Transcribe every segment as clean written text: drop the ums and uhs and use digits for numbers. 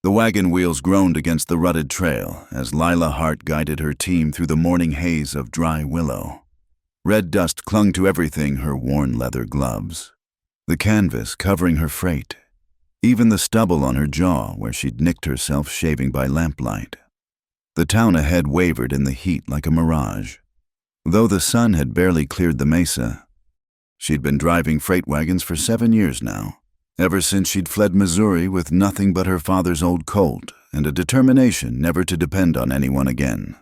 The wagon wheels groaned against the rutted trail as Lila Hart guided her team through the morning haze of dry willow. Red dust clung to everything, her worn leather gloves, the canvas covering her freight, even the stubble on her jaw where she'd nicked herself shaving by lamplight. The town ahead wavered in the heat like a mirage. Though the sun had barely cleared the mesa, she'd been driving freight wagons for 7 years now, ever since she'd fled Missouri with nothing but her father's old Colt and a determination never to depend on anyone again.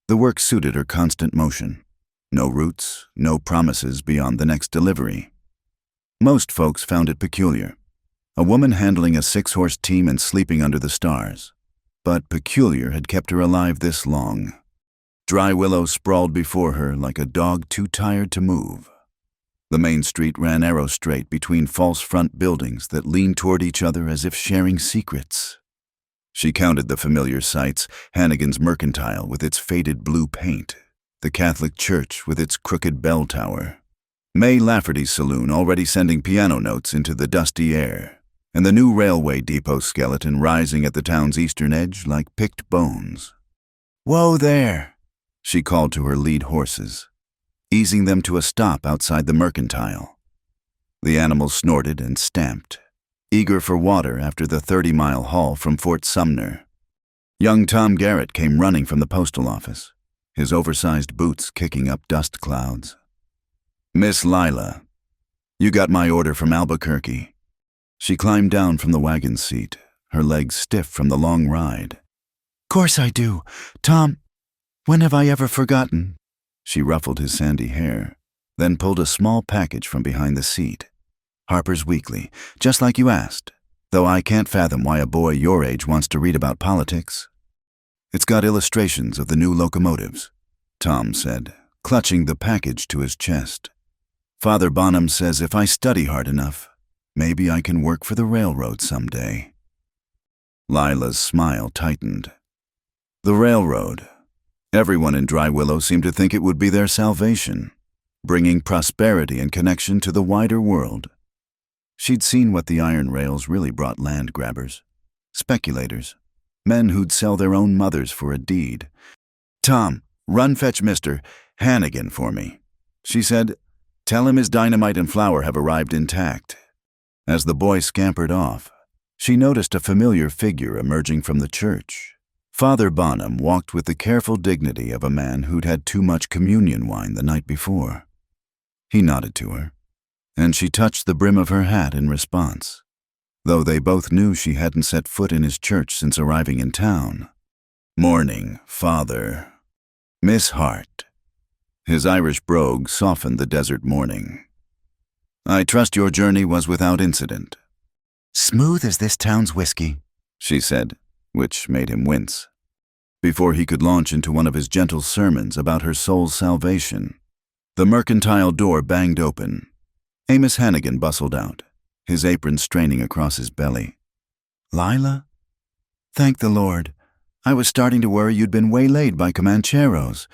The work suited her constant motion. No routes, no promises beyond the next delivery. Most folks found it peculiar. A woman handling a 6-horse team and sleeping under the stars. But peculiar had kept her alive this long. Dry willow sprawled before her like a dog too tired to move. The main street ran arrow straight between false front buildings that leaned toward each other as if sharing secrets. She counted the familiar sights: Hannigan's Mercantile with its faded blue paint, the Catholic church with its crooked bell tower, May Lafferty's saloon already sending piano notes into the dusty air, and the new railway depot skeleton rising at the town's eastern edge like picked bones. "Whoa there," she called to her lead horses, easing them to a stop outside the Mercantile. The animals snorted and stamped, eager for water after the 30-mile haul from Fort Sumner. Young Tom Garrett came running from the postal office, his oversized boots kicking up dust clouds. "Miss Lila, you got my order from Albuquerque." She climbed down from the wagon seat, her legs stiff from the long ride. "Course I do. Tom, when have I ever forgotten?" She ruffled his sandy hair, then pulled a small package from behind the seat. "Harper's Weekly, just like you asked, though I can't fathom why a boy your age wants to read about politics." "It's got illustrations of the new locomotives," Tom said, clutching the package to his chest. "Father Bonham says if I study hard enough, maybe I can work for the railroad someday." Lila's smile tightened. The railroad. Everyone in Dry Willow seemed to think it would be their salvation, bringing prosperity and connection to the wider world. She'd seen what the iron rails really brought: land grabbers, speculators, men who'd sell their own mothers for a deed. "Tom, run fetch Mr. Hannigan for me," she said. "Tell him his dynamite and flour have arrived intact." As the boy scampered off, she noticed a familiar figure emerging from the church. Father Bonham walked with the careful dignity of a man who'd had too much communion wine the night before. He nodded to her, and she touched the brim of her hat in response, though they both knew she hadn't set foot in his church since arriving in town. "Morning, Father." "Miss Hart." His Irish brogue softened the desert morning. "I trust your journey was without incident." "Smooth as this town's whiskey," she said, which made him wince. Before he could launch into one of his gentle sermons about her soul's salvation, the Mercantile door banged open. Amos Hannigan bustled out, his apron straining across his belly. "Lila? Thank the Lord. I was starting to worry you'd been waylaid by Comancheros."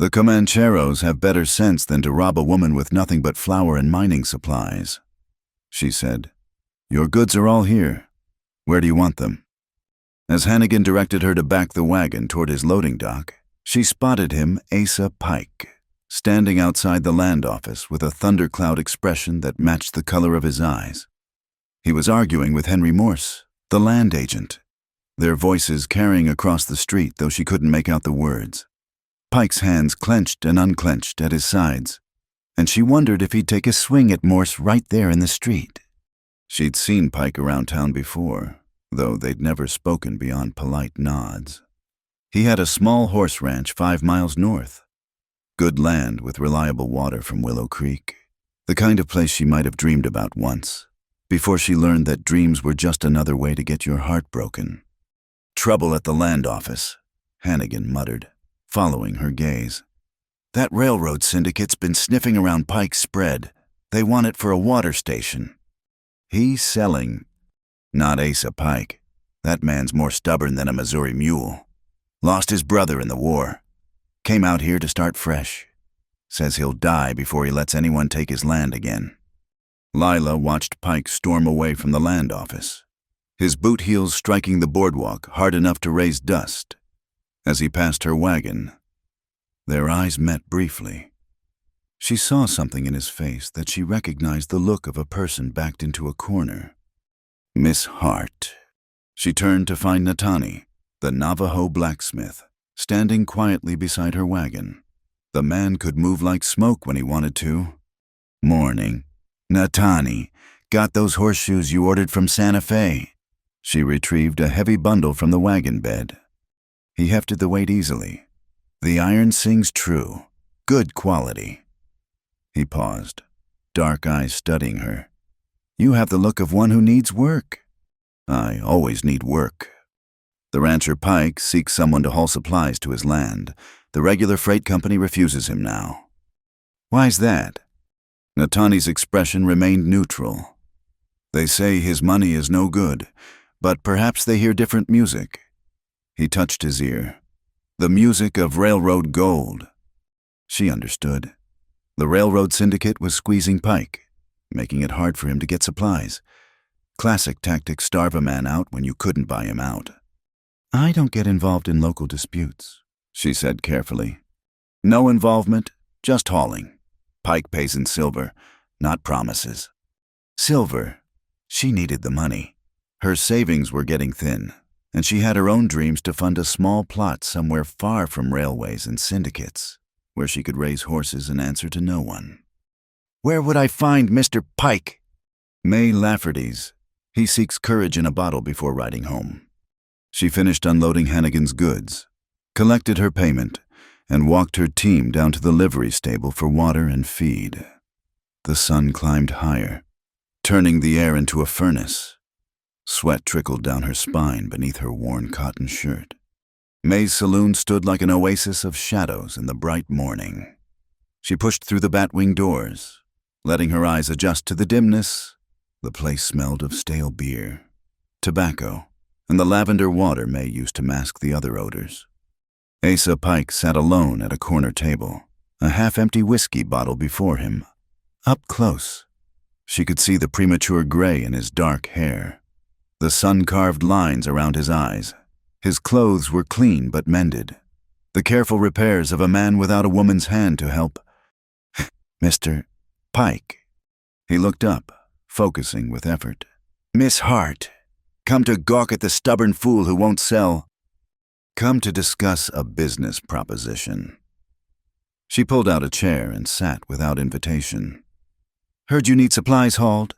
"The Comancheros have better sense than to rob a woman with nothing but flour and mining supplies," she said. "Your goods are all here. Where do you want them?" As Hannigan directed her to back the wagon toward his loading dock, she spotted him, Asa Pike, standing outside the land office with a thundercloud expression that matched the color of his eyes. He was arguing with Henry Morse, the land agent, their voices carrying across the street, though she couldn't make out the words. Pike's hands clenched and unclenched at his sides, and she wondered if he'd take a swing at Morse right there in the street. She'd seen Pike around town before, though they'd never spoken beyond polite nods. He had a small horse ranch 5 miles north. Good land with reliable water from Willow Creek. The kind of place she might have dreamed about once, before she learned that dreams were just another way to get your heart broken. "Trouble at the land office," Hannigan muttered, following her gaze. "That railroad syndicate's been sniffing around Pike's spread. They want it for a water station." "He's selling." "Not Asa Pike. That man's more stubborn than a Missouri mule. Lost his brother in the war. Came out here to start fresh. Says he'll die before he lets anyone take his land again." Lila watched Pike storm away from the land office. his boot heels striking the boardwalk hard enough to raise dust. As he passed her wagon, their eyes met briefly. She saw something in his face that she recognized the look of a person backed into a corner. Miss Hart. She turned to find Natani, the Navajo blacksmith, standing quietly beside her wagon. The man could move like smoke when he wanted to. "Morning. Natani, got those horseshoes you ordered from Santa Fe?" She retrieved a heavy bundle from the wagon bed. He hefted the weight easily. "The iron sings true. Good quality." He paused, dark eyes studying her. "You have the look of one who needs work." "I always need work." The rancher Pike seeks someone to haul supplies to his land. The regular freight company refuses him now. "Why's that?" Natani's expression remained neutral. "They say his money is no good, but perhaps they hear different music." He touched his ear. "The music of railroad gold." She understood. The railroad syndicate was squeezing Pike, making it hard for him to get supplies. Classic tactic: starve a man out when you couldn't buy him out. "I don't get involved in local disputes," she said carefully. "No involvement, just hauling. Pike pays in silver, not promises." Silver. She needed the money. Her savings were getting thin, and she had her own dreams to fund a small plot somewhere far from railways and syndicates, where she could raise horses and answer to no one. "Where would I find Mr. Pike?" "May Lafferty's. He seeks courage in a bottle before riding home." She finished unloading Hannigan's goods, collected her payment, and walked her team down to the livery stable for water and feed. The sun climbed higher, turning the air into a furnace. Sweat trickled down her spine beneath her worn cotton shirt. May's saloon stood like an oasis of shadows in the bright morning. She pushed through the batwing doors, letting her eyes adjust to the dimness. The place smelled of stale beer, tobacco, and the lavender water May used to mask the other odors. Asa Pike sat alone at a corner table, a half-empty whiskey bottle before him. Up close, she could see the premature gray in his dark hair, the sun-carved lines around his eyes. His clothes were clean but mended, the careful repairs of a man without a woman's hand to help. "Mr. Pike." He looked up, focusing with effort. "Miss Hart. Come to gawk at the stubborn fool who won't sell." "Come to discuss a business proposition." She pulled out a chair and sat without invitation. "Heard you need supplies hauled."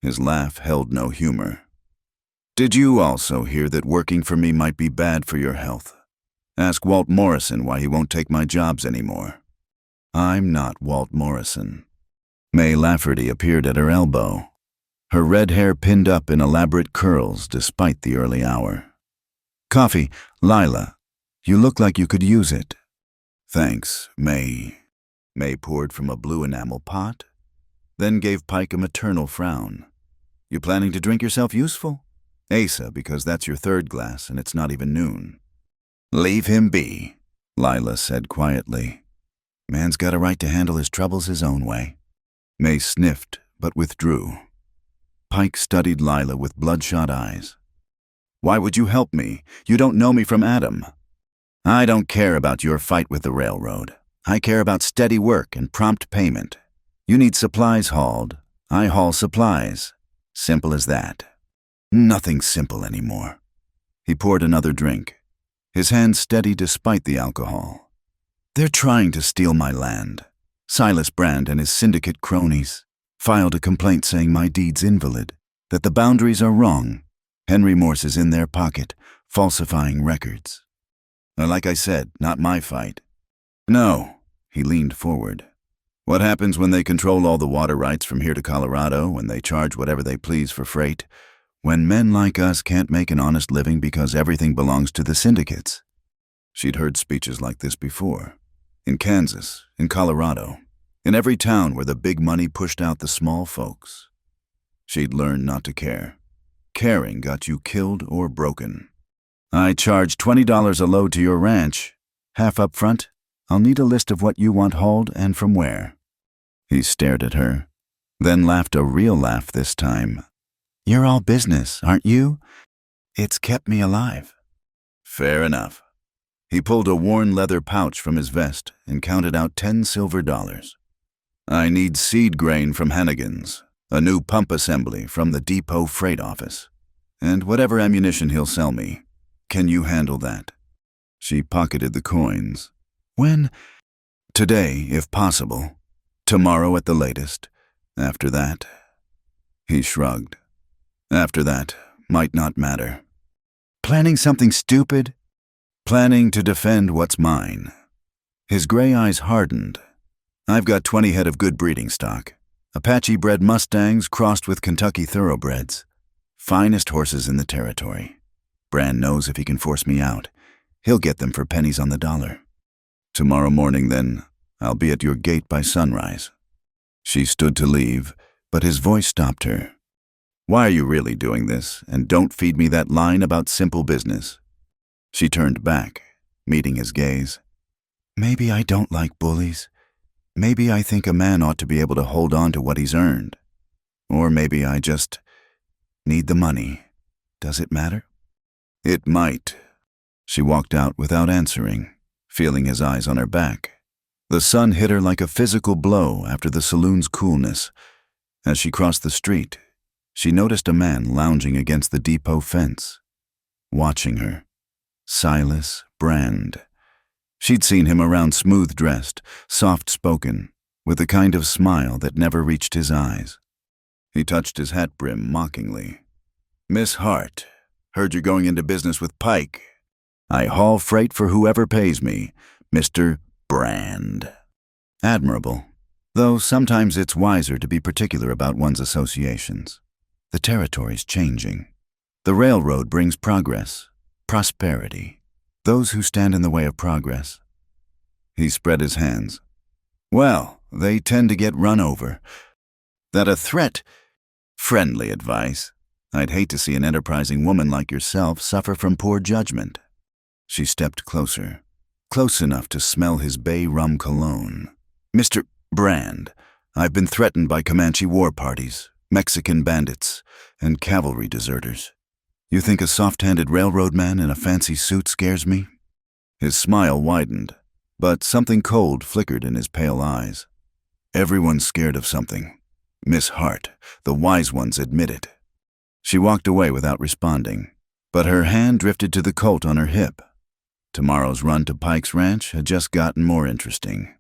His laugh held no humor. "Did you also hear that working for me might be bad for your health? Ask Walt Morrison why he won't take my jobs anymore." "I'm not Walt Morrison." May Lafferty appeared at her elbow, her red hair pinned up in elaborate curls despite the early hour. "Coffee, Lila. You look like you could use it." "Thanks, May." May poured from a blue enamel pot, then gave Pike a maternal frown. "You planning to drink yourself useful?" "Asa, because that's your third glass and it's not even noon." "Leave him be," Lila said quietly. "Man's got a right to handle his troubles his own way." May sniffed, but withdrew. Pike studied Lila with bloodshot eyes. "Why would you help me? You don't know me from Adam." "I don't care about your fight with the railroad. I care about steady work and prompt payment. You need supplies hauled. I haul supplies. Simple as that." "Nothing simple anymore." He poured another drink, his hand steady despite the alcohol. "They're trying to steal my land. Silas Brand and his syndicate cronies filed a complaint saying my deed's invalid, that the boundaries are wrong. Henry Morse is in their pocket, falsifying records. Like I said, not my fight." "No," he leaned forward. "What happens when they control all the water rights from here to Colorado, when they charge whatever they please for freight, when men like us can't make an honest living because everything belongs to the syndicates?" She'd heard speeches like this before. In Kansas, in Colorado, in every town where the big money pushed out the small folks. She'd learned not to care. Caring got you killed or broken. "I charge $20 a load to your ranch. Half up front. I'll need a list of what you want hauled and from where." He stared at her, then laughed a real laugh this time. You're all business, aren't you? It's kept me alive. Fair enough. He pulled a worn leather pouch from his vest and counted out 10 silver dollars. I need seed grain from Hannigan's, a new pump assembly from the depot freight office, and whatever ammunition he'll sell me. Can you handle that? She pocketed the coins. When? Today, if possible. Tomorrow at the latest. After that. He shrugged. After that might not matter. Planning something stupid? Planning to defend what's mine. His gray eyes hardened. I've got 20 head of good breeding stock. Apache-bred Mustangs crossed with Kentucky thoroughbreds. Finest horses in the territory. Brand knows if he can force me out, he'll get them for pennies on the dollar. Tomorrow morning, then, I'll be at your gate by sunrise. She stood to leave, but his voice stopped her. Why are you really doing this, and don't feed me that line about simple business? She turned back, meeting his gaze. Maybe I don't like bullies. Maybe I think a man ought to be able to hold on to what he's earned. Or maybe I just need the money. Does it matter? It might. She walked out without answering, feeling his eyes on her back. The sun hit her like a physical blow after the saloon's coolness. As she crossed the street, she noticed a man lounging against the depot fence, watching her. Silas Brand. She'd seen him around smooth-dressed, soft-spoken, with the kind of smile that never reached his eyes. He touched his hat brim mockingly. Miss Hart, heard you're going into business with Pike. I haul freight for whoever pays me, Mr. Brand. Admirable, though sometimes it's wiser to be particular about one's associations. The territory's changing. The railroad brings progress, prosperity. Those who stand in the way of progress. He spread his hands. Well, they tend to get run over. That a threat? Friendly advice. I'd hate to see an enterprising woman like yourself suffer from poor judgment. She stepped closer, close enough to smell his bay rum cologne. Mr. Brand, I've been threatened by Comanche war parties, Mexican bandits, and cavalry deserters. You think a soft-handed railroad man in a fancy suit scares me? His smile widened, but something cold flickered in his pale eyes. Everyone's scared of something. Miss Hart, the wise ones, admit it. She walked away without responding, but her hand drifted to the Colt on her hip. Tomorrow's run to Pike's Ranch had just gotten more interesting.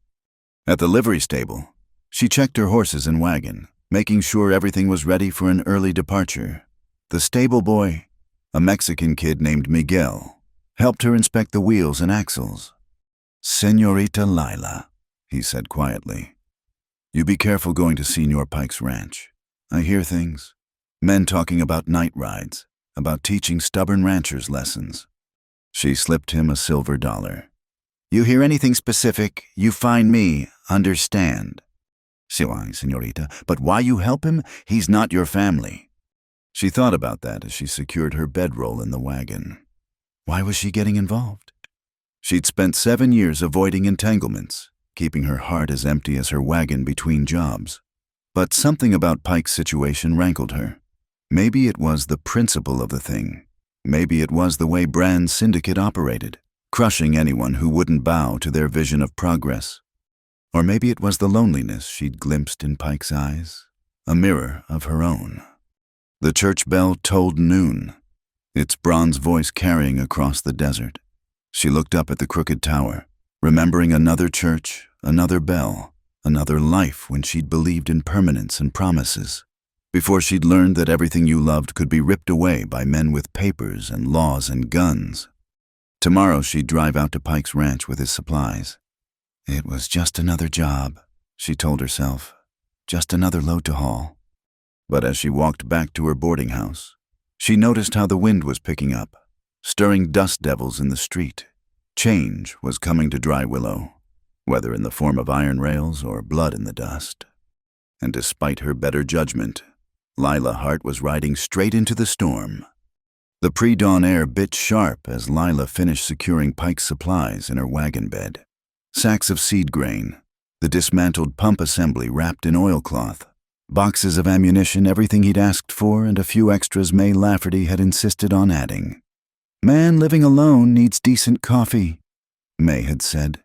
At the livery stable, she checked her horses and wagon, making sure everything was ready for an early departure. The stable boy, a Mexican kid named Miguel, helped her inspect the wheels and axles. Señorita Lila, he said quietly. You be careful going to Senor Pike's ranch. I hear things. Men talking about night rides, about teaching stubborn ranchers lessons. She slipped him a silver dollar. You hear anything specific, you find me, understand. Si, señorita, but why you help him? He's not your family. She thought about that as she secured her bedroll in the wagon. Why was she getting involved? She'd spent 7 years avoiding entanglements, keeping her heart as empty as her wagon between jobs. But something about Pike's situation rankled her. Maybe it was the principle of the thing. Maybe it was the way Brand's syndicate operated, crushing anyone who wouldn't bow to their vision of progress. Or maybe it was the loneliness she'd glimpsed in Pike's eyes, a mirror of her own. The church bell tolled noon, its bronze voice carrying across the desert. She looked up at the crooked tower, remembering another church, another bell, another life when she'd believed in permanence and promises, before she'd learned that everything you loved could be ripped away by men with papers and laws and guns. Tomorrow she'd drive out to Pike's ranch with his supplies. It was just another job, she told herself, just another load to haul. But as she walked back to her boarding house, she noticed how the wind was picking up, stirring dust devils in the street. Change was coming to Dry Willow, whether in the form of iron rails or blood in the dust. And despite her better judgment, Lila Hart was riding straight into the storm. The pre-dawn air bit sharp as Lila finished securing Pike's supplies in her wagon bed. Sacks of seed grain, the dismantled pump assembly wrapped in oilcloth, Boxes of ammunition, everything he'd asked for, and a few extras May Lafferty had insisted on adding. "Man living alone needs decent coffee," May had said,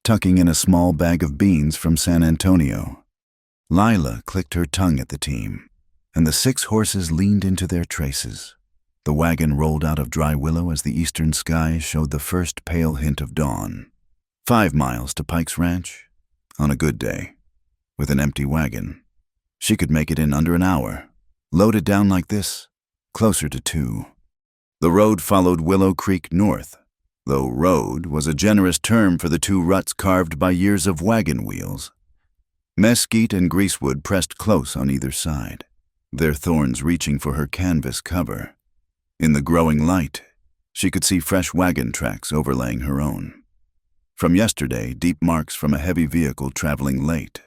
tucking in a small bag of beans from San Antonio. Lila clicked her tongue at the team, and the 6 horses leaned into their traces. The wagon rolled out of Dry Willow as the eastern sky showed the first pale hint of dawn. 5 miles to Pike's Ranch. On a good day, with an empty wagon, she could make it in under an hour. Loaded down like this, closer to 2. The road followed Willow Creek north, though road was a generous term for the 2 ruts carved by years of wagon wheels. Mesquite and greasewood pressed close on either side, their thorns reaching for her canvas cover. In the growing light, she could see fresh wagon tracks overlaying her own. From yesterday, deep marks from a heavy vehicle traveling late.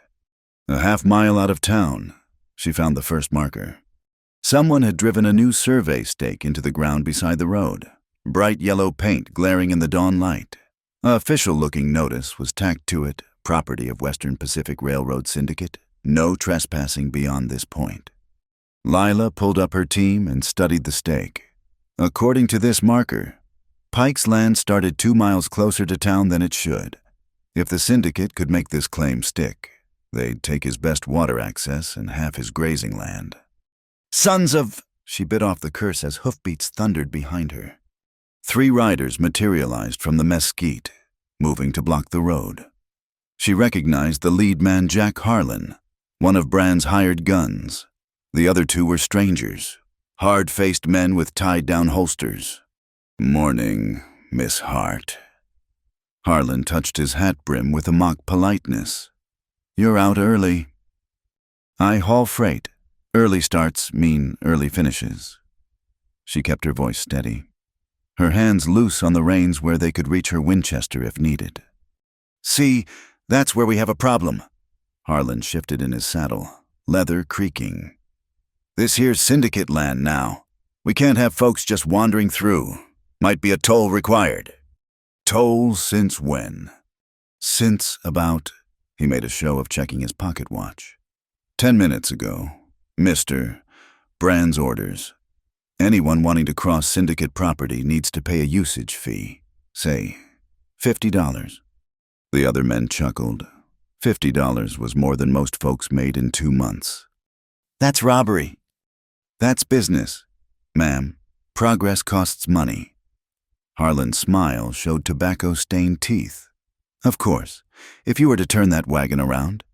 A half-mile out of town, she found the first marker. Someone had driven a new survey stake into the ground beside the road, bright yellow paint glaring in the dawn light. A official-looking notice was tacked to it, property of Western Pacific Railroad Syndicate, no trespassing beyond this point. Lila pulled up her team and studied the stake. According to this marker, Pike's land started 2 miles closer to town than it should. If the syndicate could make this claim stick, they'd take his best water access and half his grazing land. "Sons of—" She bit off the curse as hoofbeats thundered behind her. 3 riders materialized from the mesquite, moving to block the road. She recognized the lead man, Jack Harlan, one of Brand's hired guns. The other 2 were strangers, hard-faced men with tied-down holsters. "Morning, Miss Hart." Harlan touched his hat brim with a mock politeness. "You're out early." "I haul freight. Early starts mean early finishes." She kept her voice steady, her hands loose on the reins where they could reach her Winchester if needed. "See, that's where we have a problem." Harlan shifted in his saddle, leather creaking. "This here's syndicate land now. We can't have folks just wandering through. Might be a toll required." "Toll since when?" "Since about—" He made a show of checking his pocket watch. 10 minutes ago. Mr. Brand's orders. Anyone wanting to cross syndicate property needs to pay a usage fee. Say, $50. The other men chuckled. $50 was more than most folks made in 2 months. "That's robbery." "That's business, ma'am. Progress costs money." Harlan's smile showed tobacco-stained teeth. "Of course, if you were to turn that wagon around,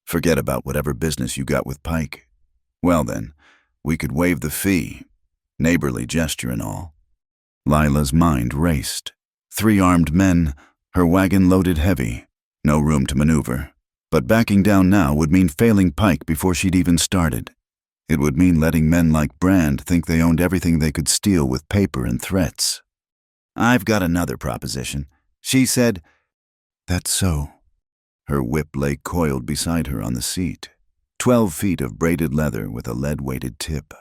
forget about whatever business you got with Pike. Well then, we could waive the fee, neighborly gesture and all." Lila's mind raced. 3 armed men, her wagon loaded heavy, no room to maneuver. But backing down now would mean failing Pike before she'd even started. It would mean letting men like Brand think they owned everything they could steal with paper and threats. "I've got another proposition," she said. "That's so." Her whip lay coiled beside her on the seat. 12 feet of braided leather with a lead-weighted tip.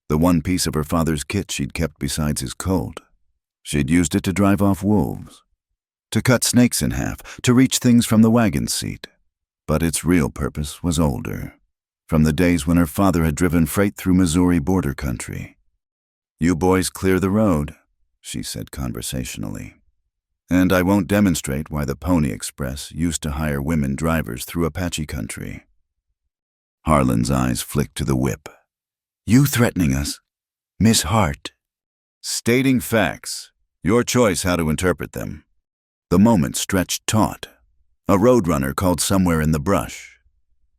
The one piece of her father's kit she'd kept besides his Colt. She'd used it to drive off wolves, to cut snakes in half, to reach things from the wagon seat. But its real purpose was older, from the days when her father had driven freight through Missouri border country. "You boys clear the road," she said conversationally. "And I won't demonstrate why the Pony Express used to hire women drivers through Apache country." Harlan's eyes flicked to the whip. "You threatening us? Miss Hart?" "Stating facts. Your choice how to interpret them." The moment stretched taut. A roadrunner called somewhere in the brush.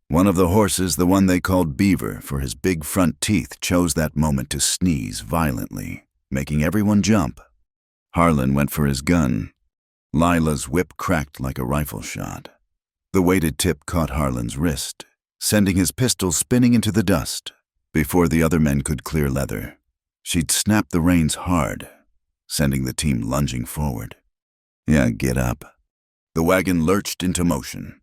One of the horses, the one they called Beaver for his big front teeth, chose that moment to sneeze violently, making everyone jump. Harlan went for his gun. Lila's whip cracked like a rifle shot. The weighted tip caught Harlan's wrist, sending his pistol spinning into the dust. Before the other men could clear leather, she'd snapped the reins hard, sending the team lunging forward. "Yeah, get up." The wagon lurched into motion.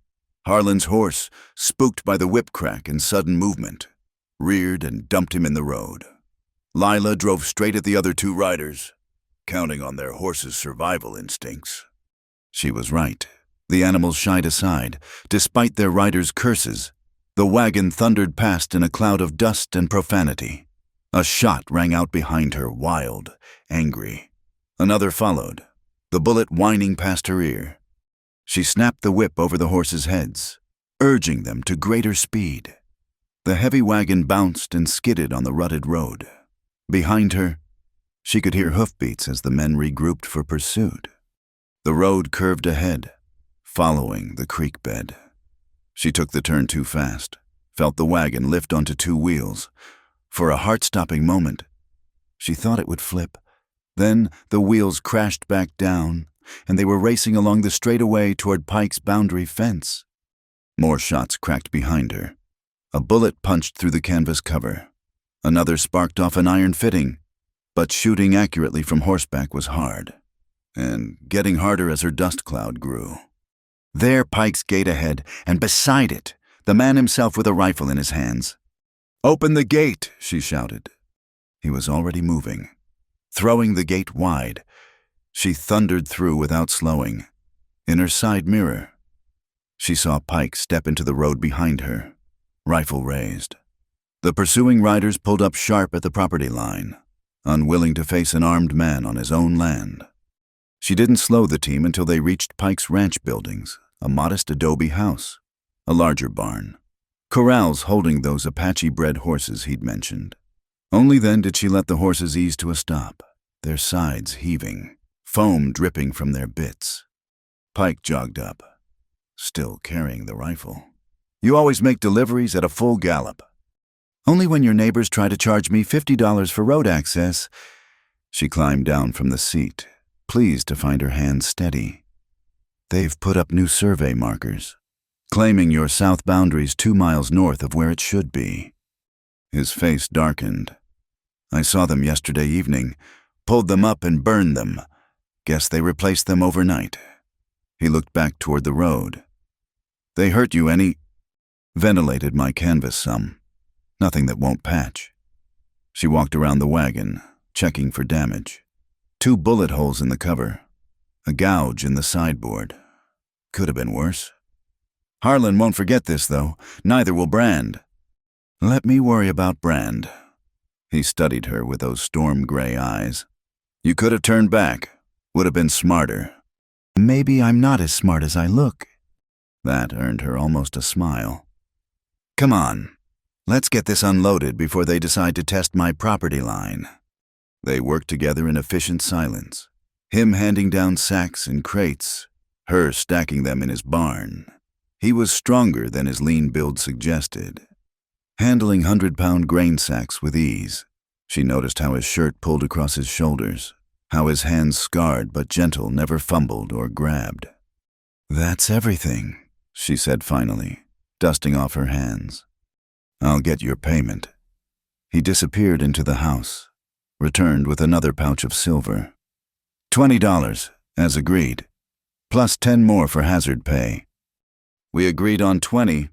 Harlan's horse, spooked by the whip crack and sudden movement, reared and dumped him in the road. Lila drove straight at the other 2 riders, counting on their horses' survival instincts. She was right. The animals shied aside, despite their riders' curses. The wagon thundered past in a cloud of dust and profanity. A shot rang out behind her, wild, angry. Another followed, the bullet whining past her ear. She snapped the whip over the horses' heads, urging them to greater speed. The heavy wagon bounced and skidded on the rutted road. Behind her, she could hear hoofbeats as the men regrouped for pursuit. The road curved ahead, following the creek bed. She took the turn too fast, felt the wagon lift onto two wheels. For a heart-stopping moment, she thought it would flip. Then the wheels crashed back down, and they were racing along the straightaway toward Pike's boundary fence. More shots cracked behind her. A bullet punched through the canvas cover. Another sparked off an iron fitting, but shooting accurately from horseback was hard, and getting harder as her dust cloud grew. There, Pike's gate ahead, and beside it, the man himself with a rifle in his hands. "Open the gate," she shouted. He was already moving. Throwing the gate wide, she thundered through without slowing. In her side mirror, she saw Pike step into the road behind her, rifle raised. The pursuing riders pulled up sharp at the property line, unwilling to face an armed man on his own land. She didn't slow the team until they reached Pike's ranch buildings, a modest adobe house, a larger barn, corrals holding those Apache-bred horses he'd mentioned. Only then did she let the horses ease to a stop, their sides heaving, foam dripping from their bits. Pike jogged up, still carrying the rifle. "You always make deliveries at a full gallop." "Only when your neighbors try to charge me $50 for road access." She climbed down from the seat, pleased to find her hands steady. "They've put up new survey markers, claiming your south boundary's 2 miles north of where it should be." His face darkened. "I saw them yesterday evening, pulled them up and burned them. Guess they replaced them overnight." He looked back toward the road. "They hurt you any?" "Ventilated my canvas some. Nothing that won't patch." She walked around the wagon, checking for damage. 2 bullet holes in the cover. A gouge in the sideboard. Could have been worse. "Harlan won't forget this, though. Neither will Brand." "Let me worry about Brand." He studied her with those storm-gray eyes. "You could have turned back. Would have been smarter." "Maybe I'm not as smart as I look." That earned her almost a smile. "Come on. Let's get this unloaded before they decide to test my property line." They worked together in efficient silence, him handing down sacks and crates, her stacking them in his barn. He was stronger than his lean build suggested, handling 100-pound grain sacks with ease. She noticed how his shirt pulled across his shoulders, how his hands scarred but gentle never fumbled or grabbed. "That's everything," she said finally, dusting off her hands. "I'll get your payment." He disappeared into the house, returned with another pouch of silver. $20, as agreed, plus 10 more for hazard pay. "We agreed on 20.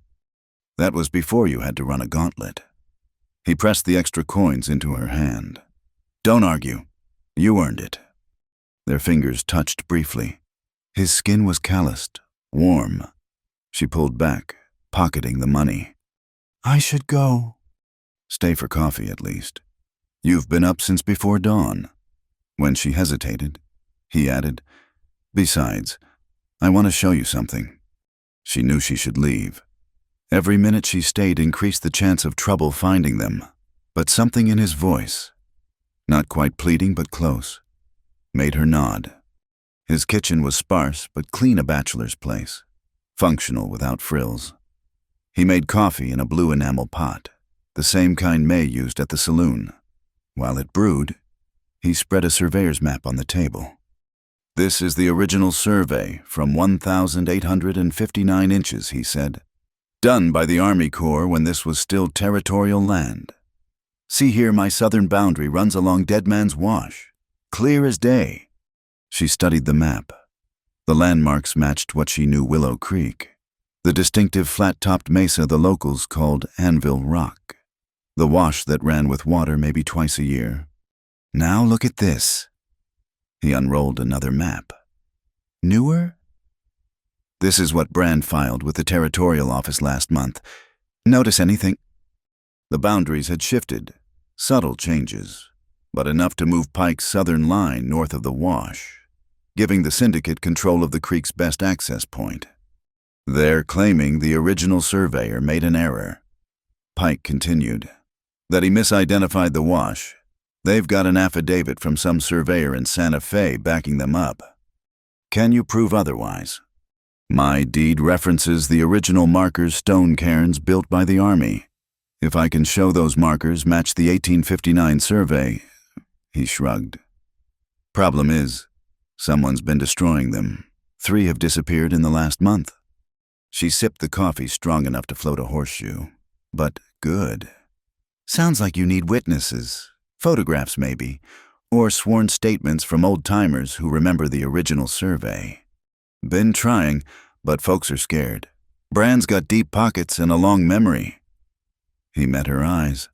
That was before you had to run a gauntlet." He pressed the extra coins into her hand. "Don't argue. You earned it." Their fingers touched briefly. His skin was calloused, warm. She pulled back, pocketing the money. "I should go." "Stay for coffee, at least. You've been up since before dawn." When she hesitated, he added, "Besides, I want to show you something." She knew she should leave. Every minute she stayed increased the chance of trouble finding them, but something in his voice, not quite pleading but close, made her nod. His kitchen was sparse but clean, a bachelor's place, functional without frills. He made coffee in a blue enamel pot, the same kind May used at the saloon. While it brewed, he spread a surveyor's map on the table. "This is the original survey from 1,859 inches, he said. "Done by the Army Corps when this was still territorial land. See here, my southern boundary runs along Dead Man's Wash, clear as day." She studied the map. The landmarks matched what she knew Willow Creek, the distinctive flat-topped mesa the locals called Anvil Rock, the wash that ran with water maybe twice a year. "Now look at this." He unrolled another map. "Newer?" "This is what Brand filed with the territorial office last month. Notice anything? The boundaries had shifted, subtle changes, but enough to move Pike's southern line north of the Wash, giving the syndicate control of the creek's best access point. They're claiming the original surveyor made an error. Pike continued. That he misidentified the Wash. They've got an affidavit from some surveyor in Santa Fe backing them up. Can you prove otherwise? My deed references the original markers stone cairns built by the Army. If I can show those markers match the 1859 survey, he shrugged. Problem is, someone's been destroying them. 3 have disappeared in the last month. She sipped the coffee strong enough to float a horseshoe. But good. Sounds like you need witnesses, photographs maybe, or sworn statements from old-timers who remember the original survey. Been trying, but folks are scared. Brand's got deep pockets and a long memory. He met her eyes.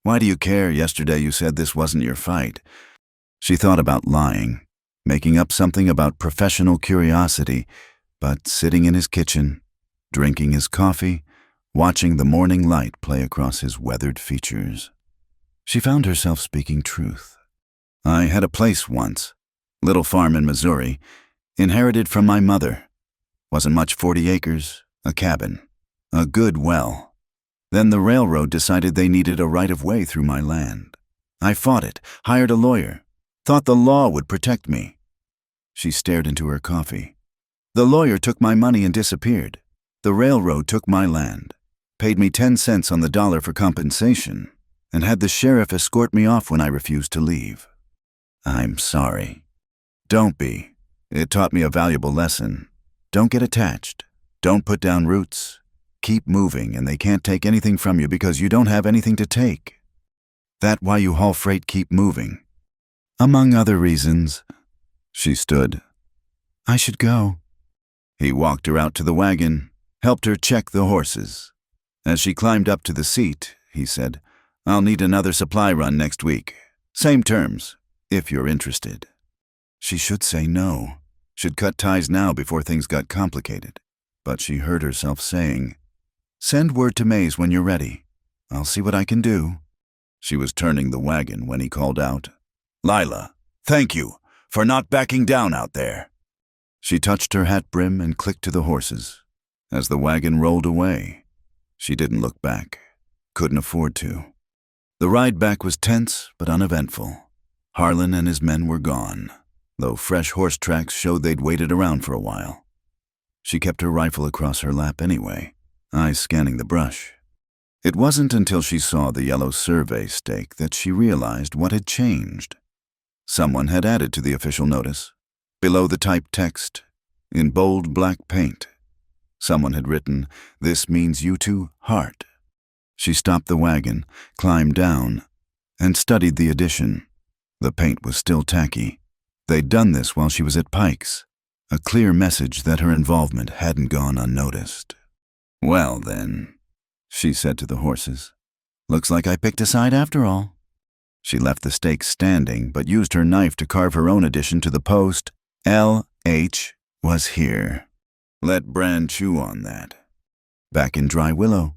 Why do you care? Yesterday you said this wasn't your fight. She thought about lying, making up something about professional curiosity, but sitting in his kitchen, drinking his coffee, watching the morning light play across his weathered features. She found herself speaking truth. I had a place once, little farm in Missouri, inherited from my mother. Wasn't much, 40 acres, a cabin, a good well. Then the railroad decided they needed a right-of-way through my land. I fought it, hired a lawyer, thought the law would protect me. She stared into her coffee. The lawyer took my money and disappeared. The railroad took my land, paid me 10 cents on the dollar for compensation, and had the sheriff escort me off when I refused to leave. I'm sorry. Don't be. It taught me a valuable lesson. Don't get attached. Don't put down roots. Keep moving, and they can't take anything from you because you don't have anything to take. That why you haul freight, keep moving. Among other reasons. She stood. I should go. He walked her out to the wagon, helped her check the horses. As she climbed up to the seat, he said, I'll need another supply run next week. Same terms, if you're interested. She should say no, should cut ties now before things got complicated. But she heard herself saying, Send word to Mays when you're ready. I'll see what I can do. She was turning the wagon when he called out, Lila, thank you for not backing down out there. She touched her hat brim and clicked to the horses. As the wagon rolled away, she didn't look back, couldn't afford to. The ride back was tense but uneventful. Harlan and his men were gone, though fresh horse tracks showed they'd waited around for a while. She kept her rifle across her lap anyway, eyes scanning the brush. It wasn't until she saw the yellow survey stake that she realized what had changed. Someone had added to the official notice, below the typed text, in bold black paint. Someone had written, This means you to heart. She stopped the wagon, climbed down, and studied the addition. The paint was still tacky. They'd done this while she was at Pike's, a clear message that her involvement hadn't gone unnoticed. Well then, she said to the horses, looks like I picked a side after all. She left the stake standing, but used her knife to carve her own addition to the post. L.H. was here. Let Brand chew on that. Back in Dry Willow,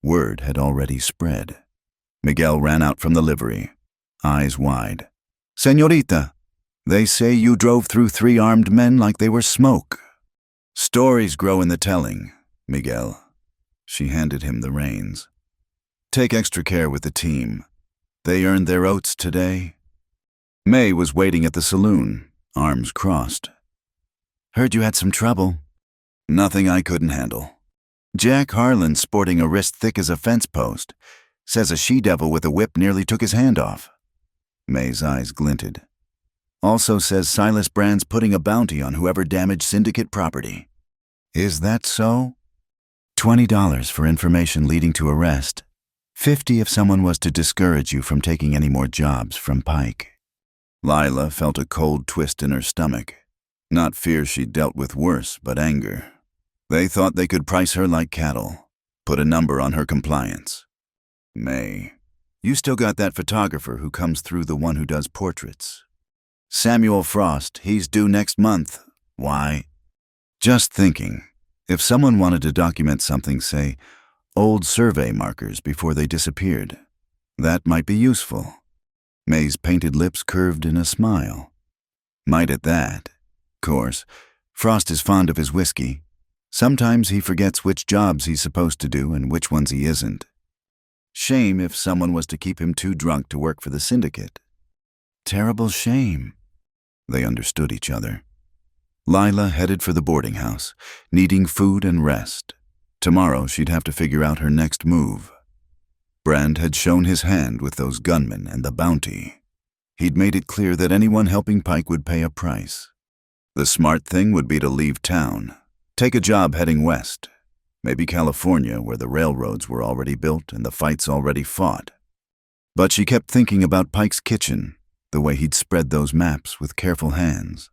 word had already spread. Miguel ran out from the livery, eyes wide. Señorita, they say you drove through 3 armed men like they were smoke. Stories grow in the telling, Miguel. She handed him the reins. Take extra care with the team. They earned their oats today. May was waiting at the saloon, arms crossed. Heard you had some trouble. Nothing I couldn't handle. Jack Harlan, sporting a wrist thick as a fence post, says a she-devil with a whip nearly took his hand off. May's eyes glinted. Also says Silas Brand's putting a bounty on whoever damaged syndicate property. Is that so? $20 for information leading to arrest. $50 if someone was to discourage you from taking any more jobs from Pike. Lila felt a cold twist in her stomach. Not fear she'd dealt with worse, but anger. They thought they could price her like cattle, put a number on her compliance. May, you still got that photographer who comes through, the one who does portraits. Samuel Frost, he's due next month. Why? Just thinking, if someone wanted to document something, say, old survey markers before they disappeared. That might be useful. May's painted lips curved in a smile. Might at that. Course, Frost is fond of his whiskey. Sometimes he forgets which jobs he's supposed to do and which ones he isn't. Shame if someone was to keep him too drunk to work for the syndicate. Terrible shame. They understood each other. Lila headed for the boarding house, needing food and rest. Tomorrow she'd have to figure out her next move. Brand had shown his hand with those gunmen and the bounty. He'd made it clear that anyone helping Pike would pay a price. The smart thing would be to leave town, take a job heading west, maybe California where the railroads were already built and the fights already fought. But she kept thinking about Pike's kitchen, the way he'd spread those maps with careful hands,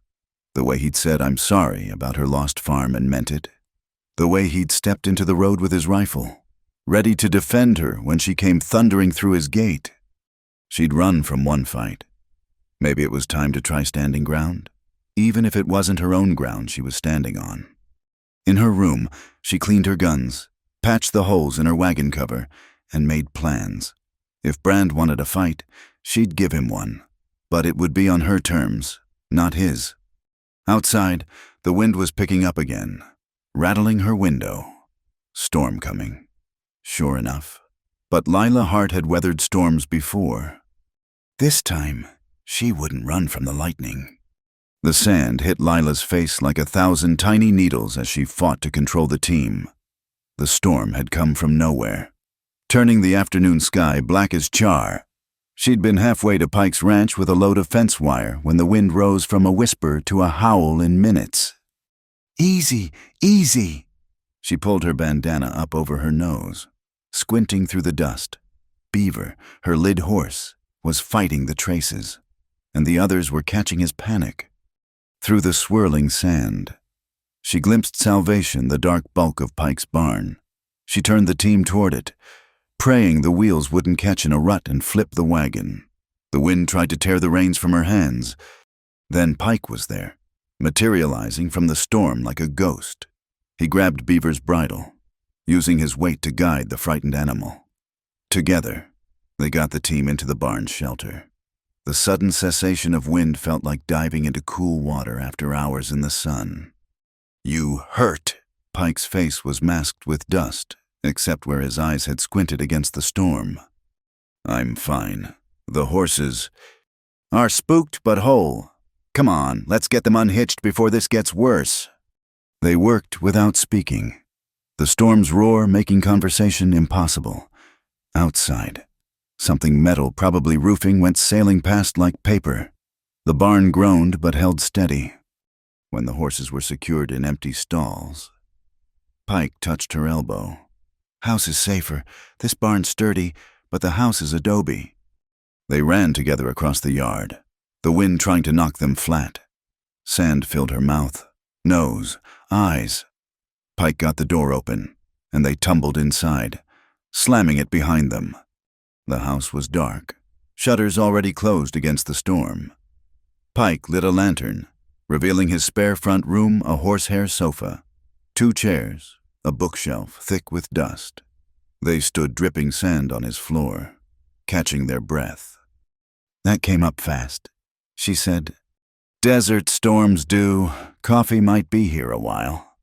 the way he'd said I'm sorry about her lost farm and meant it, the way he'd stepped into the road with his rifle, ready to defend her when she came thundering through his gate. She'd run from one fight. Maybe it was time to try standing ground, even if it wasn't her own ground she was standing on. In her room, she cleaned her guns, patched the holes in her wagon cover, and made plans. If Brand wanted a fight, she'd give him one, but it would be on her terms, not his. Outside, the wind was picking up again, rattling her window. Storm coming. Sure enough. But Lila Hart had weathered storms before. This time, she wouldn't run from the lightning. The sand hit Lila's face like 1,000 tiny needles as she fought to control the team. The storm had come from nowhere, turning the afternoon sky black as char. She'd been halfway to Pike's ranch with a load of fence wire when the wind rose from a whisper to a howl in minutes. Easy, easy. She pulled her bandana up over her nose, squinting through the dust. Beaver, her lid horse, was fighting the traces, and the others were catching his panic. Through the swirling sand, she glimpsed Salvation, the dark bulk of Pike's barn. She turned the team toward it, praying the wheels wouldn't catch in a rut and flip the wagon. The wind tried to tear the reins from her hands. Then Pike was there, materializing from the storm like a ghost. He grabbed Beaver's bridle, using his weight to guide the frightened animal. Together, they got the team into the barn's shelter. The sudden cessation of wind felt like diving into cool water after hours in the sun. You hurt. Pike's face was masked with dust, except where his eyes had squinted against the storm. I'm fine. The horses are spooked but whole. Come on, let's get them unhitched before this gets worse. They worked without speaking, the storm's roar making conversation impossible. Outside, something metal, probably roofing, went sailing past like paper. The barn groaned but held steady. When the horses were secured in empty stalls, Pike touched her elbow. House is safer. This barn's sturdy, but the house is adobe. They ran together across the yard, the wind trying to knock them flat. Sand filled her mouth, nose, eyes. Pike got the door open, and they tumbled inside, slamming it behind them. The house was dark, shutters already closed against the storm. Pike lit a lantern, revealing his spare front room, a horsehair sofa, 2 chairs, a bookshelf thick with dust. They stood dripping sand on his floor, catching their breath. That came up fast, she said. Desert storms do. Coffee might be here a while.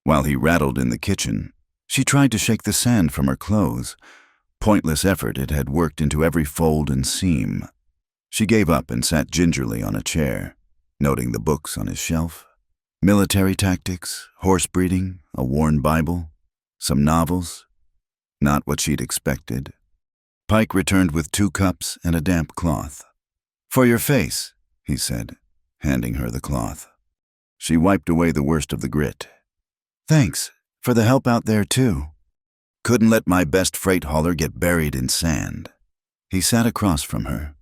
While he rattled in the kitchen, she tried to shake the sand from her clothes. Pointless effort, it had worked into every fold and seam. She gave up and sat gingerly on a chair, noting the books on his shelf. Military tactics, horse breeding, a worn Bible, some novels. Not what she'd expected. Pike returned with 2 cups and a damp cloth. For your face, he said, handing her the cloth. She wiped away the worst of the grit. Thanks, for the help out there too. Couldn't let my best freight hauler get buried in sand. He sat across from her,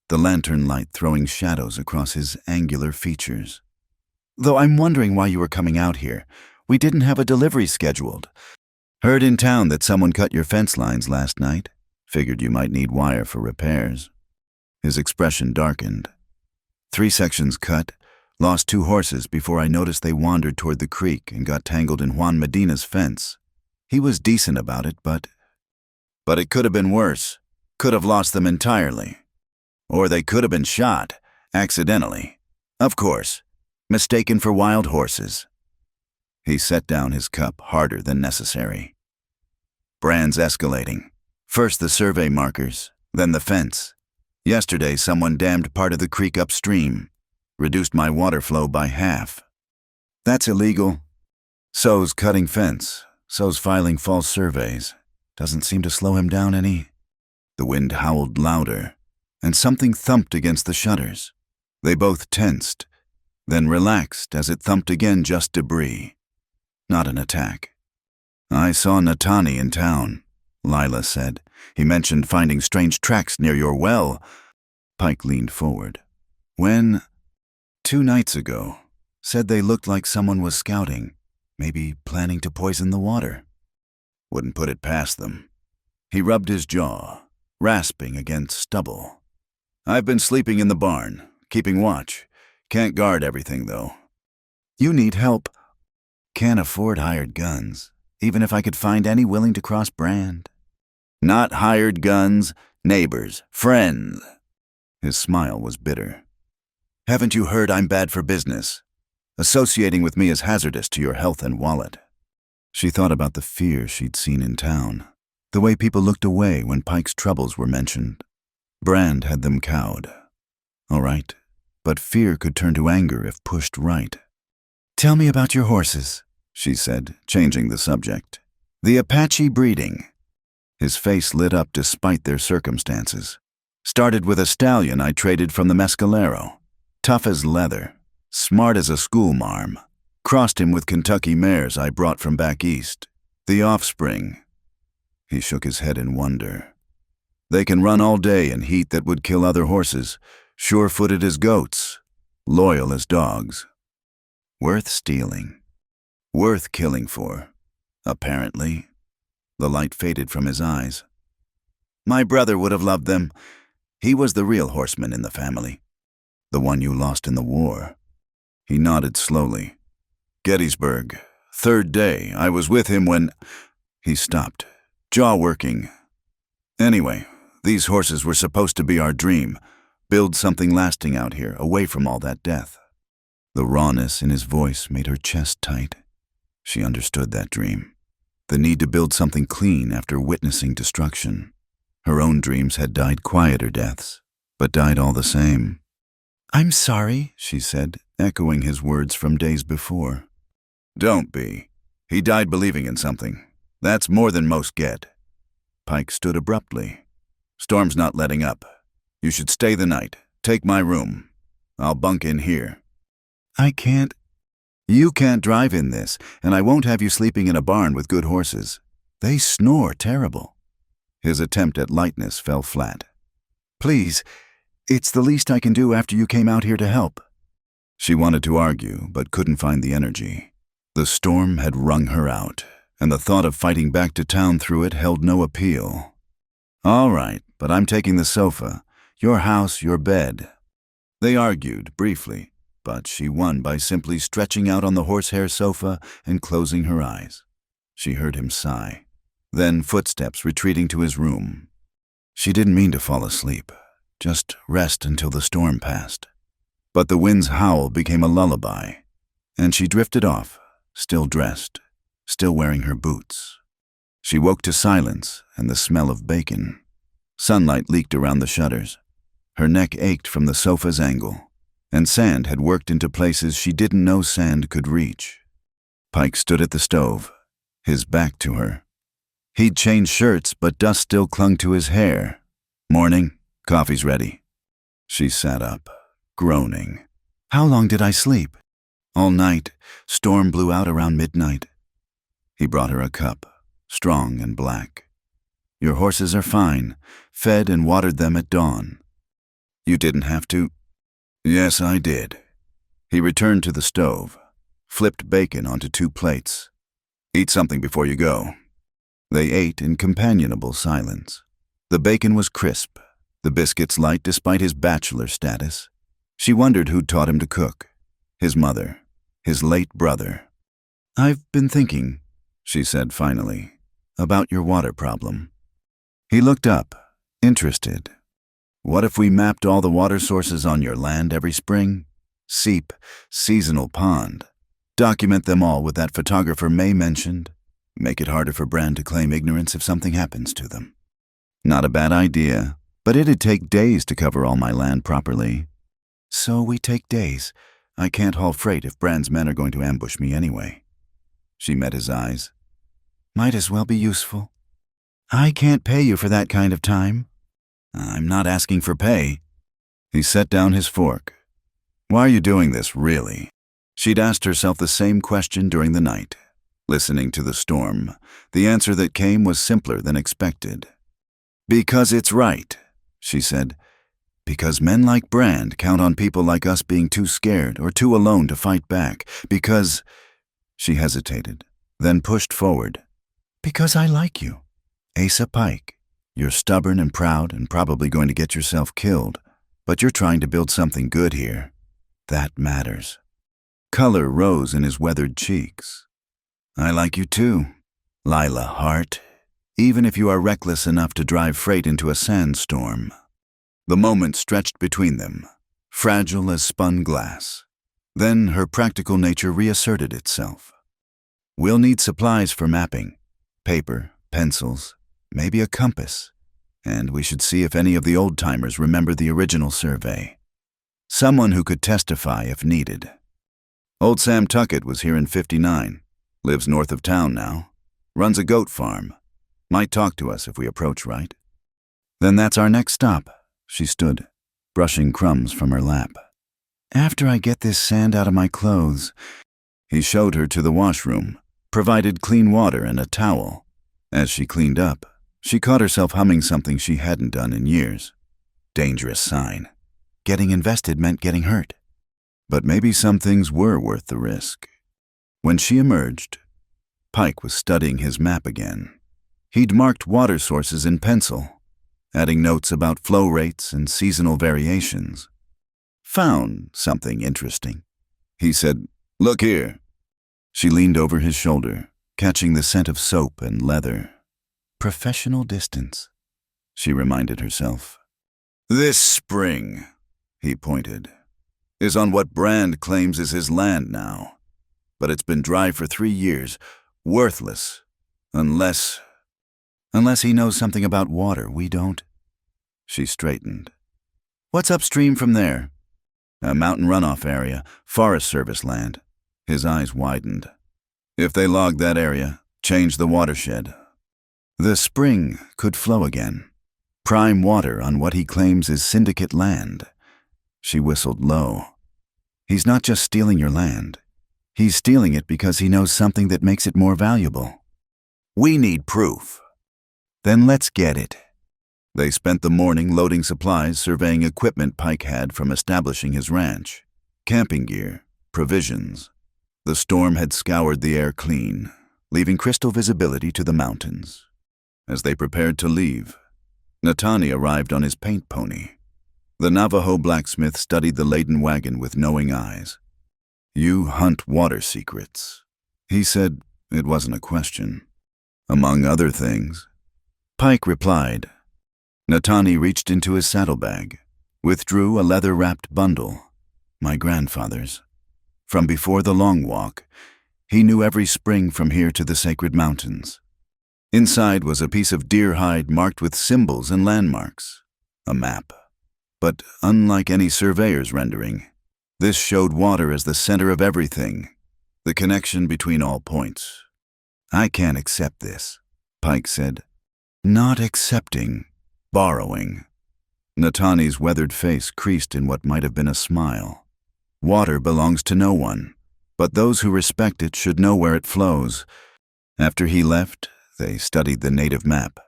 the lantern light throwing shadows across his angular features. Though I'm wondering why you were coming out here. We didn't have a delivery scheduled. Heard in town that someone cut your fence lines last night. Figured you might need wire for repairs. His expression darkened. 3 sections cut, lost 2 horses before I noticed they wandered toward the creek and got tangled in Juan Medina's fence. He was decent about it, but it could have been worse. Could have lost them entirely. Or they could have been shot, accidentally. Of course, mistaken for wild horses. He set down his cup harder than necessary. Brand's escalating. First the survey markers, then the fence. Yesterday someone dammed part of the creek upstream, reduced my water flow by half. That's illegal. So's cutting fence, so's filing false surveys. Doesn't seem to slow him down any. The wind howled louder, and something thumped against the shutters. They both tensed, then relaxed as it thumped again, just debris. Not an attack. I saw Natani in town, Lila said. He mentioned finding strange tracks near your well. Pike leaned forward. When? 2 nights ago. Said they looked like someone was scouting, maybe planning to poison the water. Wouldn't put it past them. He rubbed his jaw, rasping against stubble. I've been sleeping in the barn, keeping watch. Can't guard everything, though. You need help. Can't afford hired guns, even if I could find any willing to cross brand. Not hired guns, neighbors, friends. His smile was bitter. Haven't you heard I'm bad for business? Associating with me is hazardous to your health and wallet. She thought about the fear she'd seen in town, the way people looked away when Pike's troubles were mentioned. Brand had them cowed. All right, but fear could turn to anger if pushed right. Tell me about your horses, she said, changing the subject. The Apache breeding. His face lit up despite their circumstances. Started with a stallion I traded from the Mescalero. Tough as leather, smart as a schoolmarm. Crossed him with Kentucky mares I brought from back east. The offspring. He shook his head in wonder. They can run all day in heat that would kill other horses, sure-footed as goats, loyal as dogs. Worth stealing. Worth killing for, apparently. The light faded from his eyes. My brother would have loved them. He was the real horseman in the family. The one you lost in the war. He nodded slowly. Gettysburg. 3rd day. I was with him when... He stopped, jaw working. Anyway, these horses were supposed to be our dream. Build something lasting out here, away from all that death. The rawness in his voice made her chest tight. She understood that dream. The need to build something clean after witnessing destruction. Her own dreams had died quieter deaths, but died all the same. I'm sorry, she said, echoing his words from days before. Don't be. He died believing in something. That's more than most get. Pike stood abruptly. Storm's not letting up. You should stay the night. Take my room. I'll bunk in here. I can't. You can't drive in this, and I won't have you sleeping in a barn with good horses. They snore terrible. His attempt at lightness fell flat. Please, it's the least I can do after you came out here to help. She wanted to argue, but couldn't find the energy. The storm had wrung her out, and the thought of fighting back to town through it held no appeal. All right, but I'm taking the sofa. Your house, your bed. They argued, briefly, but she won by simply stretching out on the horsehair sofa and closing her eyes. She heard him sigh, then footsteps retreating to his room. She didn't mean to fall asleep, just rest until the storm passed. But the wind's howl became a lullaby, and she drifted off, still dressed, still wearing her boots. She woke to silence and the smell of bacon. Sunlight leaked around the shutters. Her neck ached from the sofa's angle, and sand had worked into places she didn't know sand could reach. Pike stood at the stove, his back to her. He'd changed shirts, but dust still clung to his hair. Morning, coffee's ready. She sat up, groaning. How long did I sleep? All night. Storm blew out around midnight. He brought her a cup, strong and black. Your horses are fine. Fed and watered them at dawn. You didn't have to. Yes, I did. He returned to the stove, flipped bacon onto 2 plates. Eat something before you go. They ate in companionable silence. The bacon was crisp, the biscuits light despite his bachelor status. She wondered who'd taught him to cook. His mother, his late brother. I've been thinking, she said finally. about your water problem." He looked up, interested. "What if we mapped all the water sources on your land every spring? Seep, seasonal pond. Document them all with that photographer May mentioned. Make it harder for Brand to claim ignorance if something happens to them." Not a bad idea, but it'd take days to cover all my land properly. "So we take days. I can't haul freight if Brand's men are going to ambush me anyway." She met his eyes. "Might as well be useful." "I can't pay you for that kind of time." "I'm not asking for pay." He set down his fork. "Why are you doing this, really?" She'd asked herself the same question during the night. Listening to the storm, the answer that came was simpler than expected. "Because it's right," she said. "Because men like Brand count on people like us being too scared or too alone to fight back. Because—" She hesitated, then pushed forward. "Because I like you. Asa Pike. You're stubborn and proud and probably going to get yourself killed, but you're trying to build something good here. That matters." Color rose in his weathered cheeks. "I like you too, Lila Hart, even if you are reckless enough to drive freight into a sandstorm." The moment stretched between them, fragile as spun glass. Then her practical nature reasserted itself. "We'll need supplies for mapping. Paper, pencils, maybe a compass. And we should see if any of the old-timers remember the original survey. Someone who could testify if needed. Old Sam Tuckett was here in '59. Lives north of town now. Runs a goat farm. Might talk to us if we approach right." "Then that's our next stop." She stood, brushing crumbs from her lap. "After I get this sand out of my clothes." He showed her to the washroom, provided clean water and a towel. As she cleaned up, she caught herself humming something she hadn't done in years. Dangerous sign. Getting invested meant getting hurt. But maybe some things were worth the risk. When she emerged, Pike was studying his map again. He'd marked water sources in pencil, adding notes about flow rates and seasonal variations. "Found something interesting," he said. "Look here." She leaned over his shoulder, catching the scent of soap and leather. "Professional distance," she reminded herself. "This spring," he pointed, "is on what Brand claims is his land now. But it's been dry for 3 years, worthless, unless he knows something about water we don't." She straightened. "What's upstream from there?" "A mountain runoff area, Forest Service land." His eyes widened. "If they log that area, change the watershed. The spring could flow again. Prime water on what he claims is syndicate land." She whistled low. "He's not just stealing your land. He's stealing it because he knows something that makes it more valuable." "We need proof." "Then let's get it." They spent the morning loading supplies, surveying equipment Pike had from establishing his ranch. Camping gear, provisions. The storm had scoured the air clean, leaving crystal visibility to the mountains. As they prepared to leave, Natani arrived on his paint pony. The Navajo blacksmith studied the laden wagon with knowing eyes. "You hunt water secrets," he said. It wasn't a question. "Among other things." Pike replied. Natani reached into his saddlebag, withdrew a leather-wrapped bundle. "My grandfather's. From before the long walk, he knew every spring from here to the sacred mountains." Inside was a piece of deer hide marked with symbols and landmarks. A map. But unlike any surveyor's rendering, this showed water as the center of everything, the connection between all points. "I can't accept this," Pike said. "Not accepting, borrowing." Natani's weathered face creased in what might have been a smile. "Water belongs to no one, but those who respect it should know where it flows." After he left, they studied the native map.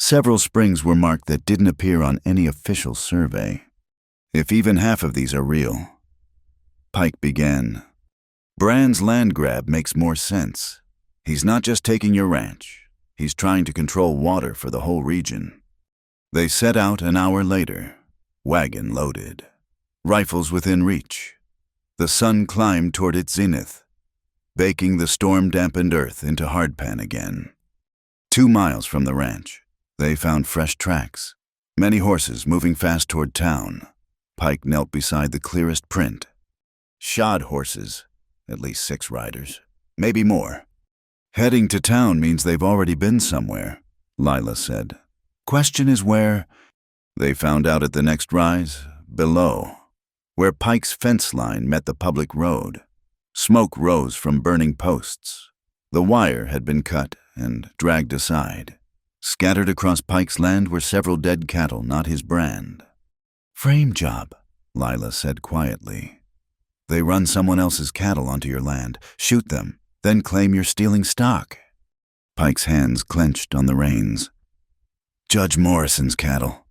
Several springs were marked that didn't appear on any official survey. "If even half of these are real," Pike began, "Brand's land grab makes more sense. He's not just taking your ranch. He's trying to control water for the whole region." They set out an hour later, wagon loaded, rifles within reach. The sun climbed toward its zenith, baking the storm-dampened earth into hardpan again. 2 miles from the ranch, they found fresh tracks. Many horses moving fast toward town. Pike knelt beside the clearest print. Shod horses, at least 6 riders, maybe more. Heading to town means they've already been somewhere, Lila said. Question is where? They found out at the next rise, below, where Pike's fence line met the public road. Smoke rose from burning posts. The wire had been cut and dragged aside. Scattered across Pike's land were several dead cattle, not his brand. Frame job, Lila said quietly. They run someone else's cattle onto your land, shoot them, then claim you're stealing stock. Pike's hands clenched on the reins. Judge Morrison's cattle.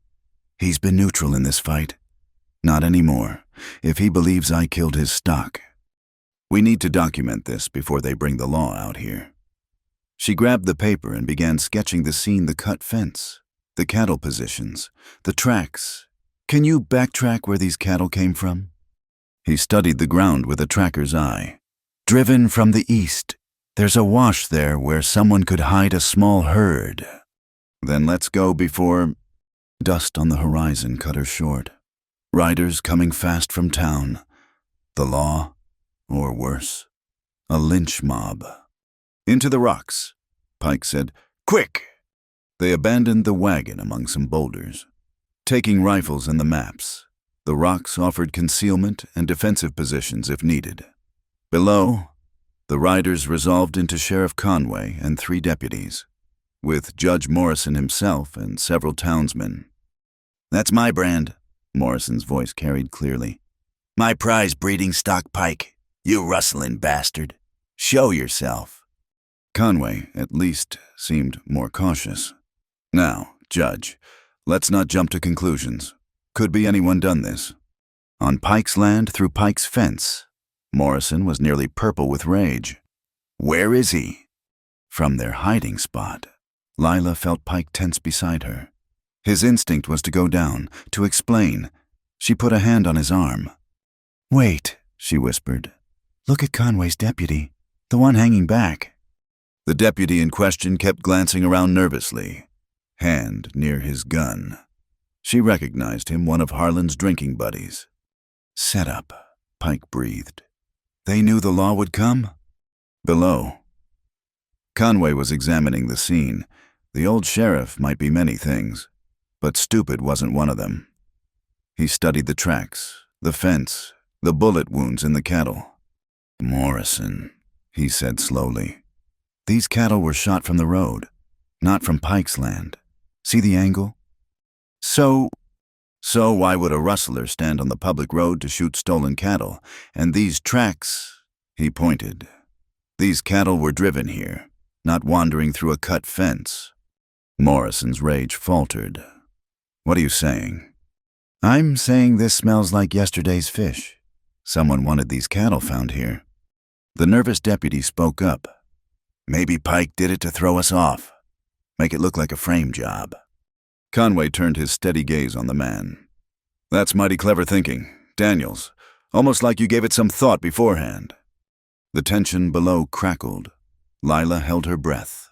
He's been neutral in this fight. Not anymore, if he believes I killed his stock. We need to document this before they bring the law out here. She grabbed the paper and began sketching the scene, the cut fence, the cattle positions, the tracks. Can you backtrack where these cattle came from? He studied the ground with a tracker's eye. Driven from the east. There's a wash there where someone could hide a small herd. Then let's go before... Dust on the horizon cut her short. Riders coming fast from town. The law, or worse, a lynch mob. Into the rocks, Pike said. Quick! They abandoned the wagon among some boulders. Taking rifles and the maps, the rocks offered concealment and defensive positions if needed. Below, the riders resolved into Sheriff Conway and 3 deputies, with Judge Morrison himself and several townsmen. That's my brand, Morrison's voice carried clearly. My prize breeding stock, Pike. You rustling bastard. Show yourself. Conway, at least, seemed more cautious. Now, Judge, let's not jump to conclusions. Could be anyone done this. On Pike's land through Pike's fence. Morrison was nearly purple with rage. Where is he? From their hiding spot. Lila felt Pike tense beside her. His instinct was to go down, to explain. She put a hand on his arm. Wait, she whispered. Look at Conway's deputy, the one hanging back. The deputy in question kept glancing around nervously, hand near his gun. She recognized him, one of Harlan's drinking buddies. Set up, Pike breathed. They knew the law would come? Below. Conway was examining the scene. The old sheriff might be many things, but stupid wasn't one of them. He studied the tracks, the fence, the bullet wounds in the cattle. Morrison, he said slowly. These cattle were shot from the road, not from Pike's land. See the angle? So why would a rustler stand on the public road to shoot stolen cattle? And these tracks, he pointed. These cattle were driven here, not wandering through a cut fence. Morrison's rage faltered. What are you saying? I'm saying this smells like yesterday's fish. Someone wanted these cattle found here. The nervous deputy spoke up. Maybe Pike did it to throw us off. Make it look like a frame job. Conway turned his steady gaze on the man. That's mighty clever thinking, Daniels. Almost like you gave it some thought beforehand. The tension below crackled. Lila held her breath.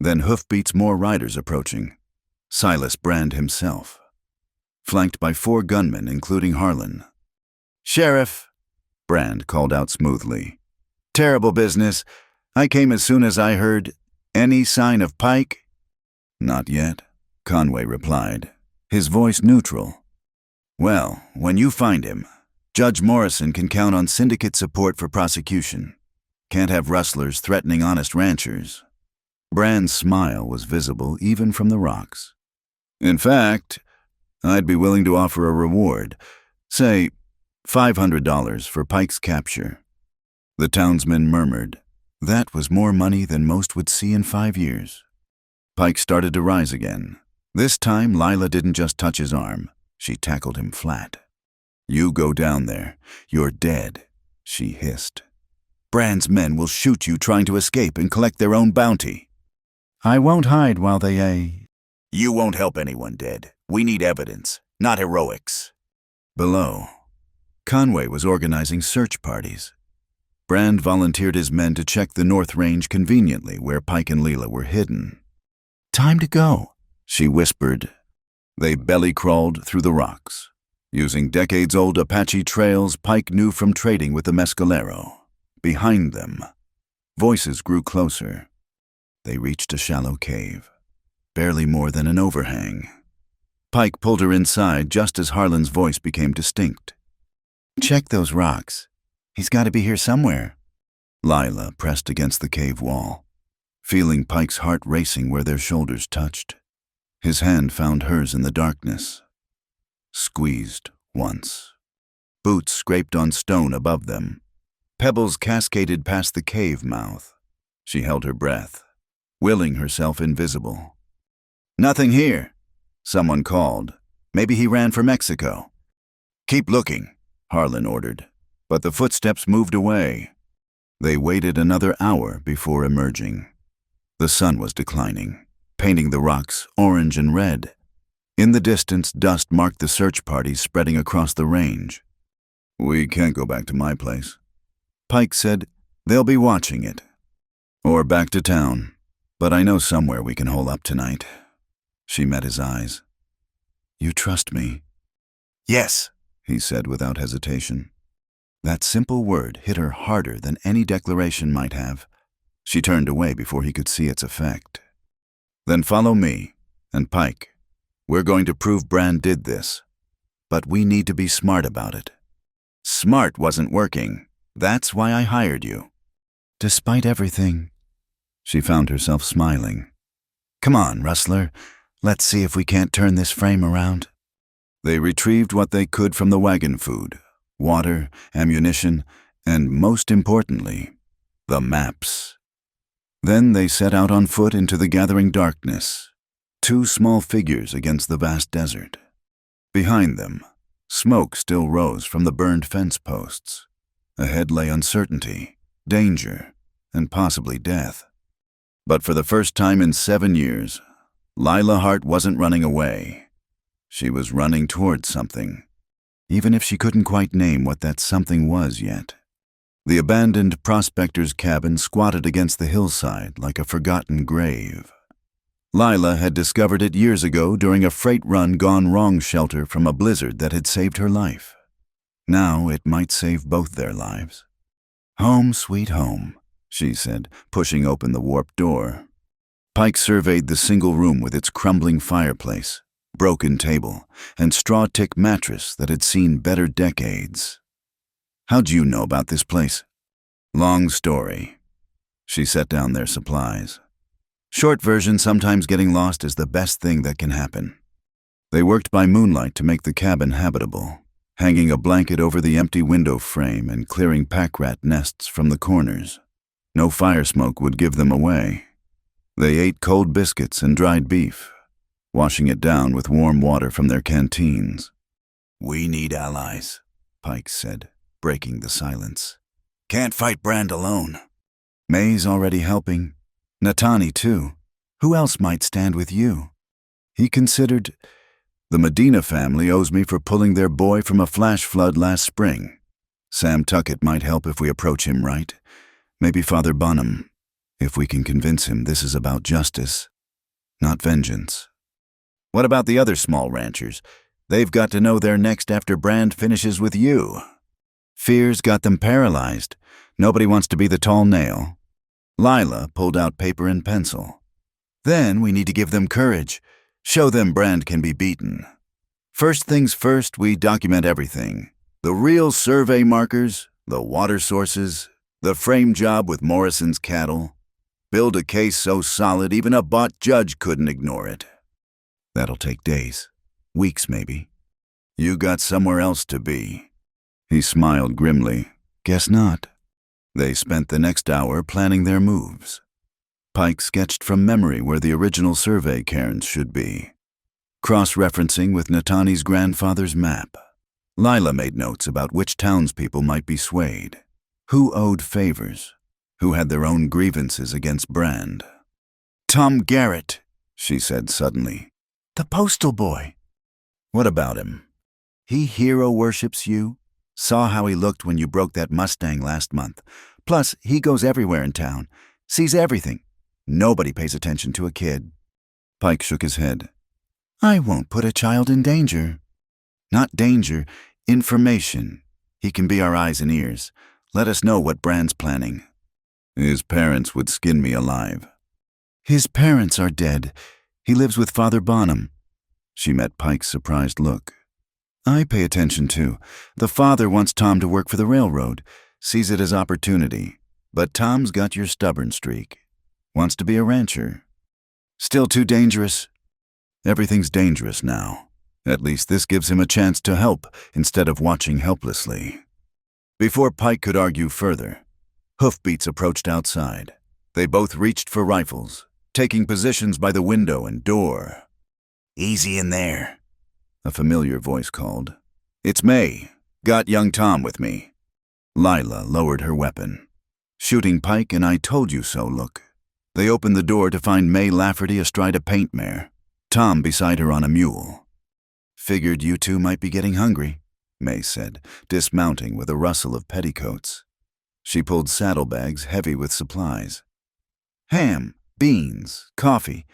Then hoofbeats, more riders approaching. Silas Brand himself. Flanked by 4 gunmen, including Harlan. Sheriff, Brand called out smoothly. Terrible business. I came as soon as I heard any sign of Pike. Not yet, Conway replied, his voice neutral. Well, when you find him, Judge Morrison can count on syndicate support for prosecution. Can't have rustlers threatening honest ranchers. Brand's smile was visible even from the rocks. In fact, I'd be willing to offer a reward, say $500 for Pike's capture. The townsman murmured. That was more money than most would see in 5 years. Pike started to rise again. This time, Lila didn't just touch his arm. She tackled him flat. You go down there. You're dead, she hissed. Brand's men will shoot you trying to escape and collect their own bounty. I won't hide while they... You won't help anyone dead. We need evidence, not heroics. Below, Conway was organizing search parties. Brand volunteered his men to check the North Range conveniently where Pike and Leela were hidden. Time to go, she whispered. They belly-crawled through the rocks. Using decades-old Apache trails Pike knew from trading with the Mescalero. Behind them, voices grew closer. They reached a shallow cave, barely more than an overhang. Pike pulled her inside just as Harlan's voice became distinct. "Check those rocks. He's got to be here somewhere." Lila pressed against the cave wall, feeling Pike's heart racing where their shoulders touched. His hand found hers in the darkness. Squeezed once. Boots scraped on stone above them. Pebbles cascaded past the cave mouth. She held her breath, willing herself invisible. "Nothing here," someone called. "Maybe he ran for Mexico." "Keep looking," Harlan ordered, but the footsteps moved away. They waited another hour before emerging. The sun was declining, painting the rocks orange and red. In the distance, dust marked the search parties spreading across the range. "We can't go back to my place," Pike said. "They'll be watching it. Or back to town. But I know somewhere we can hole up tonight." She met his eyes. "You trust me?" "Yes," he said without hesitation. That simple word hit her harder than any declaration might have. She turned away before he could see its effect. "Then follow me, and Pike. We're going to prove Brand did this. But we need to be smart about it." "Smart wasn't working. That's why I hired you." "Despite everything," she found herself smiling. "Come on, Rustler. Let's see if we can't turn this frame around." They retrieved what they could from the wagon food: water, ammunition, and most importantly, the maps. Then they set out on foot into the gathering darkness, two small figures against the vast desert. Behind them, smoke still rose from the burned fence posts. Ahead lay uncertainty, danger, and possibly death. But for the first time in 7 years, Lila Hart wasn't running away. She was running towards something, even if she couldn't quite name what that something was yet. The abandoned prospector's cabin squatted against the hillside like a forgotten grave. Lila had discovered it years ago during a freight run gone wrong shelter from a blizzard that had saved her life. Now it might save both their lives. "Home, sweet home," she said, pushing open the warped door. Pike surveyed the single room with its crumbling fireplace, broken table, and straw-tick mattress that had seen better decades. "How'd you know about this place?" "Long story." She set down their supplies. "Short version, sometimes getting lost is the best thing that can happen." They worked by moonlight to make the cabin habitable, hanging a blanket over the empty window frame and clearing pack rat nests from the corners. No fire smoke would give them away. They ate cold biscuits and dried beef, washing it down with warm water from their canteens. "We need allies," Pike said, breaking the silence. "Can't fight Brand alone." "May's already helping. Natani, too. Who else might stand with you?" He considered. "The Medina family owes me for pulling their boy from a flash flood last spring. Sam Tuckett might help if we approach him right. Maybe Father Bonham, if we can convince him this is about justice, not vengeance." "What about the other small ranchers? They've got to know they're next after Brand finishes with you." "Fear's got them paralyzed. Nobody wants to be the tall nail." Lila pulled out paper and pencil. "Then we need to give them courage. Show them Brand can be beaten. First things first, we document everything. The real survey markers, the water sources, the frame job with Morrison's cattle. Build a case so solid even a bought judge couldn't ignore it." "That'll take days. Weeks, maybe." "You got somewhere else to be." He smiled grimly. "Guess not." They spent the next hour planning their moves. Pike sketched from memory where the original survey cairns should be, cross-referencing with Natani's grandfather's map. Lila made notes about which townspeople might be swayed, who owed favors, who had their own grievances against Brand. "Tom Garrett," she said suddenly. "The postal boy." "What about him?" "He hero worships you. Saw how he looked when you broke that Mustang last month. Plus, he goes everywhere in town, sees everything. Nobody pays attention to a kid." Pike shook his head. I won't put a child in danger. Not danger, information. He can be our eyes and ears. Let us know what Brand's planning. His parents would skin me alive. His parents are dead. He lives with Father Bonham. She met Pike's surprised look. I pay attention too. The father wants Tom to work for the railroad, sees it as opportunity. But Tom's got your stubborn streak. Wants to be a rancher. Still too dangerous? Everything's dangerous now. At least this gives him a chance to help instead of watching helplessly. Before Pike could argue further, hoofbeats approached outside. They both reached for rifles, taking positions by the window and door. Easy in there, a familiar voice called. It's May. Got young Tom with me. Lila lowered her weapon. Shooting Pike and I told you so look. They opened the door to find May Lafferty astride a paint mare, Tom beside her on a mule. Figured you two might be getting hungry, May said, dismounting with a rustle of petticoats. She pulled saddlebags heavy with supplies. Ham, beans, coffee,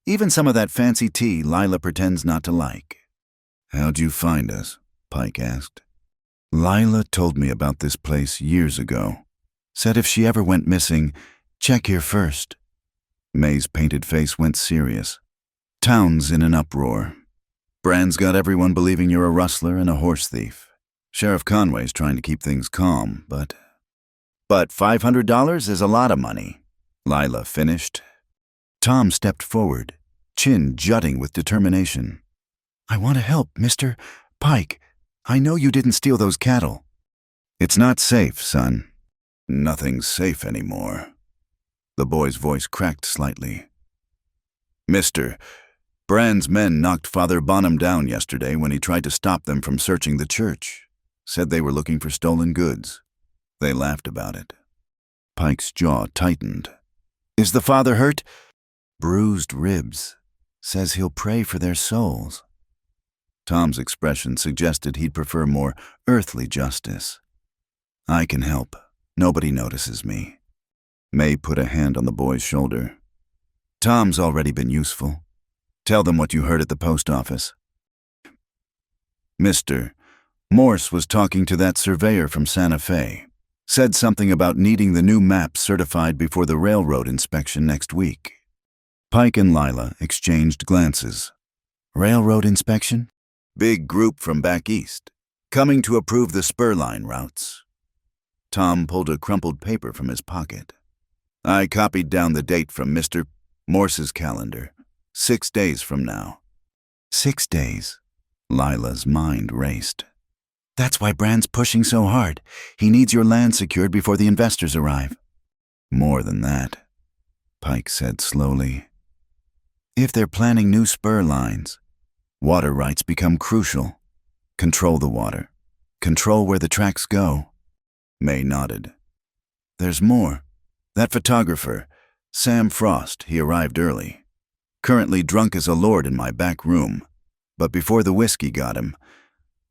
even some of that fancy tea Lila pretends not to like. How'd you find us? Pike asked. Lila told me about this place years ago. Said if she ever went missing, check here first. May's painted face went serious. Town's in an uproar. Brand's got everyone believing you're a rustler and a horse thief. Sheriff Conway's trying to keep things calm, but $500 is a lot of money. Lila finished. Tom stepped forward, chin jutting with determination. I want to help, Mr. Pike. I know you didn't steal those cattle. It's not safe, son. Nothing's safe anymore. The boy's voice cracked slightly. Mister, Brand's men knocked Father Bonham down yesterday when he tried to stop them from searching the church. Said they were looking for stolen goods. They laughed about it. Pike's jaw tightened. Is the father hurt? Bruised ribs. Says he'll pray for their souls. Tom's expression suggested he'd prefer more earthly justice. I can help. Nobody notices me. May put a hand on the boy's shoulder. Tom's already been useful. Tell them what you heard at the post office. Mister, Morse was talking to that surveyor from Santa Fe. Said something about needing the new map certified before the railroad inspection next week. Pike and Lila exchanged glances. Railroad inspection? Big group from back east, coming to approve the spur line routes. Tom pulled a crumpled paper from his pocket. I copied down the date from Mr. Morse's calendar. 6 days from now. 6 days. Lila's mind raced. That's why Brand's pushing so hard. He needs your land secured before the investors arrive. More than that, Pike said slowly. If they're planning new spur lines, water rights become crucial. Control the water. Control where the tracks go. May nodded. There's more. That photographer, Sam Frost, he arrived early. Currently drunk as a lord in my back room. But before the whiskey got him,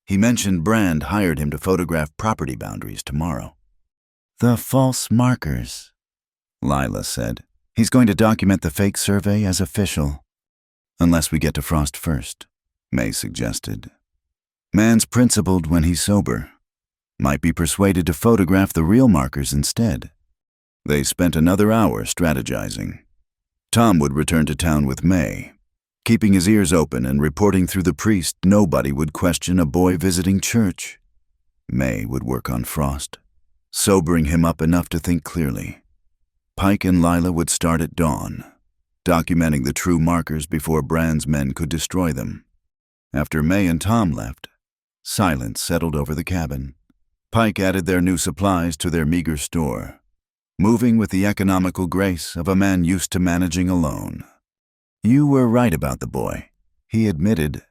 he mentioned Brand hired him to photograph property boundaries tomorrow. The false markers, Lila said. He's going to document the fake survey as official. Unless we get to Frost first, May suggested. Man's principled when he's sober. Might be persuaded to photograph the real markers instead. They spent another hour strategizing. Tom would return to town with May. Keeping his ears open and reporting through the priest, nobody would question a boy visiting church. May would work on Frost, sobering him up enough to think clearly. Pike and Lila would start at dawn, documenting the true markers before Brand's men could destroy them. After May and Tom left, silence settled over the cabin. Pike added their new supplies to their meager store, moving with the economical grace of a man used to managing alone. You were right about the boy, he admitted.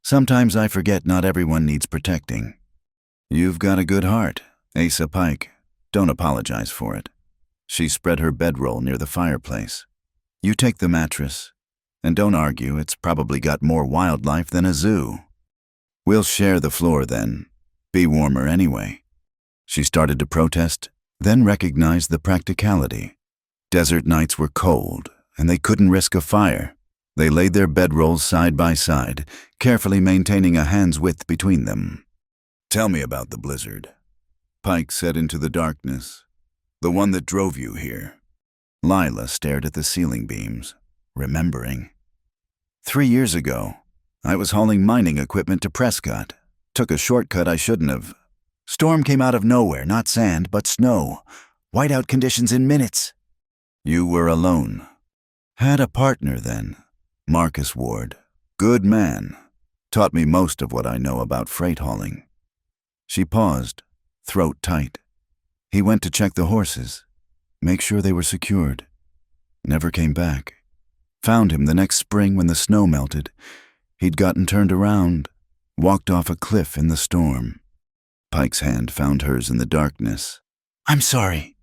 Sometimes I forget not everyone needs protecting. You've got a good heart, Asa Pike. Don't apologize for it. She spread her bedroll near the fireplace. You take the mattress, and don't argue, it's probably got more wildlife than a zoo. We'll share the floor then. Be warmer anyway. She started to protest, then recognized the practicality. Desert nights were cold, and they couldn't risk a fire. They laid their bedrolls side by side, carefully maintaining a hand's width between them. "Tell me about the blizzard," Pike said into the darkness. "The one that drove you here." Lila stared at the ceiling beams, remembering. 3 years ago, I was hauling mining equipment to Prescott. Took a shortcut I shouldn't have. Storm came out of nowhere, not sand, but snow. Whiteout conditions in minutes. You were alone. Had a partner then, Marcus Ward. Good man. Taught me most of what I know about freight hauling. She paused, throat tight. He went to check the horses, make sure they were secured. Never came back. Found him the next spring when the snow melted. He'd gotten turned around, walked off a cliff in the storm. Pike's hand found hers in the darkness. "I'm sorry."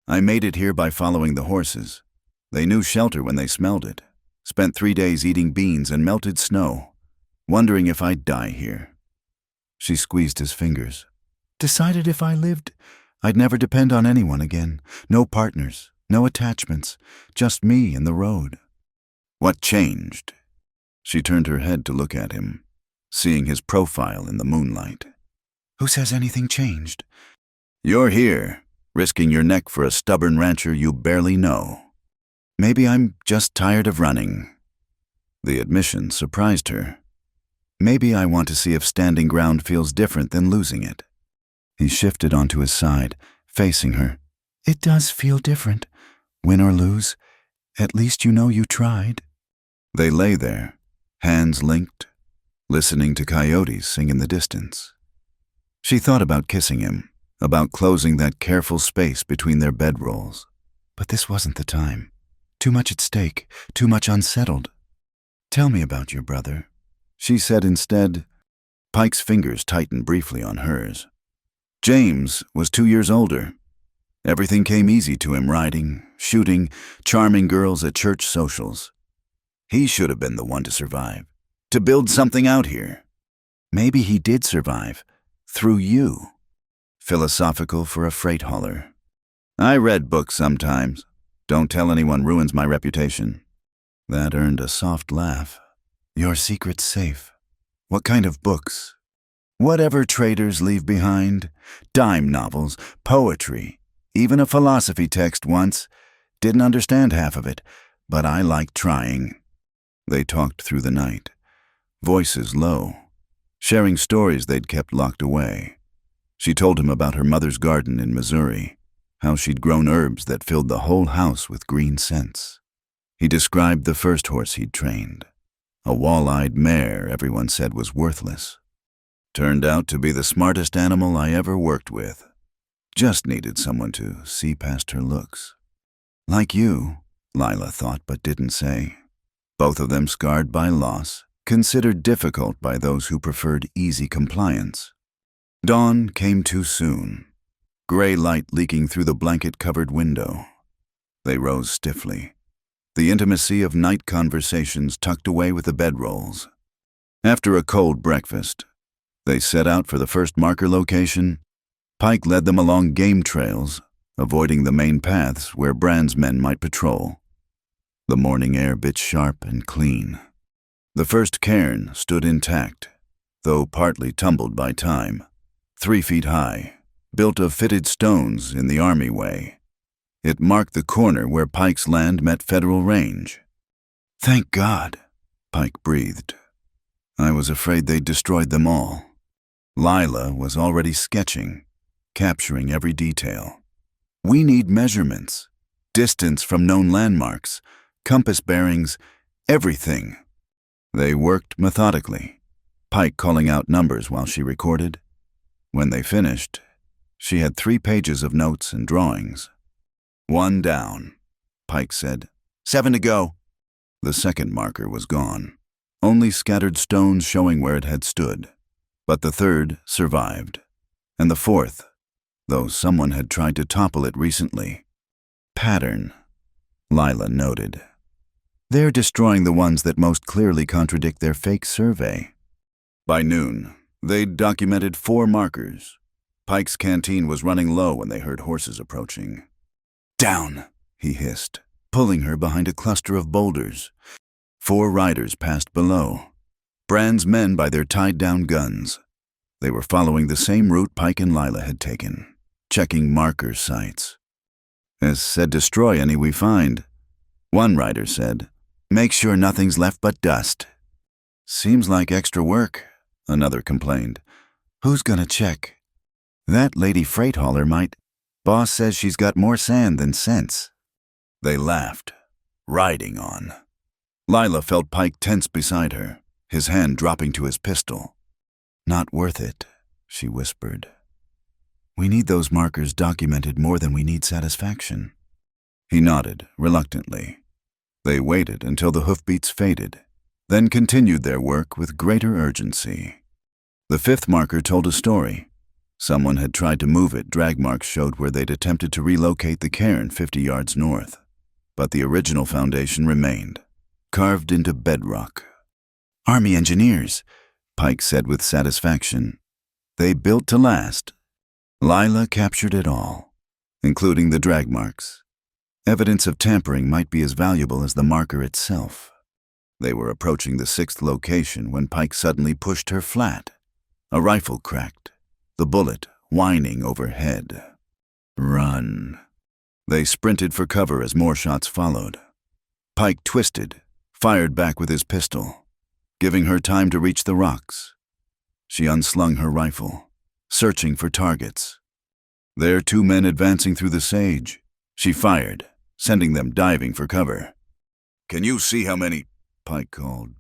"I made it here by following the horses. They knew shelter when they smelled it. Spent 3 days eating beans and melted snow, wondering if I'd die here." She squeezed his fingers. "Decided if I lived, I'd never depend on anyone again. No partners, no attachments, just me and the road." "What changed?" She turned her head to look at him, seeing his profile in the moonlight. "Who says anything changed?" "You're here, risking your neck for a stubborn rancher you barely know." "Maybe I'm just tired of running." The admission surprised her. "Maybe I want to see if standing ground feels different than losing it." He shifted onto his side, facing her. "It does feel different. Win or lose, at least you know you tried." They lay there, hands linked, listening to coyotes sing in the distance. She thought about kissing him, about closing that careful space between their bedrolls. But this wasn't the time. Too much at stake, too much unsettled. "Tell me about your brother," she said instead. Pike's fingers tightened briefly on hers. James was 2 years older. Everything came easy to him, riding, shooting, charming girls at church socials. He should have been the one to survive, to build something out here. Maybe he did survive, through you. Philosophical for a freight hauler. "I read books sometimes. Don't tell anyone ruins my reputation." That earned a soft laugh. "Your secret's safe." "What kind of books?" "Whatever traders leave behind. Dime novels, poetry, even a philosophy text once. Didn't understand half of it, but I liked trying." They talked through the night, voices low, sharing stories they'd kept locked away. She told him about her mother's garden in Missouri, how she'd grown herbs that filled the whole house with green scents. He described the first horse he'd trained, a wall-eyed mare everyone said was worthless. Turned out to be the smartest animal I ever worked with. Just needed someone to see past her looks. Like you, Lila thought but didn't say. Both of them scarred by loss, considered difficult by those who preferred easy compliance. Dawn came too soon, gray light leaking through the blanket-covered window. They rose stiffly, the intimacy of night conversations tucked away with the bedrolls. After a cold breakfast, they set out for the first marker location. Pike led them along game trails, avoiding the main paths where Brand's men might patrol. The morning air bit sharp and clean. The first cairn stood intact, though partly tumbled by time. 3 feet high, built of fitted stones in the Army way. It marked the corner where Pike's land met federal range. "Thank God," Pike breathed. "I was afraid they'd destroyed them all." Lila was already sketching, capturing every detail. "We need measurements, distance from known landmarks, compass bearings, everything." They worked methodically, Pike calling out numbers while she recorded. When they finished, she had 3 pages of notes and drawings. "1 down," Pike said. 7 to go." The second marker was gone, only scattered stones showing where it had stood. But the third survived, and the fourth, though someone had tried to topple it recently. "Pattern," Lila noted. "They're destroying the ones that most clearly contradict their fake survey." By noon, they'd documented 4 markers. Pike's canteen was running low when they heard horses approaching. "Down," he hissed, pulling her behind a cluster of boulders. 4 riders passed below, Brand's men by their tied-down guns. They were following the same route Pike and Lila had taken, checking marker sites. "As said, destroy any we find," one rider said. "Make sure nothing's left but dust." "Seems like extra work," another complained. "Who's gonna check?" "That lady freight hauler might. Boss says she's got more sand than sense." They laughed, riding on. Lila felt Pike tense beside her, his hand dropping to his pistol. "Not worth it," she whispered. "We need those markers documented more than we need satisfaction." He nodded, reluctantly. They waited until the hoofbeats faded, then continued their work with greater urgency. The 5th marker told a story. Someone had tried to move it. Drag marks showed where they'd attempted to relocate the cairn 50 yards north, but the original foundation remained, carved into bedrock. "Army engineers," Pike said with satisfaction. "They built to last." Lila captured it all, including the drag marks. Evidence of tampering might be as valuable as the marker itself. They were approaching the 6th location when Pike suddenly pushed her flat. A rifle cracked, the bullet whining overhead. "Run." They sprinted for cover as more shots followed. Pike twisted, fired back with his pistol, giving her time to reach the rocks. She unslung her rifle, searching for targets. There 2 men advancing through the sage. She fired, sending them diving for cover. "Can you see how many?" Pike called.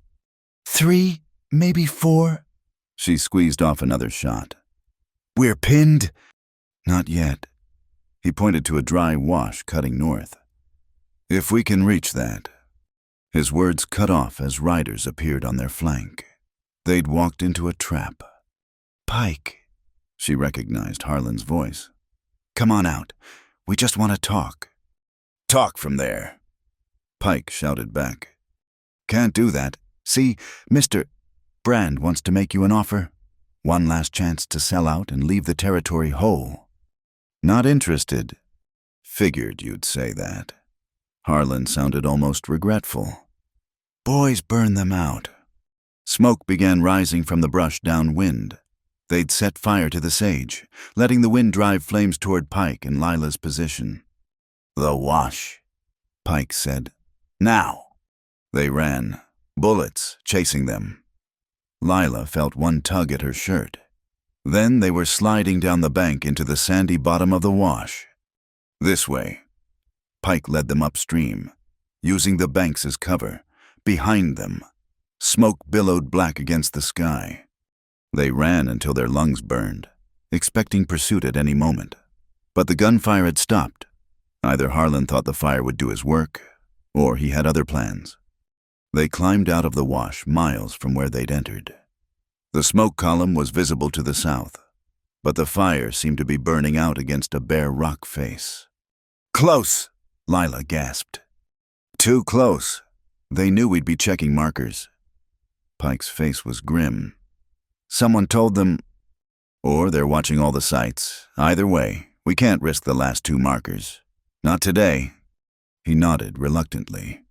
3, maybe 4. She squeezed off another shot. "We're pinned?" "Not yet." He pointed to a dry wash cutting north. "If we can reach that." His words cut off as riders appeared on their flank. They'd walked into a trap. "Pike," she recognized Harlan's voice. "Come on out. We just want to talk." "Talk from there," Pike shouted back. "Can't do that. See, Mr. Brand wants to make you an offer. One last chance to sell out and leave the territory whole." "Not interested." "Figured you'd say that." Harlan sounded almost regretful. "Boys, burn them out." Smoke began rising from the brush downwind. They'd set fire to the sage, letting the wind drive flames toward Pike and Lila's position. "The wash," Pike said. "Now." They ran, bullets chasing them. Lila felt one tug at her shirt. Then they were sliding down the bank into the sandy bottom of the wash. "This way." Pike led them upstream, using the banks as cover. Behind them, smoke billowed black against the sky. They ran until their lungs burned, expecting pursuit at any moment. But the gunfire had stopped. Either Harlan thought the fire would do his work, or he had other plans. They climbed out of the wash miles from where they'd entered. The smoke column was visible to the south, but the fire seemed to be burning out against a bare rock face. "Close!" Lila gasped. "Too close." They knew we'd be checking markers. Pike's face was grim. "Someone told them, or they're watching all the sites. Either way, we can't risk the last 2 markers. Not today." He nodded reluctantly.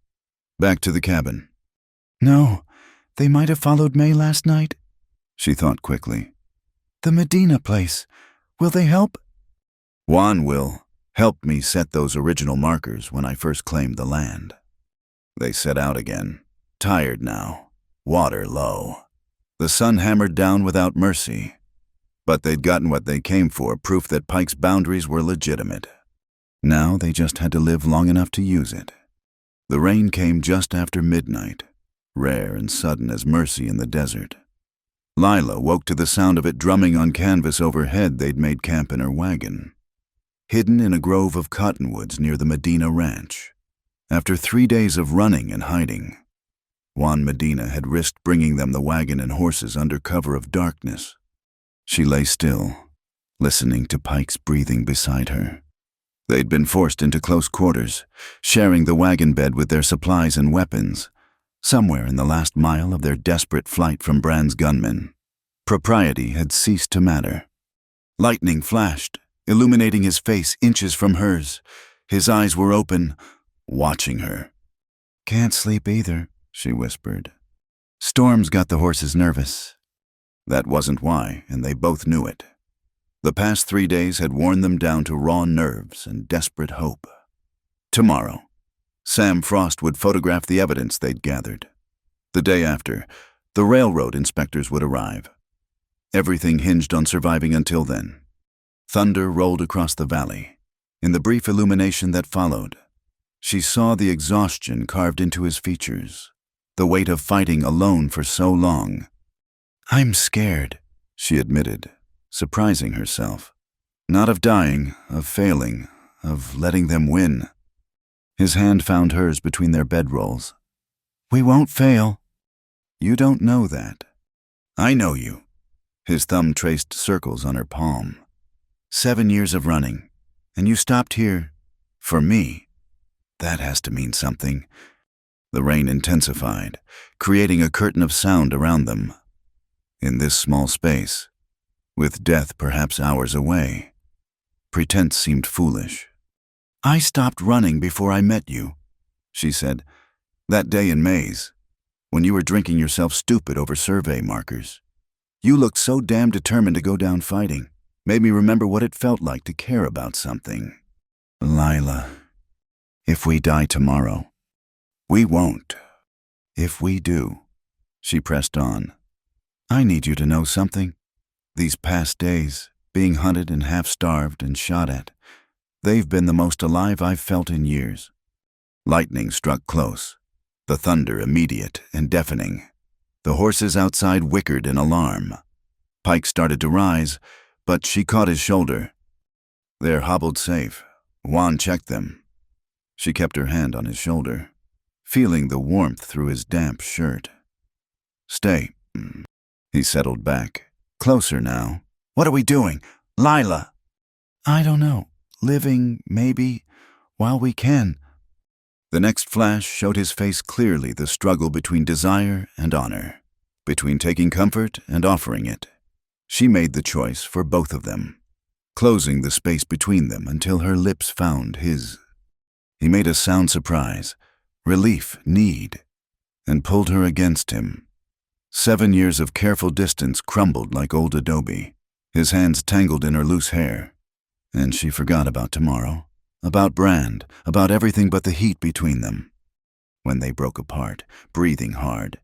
Back to the cabin. "No, they might have followed May last night," she thought quickly. "The Medina place. Will they help?" "Juan will help me set those original markers when I first claimed the land." They set out again, tired now, water low. The sun hammered down without mercy. But they'd gotten what they came for, proof that Pike's boundaries were legitimate. Now they just had to live long enough to use it. The rain came just after midnight, rare and sudden as mercy in the desert. Lila woke to the sound of it drumming on canvas overhead. They'd made camp in her wagon, hidden in a grove of cottonwoods near the Medina ranch. After 3 days of running and hiding, Juan Medina had risked bringing them the wagon and horses under cover of darkness. She lay still, listening to Pike's breathing beside her. They'd been forced into close quarters, sharing the wagon bed with their supplies and weapons, somewhere in the last mile of their desperate flight from Brand's gunmen. Propriety had ceased to matter. Lightning flashed, illuminating his face inches from hers. His eyes were open, watching her. "Can't sleep either," she whispered. Storms got the horses nervous. That wasn't why, and they both knew it. The past 3 days had worn them down to raw nerves and desperate hope. Tomorrow, Sam Frost would photograph the evidence they'd gathered. The day after, the railroad inspectors would arrive. Everything hinged on surviving until then. Thunder rolled across the valley. In the brief illumination that followed, she saw the exhaustion carved into his features, the weight of fighting alone for so long. I'm scared, she admitted, surprising herself. Not of dying, of failing, of letting them win. His hand found hers between their bedrolls. We won't fail. You don't know that. I know you. His thumb traced circles on her palm. 7 years of running, and you stopped here for me. That has to mean something. The rain intensified, creating a curtain of sound around them. In this small space, with death perhaps hours away, pretense seemed foolish. I stopped running before I met you, she said, that day in Maze, when you were drinking yourself stupid over survey markers. You looked so damn determined to go down fighting, made me remember what it felt like to care about something. Lila, if we die tomorrow, we won't. If we do, she pressed on. I need you to know something. These past days, being hunted and half-starved and shot at, they've been the most alive I've felt in years. Lightning struck close, the thunder immediate and deafening. The horses outside whickered in alarm. Pike started to rise, but she caught his shoulder. They're hobbled safe. Juan checked them. She kept her hand on his shoulder, feeling the warmth through his damp shirt. Stay. He settled back. Closer now. What are we doing? Lila! I don't know. Living, maybe, while we can. The next flash showed his face clearly, the struggle between desire and honor, between taking comfort and offering it. She made the choice for both of them, closing the space between them until her lips found his. He made a sound surprise, relief, need, and pulled her against him. 7 years of careful distance crumbled like old adobe. His hands tangled in her loose hair, and she forgot about tomorrow, about Brand, about everything but the heat between them. When they broke apart, breathing hard,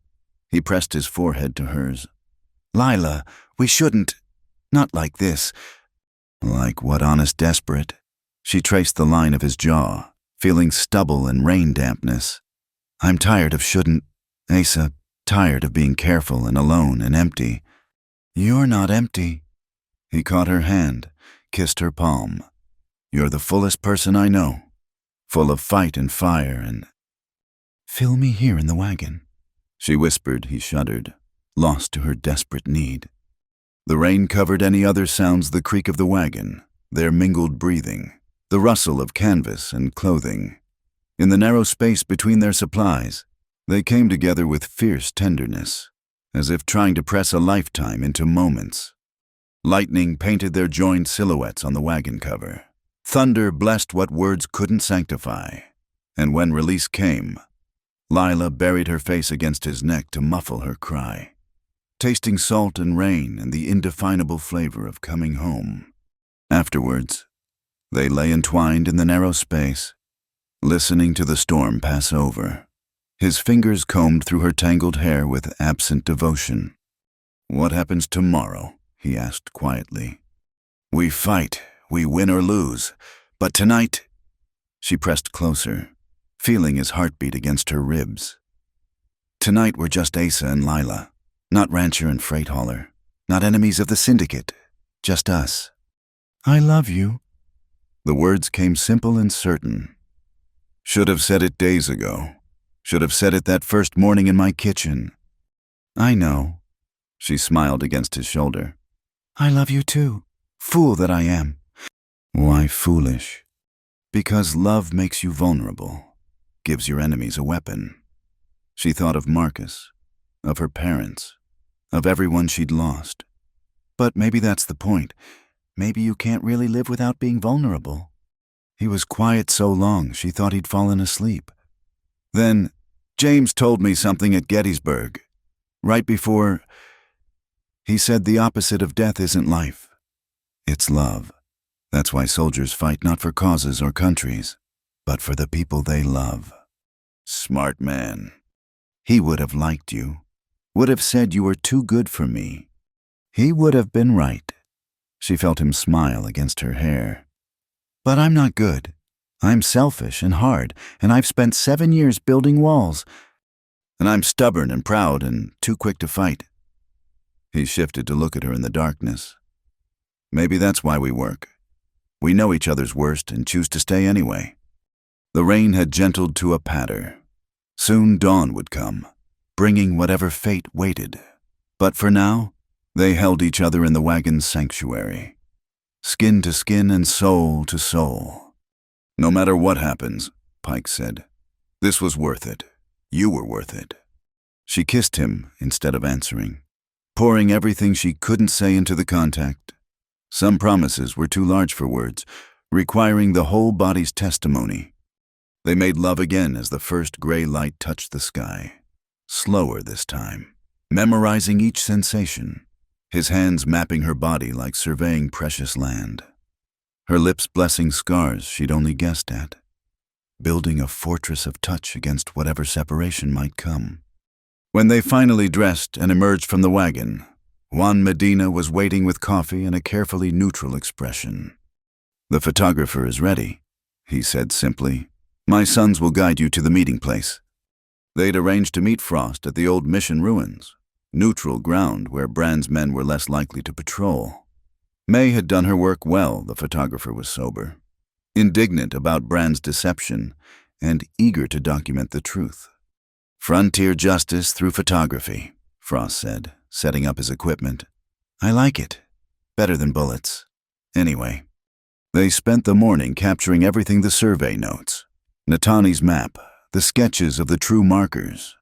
he pressed his forehead to hers. Lila, we shouldn't. Not like this. Like what, honest desperate? She traced the line of his jaw, feeling stubble and rain dampness. I'm tired of shouldn't. Asa, tired of being careful and alone and empty. You're not empty. He caught her hand, kissed her palm. You're the fullest person I know, full of fight and fire and... Fill me here in the wagon, she whispered. He shuddered, lost to her desperate need. The rain covered any other sounds, the creak of the wagon, their mingled breathing, the rustle of canvas and clothing. In the narrow space between their supplies, they came together with fierce tenderness, as if trying to press a lifetime into moments. Lightning painted their joined silhouettes on the wagon cover. Thunder blessed what words couldn't sanctify. And when release came, Lila buried her face against his neck to muffle her cry, tasting salt and rain and the indefinable flavor of coming home. Afterwards, they lay entwined in the narrow space, listening to the storm pass over. His fingers combed through her tangled hair with absent devotion. What happens tomorrow? He asked quietly. We fight, we win or lose, but tonight... She pressed closer, feeling his heartbeat against her ribs. Tonight we're just Asa and Lila, not rancher and freight hauler, not enemies of the syndicate, just us. I love you. The words came simple and certain. Should have said it days ago. Should have said it that first morning in my kitchen. I know. She smiled against his shoulder. I love you too. Fool that I am. Why foolish? Because love makes you vulnerable, gives your enemies a weapon. She thought of Marcus, of her parents, of everyone she'd lost. But maybe that's the point. Maybe you can't really live without being vulnerable. He was quiet so long she thought he'd fallen asleep. Then, James told me something at Gettysburg. Right before, he said the opposite of death isn't life. It's love. That's why soldiers fight not for causes or countries, but for the people they love. Smart man. He would have liked you, would have said you were too good for me. He would have been right. She felt him smile against her hair. But I'm not good. I'm selfish and hard, and I've spent 7 years building walls. And I'm stubborn and proud and too quick to fight. He shifted to look at her in the darkness. Maybe that's why we work. We know each other's worst and choose to stay anyway. The rain had gentled to a patter. Soon dawn would come, bringing whatever fate waited. But for now, they held each other in the wagon's sanctuary. Skin to skin and soul to soul. No matter what happens, Pike said, this was worth it. You were worth it. She kissed him instead of answering, pouring everything she couldn't say into the contact. Some promises were too large for words, requiring the whole body's testimony. They made love again as the first gray light touched the sky. Slower this time, memorizing each sensation, his hands mapping her body like surveying precious land. Her lips blessing scars she'd only guessed at, building a fortress of touch against whatever separation might come. When they finally dressed and emerged from the wagon, Juan Medina was waiting with coffee and a carefully neutral expression. The photographer is ready, he said simply. My sons will guide you to the meeting place. They'd arranged to meet Frost at the old mission ruins, neutral ground where Brand's men were less likely to patrol. May had done her work well, the photographer was sober, indignant about Brand's deception and eager to document the truth. Frontier justice through photography, Frost said, setting up his equipment. I like it. Better than bullets. Anyway, they spent the morning capturing everything the survey notes, Natani's map, the sketches of the true markers.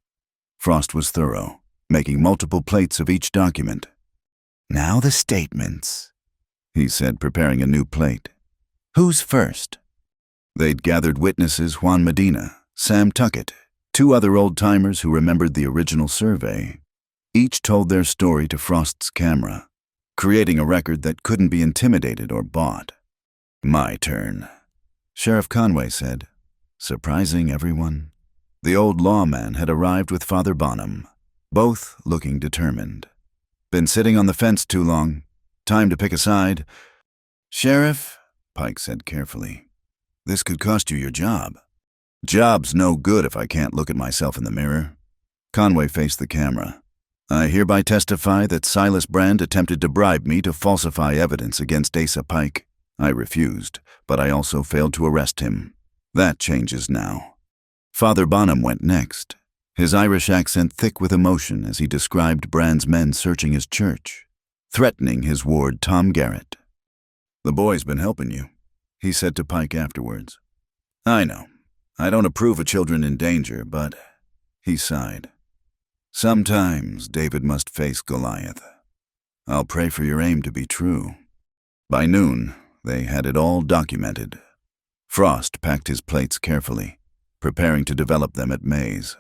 Frost was thorough, making multiple plates of each document. Now the statements, he said, preparing a new plate. Who's first? They'd gathered witnesses Juan Medina, Sam Tuckett, 2 other old-timers who remembered the original survey. Each told their story to Frost's camera, creating a record that couldn't be intimidated or bought. My turn, Sheriff Conway said, surprising everyone. The old lawman had arrived with Father Bonham, both looking determined. Been sitting on the fence too long. Time to pick a side. Sheriff, Pike said carefully, this could cost you your job. Job's no good if I can't look at myself in the mirror. Conway faced the camera. I hereby testify that Silas Brand attempted to bribe me to falsify evidence against Asa Pike. I refused, but I also failed to arrest him. That changes now. Father Bonham went next, his Irish accent thick with emotion as he described Brand's men searching his church, threatening his ward Tom Garrett. The boy's been helping you, he said to Pike afterwards. I know. I don't approve of children in danger, but, he sighed. Sometimes David must face Goliath. I'll pray for your aim to be true. By noon, they had it all documented. Frost packed his plates carefully, preparing to develop them at May's.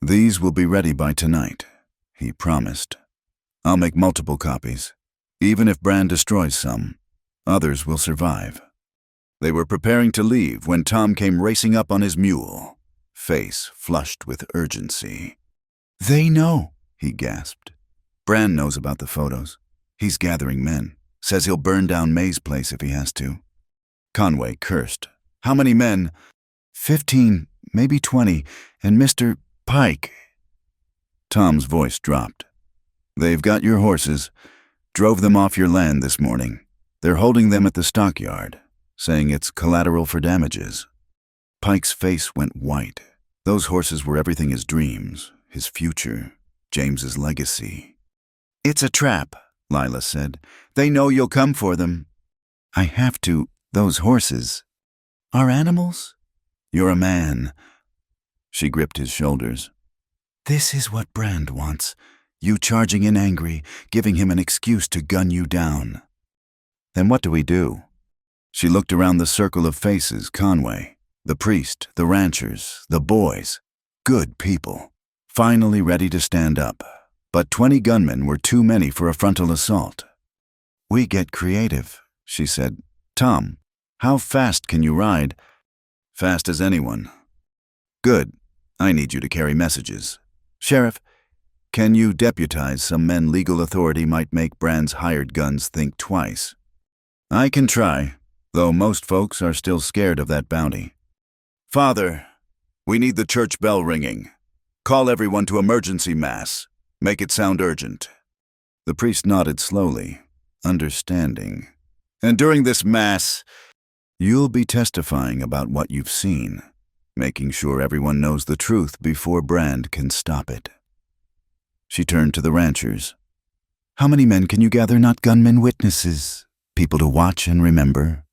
These will be ready by tonight, he promised. I'll make multiple copies. Even if Brand destroys some, others will survive. They were preparing to leave when Tom came racing up on his mule, face flushed with urgency. They know, he gasped. Brand knows about the photos. He's gathering men. Says he'll burn down May's place if he has to. Conway cursed. How many men? 15, maybe 20, and Mr. Pike. Tom's voice dropped. They've got your horses. Drove them off your land this morning. They're holding them at the stockyard, saying it's collateral for damages. Pike's face went white. Those horses were everything his dreams, his future, James's legacy. It's a trap, Lila said. They know you'll come for them. I have to. Those horses are animals? You're a man. She gripped his shoulders. This is what Brand wants. You charging in angry, giving him an excuse to gun you down. Then what do we do? She looked around the circle of faces, Conway, the priest, the ranchers, the boys. good people, finally ready to stand up. But 20 gunmen were too many for a frontal assault. "We get creative," she said. "Tom, how fast can you ride?" "Fast as anyone." "Good. I need you to carry messages. Sheriff, can you deputize some men legal authority might make Brand's hired guns think twice?" "I can try, though most folks are still scared of that bounty." "Father, we need the church bell ringing. Call everyone to emergency mass. Make it sound urgent." The priest nodded slowly, understanding. "And during this mass, you'll be testifying about what you've seen, making sure everyone knows the truth before Brand can stop it." She turned to the ranchers. "How many men can you gather, not gunmen, witnesses, people to watch and remember?"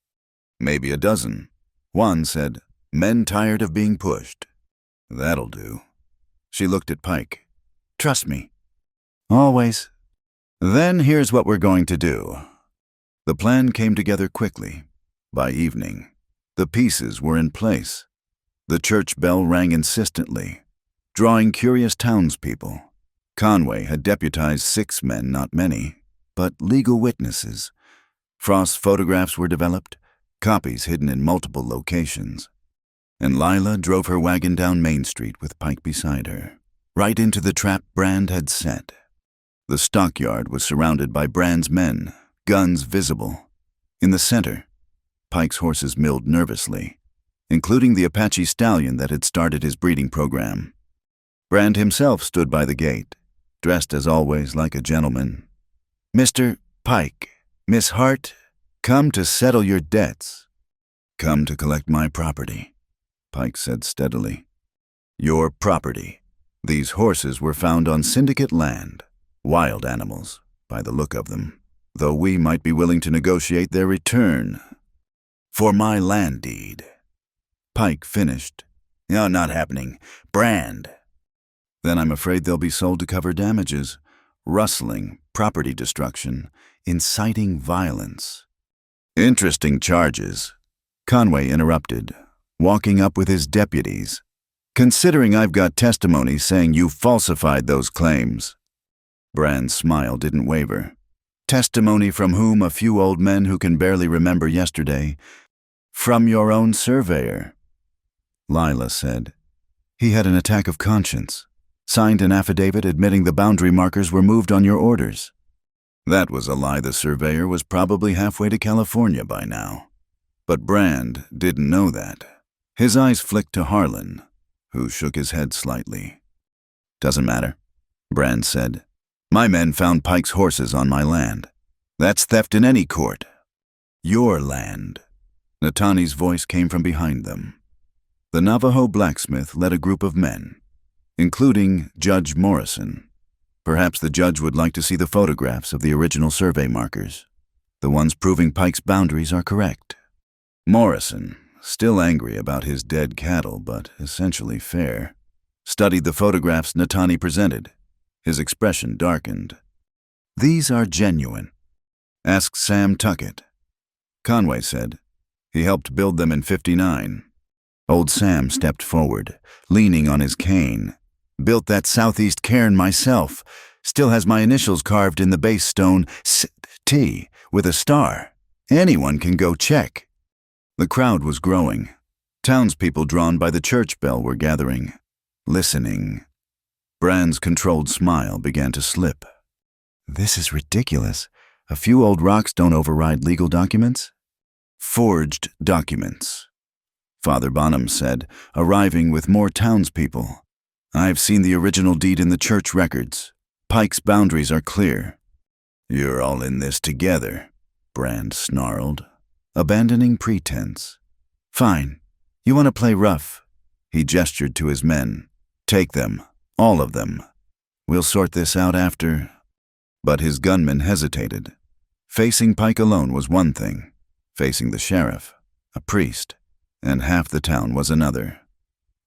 "Maybe a dozen." One said, "Men tired of being pushed." "That'll do." She looked at Pike. "Trust me." "Always." "Then here's what we're going to do." The plan came together quickly. By evening, the pieces were in place. The church bell rang insistently, drawing curious townspeople. Conway had deputized 6 men, not many, but legal witnesses. Frost's photographs were developed, copies hidden in multiple locations. And Lila drove her wagon down Main Street with Pike beside her, right into the trap Brand had set. The stockyard was surrounded by Brand's men, guns visible. In the center, Pike's horses milled nervously, including the Apache stallion that had started his breeding program. Brand himself stood by the gate, dressed as always like a gentleman. "Mr. Pike, Miss Hart, come to settle your debts." "Come to collect my property," Pike said steadily. "Your property. These horses were found on syndicate land, wild animals, by the look of them, though we might be willing to negotiate their return. For my land deed." Pike finished. "No, not happening. Brand." "Then I'm afraid they'll be sold to cover damages, rustling, property destruction, inciting violence." "Interesting charges," Conway interrupted, walking up with his deputies. "Considering I've got testimony saying you falsified those claims." Brand's smile didn't waver. "Testimony from whom? A few old men who can barely remember yesterday. From your own surveyor." Lila said. "He had an attack of conscience. Signed an affidavit admitting the boundary markers were moved on your orders." That was a lie. The surveyor was probably halfway to California by now. But Brand didn't know that. His eyes flicked to Harlan, who shook his head slightly. "Doesn't matter," Brand said. "My men found Pike's horses on my land. That's theft in any court." "Your land." Natani's voice came from behind them. The Navajo blacksmith led a group of men, including Judge Morrison. Perhaps the judge would like to see the photographs of the original survey markers. The ones proving Pike's boundaries are correct. Morrison, still angry about his dead cattle but essentially fair, studied the photographs Natani presented. His expression darkened. "These are genuine. Ask Sam Tuckett." Conway said. "He helped build them in '59. Old Sam stepped forward, leaning on his cane. "Built that southeast cairn myself. Still has my initials carved in the base stone, T, with a star. Anyone can go check." The crowd was growing. Townspeople drawn by the church bell were gathering, listening. Brand's controlled smile began to slip. "This is ridiculous. A few old rocks don't override legal documents." "Forged documents," Father Bonham said, arriving with more townspeople. "I've seen the original deed in the church records. Pike's boundaries are clear." "You're all in this together," Brand snarled, abandoning pretense. "Fine. You want to play rough?" He gestured to his men. "Take them, all of them. We'll sort this out after." But his gunmen hesitated. Facing Pike alone was one thing. Facing the sheriff, a priest, and half the town was another.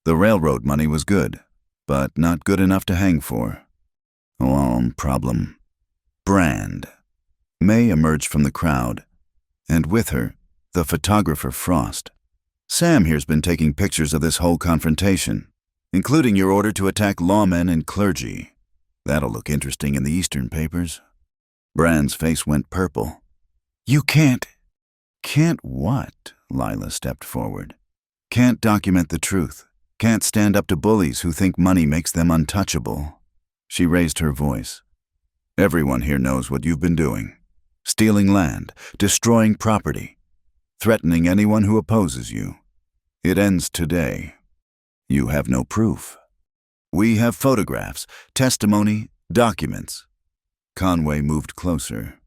The railroad money was good, but not good enough to hang for. Problem. Brand. May emerged from the crowd, and with her, the photographer Frost. "Sam here's been taking pictures of this whole confrontation. including your order to attack lawmen and clergy. That'll look interesting in the Eastern papers." Brand's face went purple. "You can't." "Can't what?" Lila stepped forward. "Can't document the truth. Can't stand up to bullies who think money makes them untouchable." She raised her voice. "Everyone here knows what you've been doing. Stealing land, destroying property, threatening anyone who opposes you. It ends today. You have no proof. We have photographs, testimony, documents." Conway moved closer.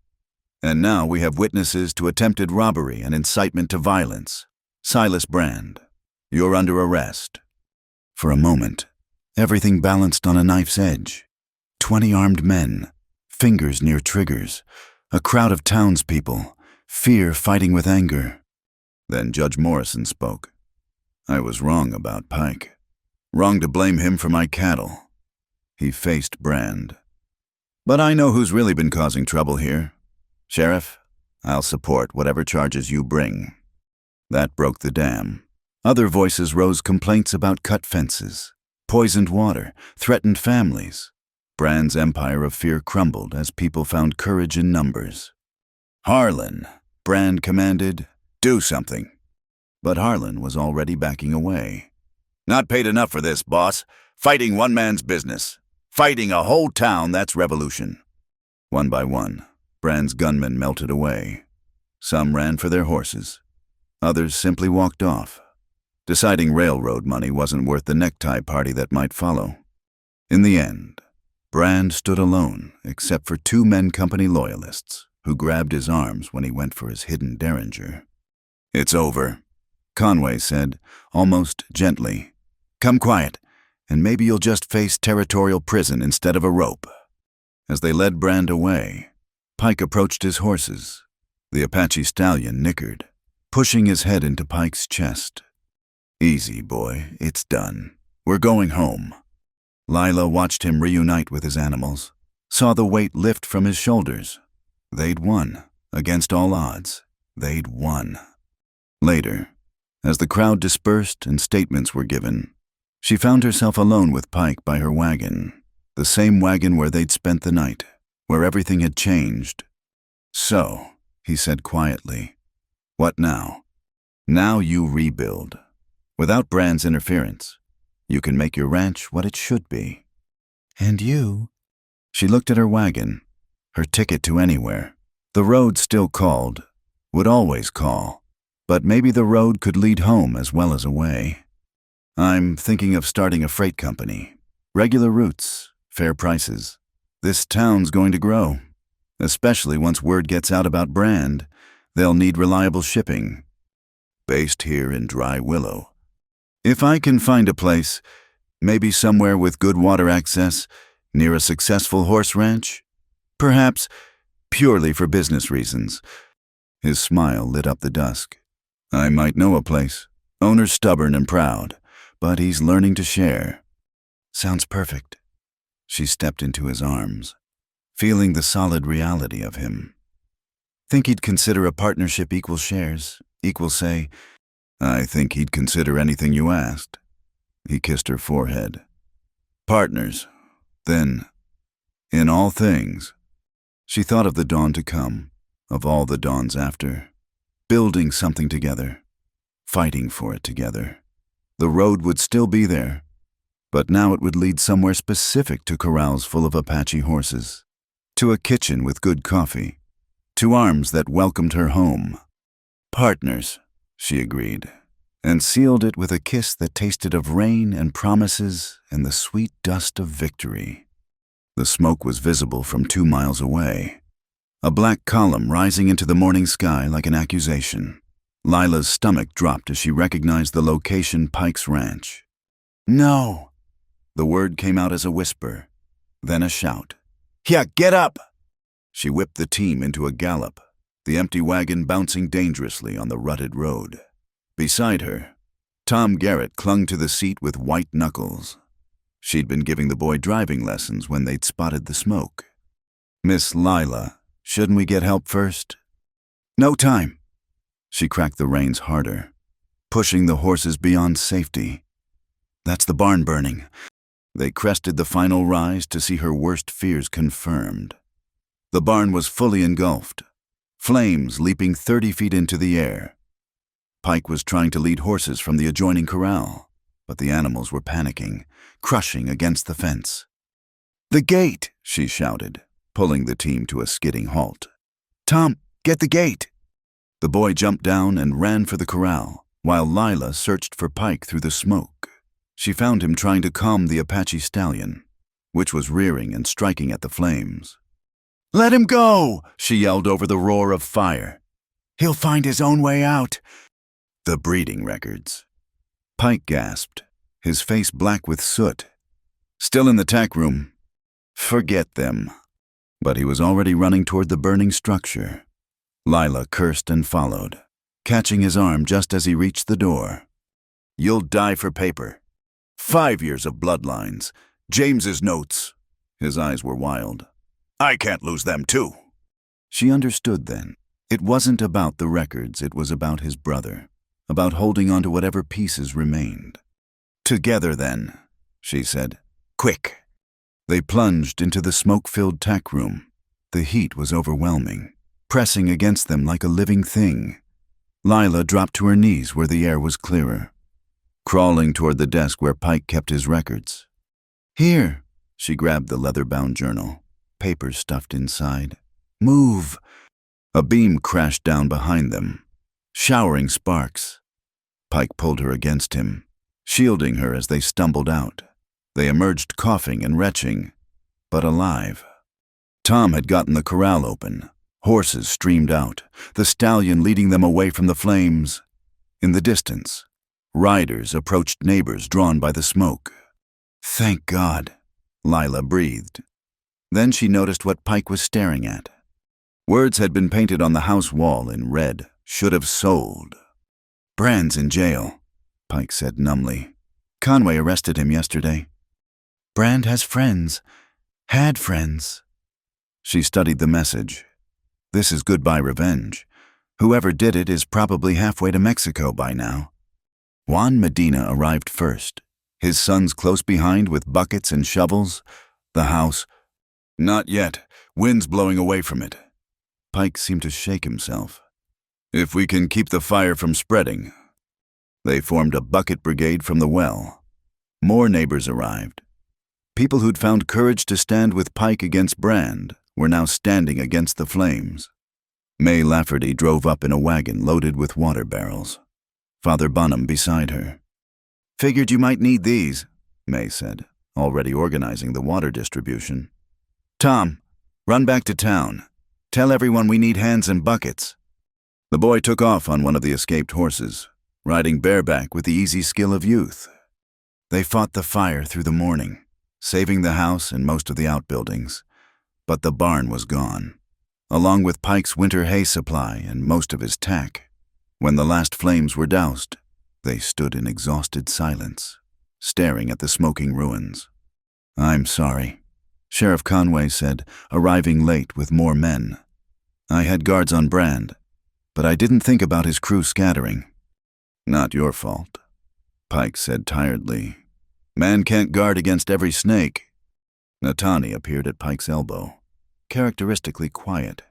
"And now we have witnesses to attempted robbery and incitement to violence. Silas Brand, you're under arrest." For a moment, everything balanced on a knife's edge. 20 armed men, fingers near triggers, a crowd of townspeople, fear fighting with anger. Then Judge Morrison spoke. "I was wrong about Pike. Wrong to blame him for my cattle." He faced Brand. "But I know who's really been causing trouble here. Sheriff, I'll support whatever charges you bring." That broke the dam. Other voices rose, complaints about cut fences, poisoned water, threatened families. Brand's empire of fear crumbled as people found courage in numbers. "Harlan," Brand commanded, "do something." But Harlan was already backing away. "Not paid enough for this, boss. Fighting one man's business. Fighting a whole town, that's revolution." One by one, Brand's gunmen melted away. Some ran for their horses. Others simply walked off, deciding railroad money wasn't worth the necktie party that might follow. In the end, Brand stood alone except for 2 Men Company loyalists who grabbed his arms when he went for his hidden derringer. "It's over," Conway said, almost gently. "Come quiet, and maybe you'll just face territorial prison instead of a rope." As they led Brand away, Pike approached his horses. The Apache stallion nickered, pushing his head into Pike's chest. "Easy, boy, it's done. We're going home." Lila watched him reunite with his animals, saw the weight lift from his shoulders. They'd won. Against all odds, they'd won. Later, as the crowd dispersed and statements were given, she found herself alone with Pike by her wagon, the same wagon where they'd spent the night, where everything had changed. "So," he said quietly, "what now? Now you rebuild. Without Brand's interference, you can make your ranch what it should be." "And you?" She looked at her wagon, her ticket to anywhere. The road still called, would always call, but maybe the road could lead home as well as away. "I'm thinking of starting a freight company. Regular routes, fair prices. This town's going to grow, especially once word gets out about Brand. They'll need reliable shipping. Based here in Dry Willow. If I can find a place, maybe somewhere with good water access, near a successful horse ranch, perhaps purely for business reasons." His smile lit up the dusk. "I might know a place. Owner's stubborn and proud, but he's learning to share." "Sounds perfect." She stepped into his arms, feeling the solid reality of him. "Think he'd consider a partnership equal shares, equal say?" "I think he'd consider anything you asked." He kissed her forehead. "Partners, then, in all things." She thought of the dawn to come, of all the dawns after, building something together, fighting for it together. The road would still be there, but now it would lead somewhere specific to corrals full of Apache horses, to a kitchen with good coffee, to arms that welcomed her home. "Partners," she agreed, and sealed it with a kiss that tasted of rain and promises and the sweet dust of victory. The smoke was visible from 2 miles away, a black column rising into the morning sky like an accusation. Lila's stomach dropped as she recognized the location: Pike's ranch. "No!" The word came out as a whisper, then a shout. "Yeah, get up!" She whipped the team into a gallop, the empty wagon bouncing dangerously on the rutted road. Beside her, Tom Garrett clung to the seat with white knuckles. She'd been giving the boy driving lessons when they'd spotted the smoke. "Miss Lila, shouldn't we get help first?" "No time." She cracked the reins harder, pushing the horses beyond safety. That's the barn burning. They crested the final rise to see her worst fears confirmed. The barn was fully engulfed, flames leaping 30 feet into the air. Pike was trying to lead horses from the adjoining corral, but the animals were panicking, crushing against the fence. "The gate!" she shouted, pulling the team to a skidding halt. "Tom, get the gate!" The boy jumped down and ran for the corral, while Lila searched for Pike through the smoke. She found him trying to calm the Apache stallion, which was rearing and striking at the flames. "Let him go!" she yelled over the roar of fire. "He'll find his own way out." The breeding records. Pike gasped, his face black with soot. "Still in the tack room." "Forget them." But he was already running toward the burning structure. Lila cursed and followed, catching his arm just as he reached the door. "You'll die for paper. 5 years of bloodlines. James's notes." His eyes were wild. "I can't lose them too." She understood then. It wasn't about the records, it was about his brother, about holding on to whatever pieces remained. "Together then," she said. "Quick." They plunged into the smoke-filled tack room. The heat was overwhelming, pressing against them like a living thing. Lila dropped to her knees where the air was clearer, crawling toward the desk where Pike kept his records. "Here." She grabbed the leather-bound journal, papers stuffed inside. "Move." A beam crashed down behind them, showering sparks. Pike pulled her against him, shielding her as they stumbled out. They emerged coughing and retching, but alive. Tom had gotten the corral open. Horses streamed out, the stallion leading them away from the flames. In the distance, riders approached neighbors drawn by the smoke. "Thank God," Lila breathed. Then she noticed what Pike was staring at. Words had been painted on the house wall in red, "Should have sold." "Brand's in jail," Pike said numbly. "Conway arrested him yesterday. Brand has friends. Had friends." She studied the message. "This is goodbye revenge. Whoever did it is probably halfway to Mexico by now." Juan Medina arrived first, his sons close behind with buckets and shovels. The house, "Not yet. Wind's blowing away from it." Pike seemed to shake himself. "If we can keep the fire from spreading." They formed a bucket brigade from the well. More neighbors arrived. People who'd found courage to stand with Pike against Brand were now standing against the flames. May Lafferty drove up in a wagon loaded with water barrels, Father Bonham beside her. "Figured you might need these," May said, already organizing the water distribution. "Tom, run back to town. Tell everyone we need hands and buckets." The boy took off on one of the escaped horses, riding bareback with the easy skill of youth. They fought the fire through the morning, saving the house and most of the outbuildings. But the barn was gone, along with Pike's winter hay supply and most of his tack. When the last flames were doused, they stood in exhausted silence, staring at the smoking ruins. "I'm sorry," Sheriff Conway said, arriving late with more men. "I had guards on Brand, but I didn't think about his crew scattering." "Not your fault," Pike said tiredly. "Man can't guard against every snake." Natani appeared at Pike's elbow, characteristically quiet.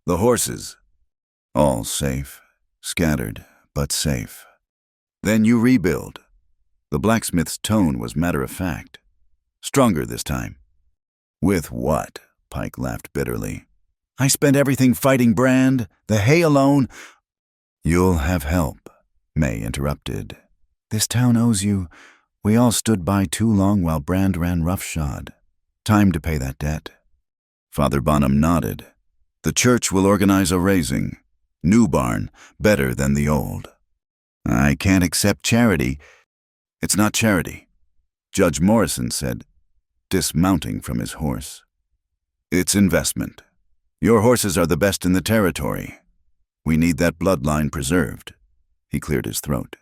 "The horses?" "All safe. Scattered, but safe." "Then you rebuild." The blacksmith's tone was matter-of-fact. "Stronger this time." "With what?" Pike laughed bitterly. "I spent everything fighting Brand, the hay alone." "You'll have help," May interrupted. "This town owes you. We all stood by too long while Brand ran roughshod. Time to pay that debt." Father Bonham nodded. "The church will organize a raising. New barn, better than the old." "I can't accept charity." "It's not charity," Judge Morrison said, dismounting from his horse. "It's investment. Your horses are the best in the territory. We need that bloodline preserved." He cleared his throat.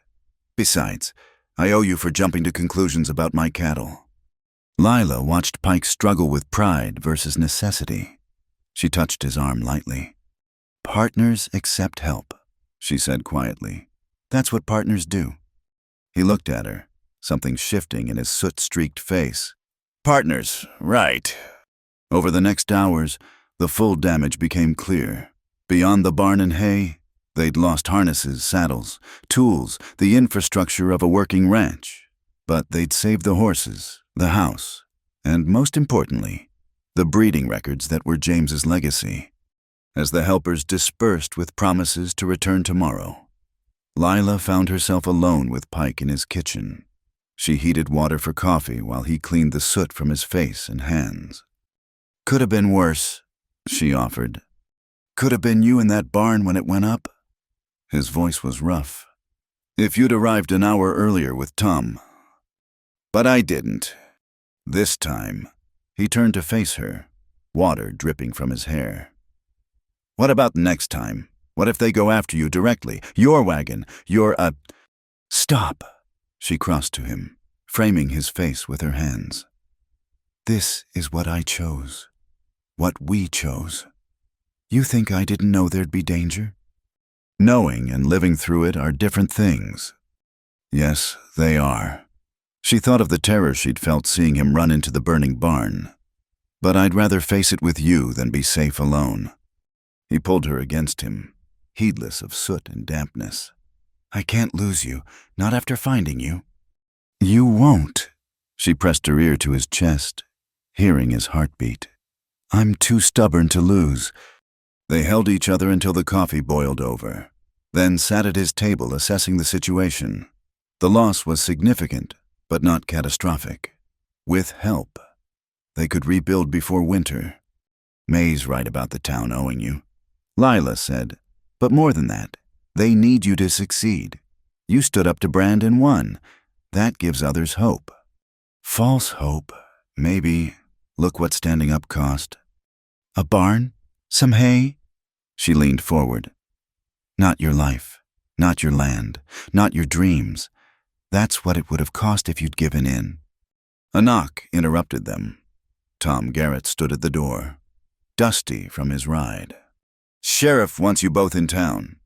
"Besides, I owe you for jumping to conclusions about my cattle." Lila watched Pike struggle with pride versus necessity. She touched his arm lightly. "Partners accept help," she said quietly. "That's what partners do." He looked at her, something shifting in his soot-streaked face. Partners, right. Over the next hours, the full damage became clear. Beyond the barn and hay, they'd lost harnesses, saddles, tools, the infrastructure of a working ranch. But they'd saved the horses, the house, and most importantly, the breeding records that were James's legacy. As the helpers dispersed with promises to return tomorrow, Lila found herself alone with Pike in his kitchen. She heated water for coffee while he cleaned the soot from his face and hands. "Could have been worse," she offered. "Could have been you in that barn when it went up." His voice was rough. "If you'd arrived an hour earlier with Tom." "But I didn't. This time." He turned to face her, water dripping from his hair. "What about next time? What if they go after you directly? Your wagon, Stop!" She crossed to him, framing his face with her hands. "This is what I chose. What we chose. You think I didn't know there'd be danger?" Knowing and living through it are different things. Yes, they are. She thought of the terror she'd felt seeing him run into the burning barn. "But I'd rather face it with you than be safe alone." He pulled her against him, heedless of soot and dampness. "I can't lose you, not after finding you." "You won't." She pressed her ear to his chest, hearing his heartbeat. "I'm too stubborn to lose." They held each other until the coffee boiled over, then sat at his table assessing the situation. The loss was significant, but not catastrophic. With help, they could rebuild before winter. "May's right about the town owing you," Lila said. "But more than that, they need you to succeed. You stood up to Brand and won. That gives others hope." "False hope, maybe. Look what standing up cost." "A barn? Some hay?" She leaned forward. "Not your life, not your land, not your dreams. That's what it would have cost if you'd given in." A knock interrupted them. Tom Garrett stood at the door, dusty from his ride. "Sheriff wants you both in town,"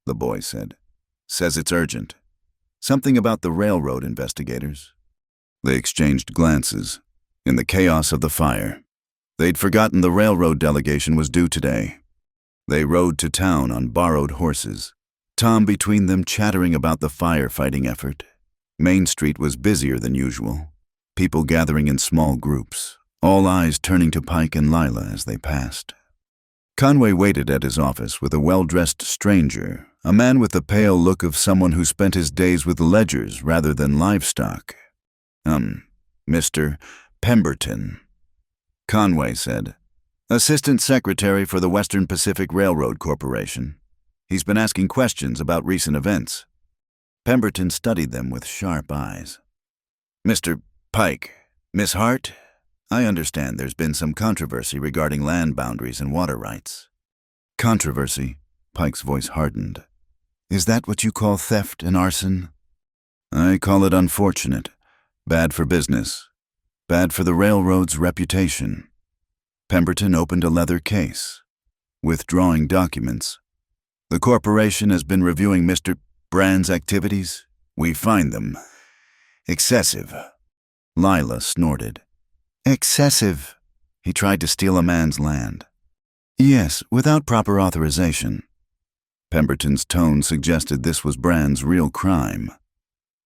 the boy said. "Says it's urgent. Something about the railroad investigators." They exchanged glances. In the chaos of the fire, they'd forgotten the railroad delegation was due today. They rode to town on borrowed horses, Tom between them chattering about the firefighting effort. Main Street was busier than usual, people gathering in small groups, all eyes turning to Pike and Lila as they passed. Conway waited at his office with a well-dressed stranger, a man with the pale look of someone who spent his days with ledgers rather than livestock. Mr. Pemberton," Conway said. "Assistant Secretary for the Western Pacific Railroad Corporation. He's been asking questions about recent events." Pemberton studied them with sharp eyes. "Mr. Pike, Miss Hart, I understand there's been some controversy regarding land boundaries and water rights." "Controversy?" Pike's voice hardened. "Is that what you call theft and arson?" "I call it unfortunate. Bad for business. Bad for the railroad's reputation." Pemberton opened a leather case, withdrawing documents. "The corporation has been reviewing Mr. Brand's activities. We find them excessive." Lila snorted. "Excessive?" He tried to steal a man's land. "Yes, without proper authorization." Pemberton's tone suggested this was Brand's real crime.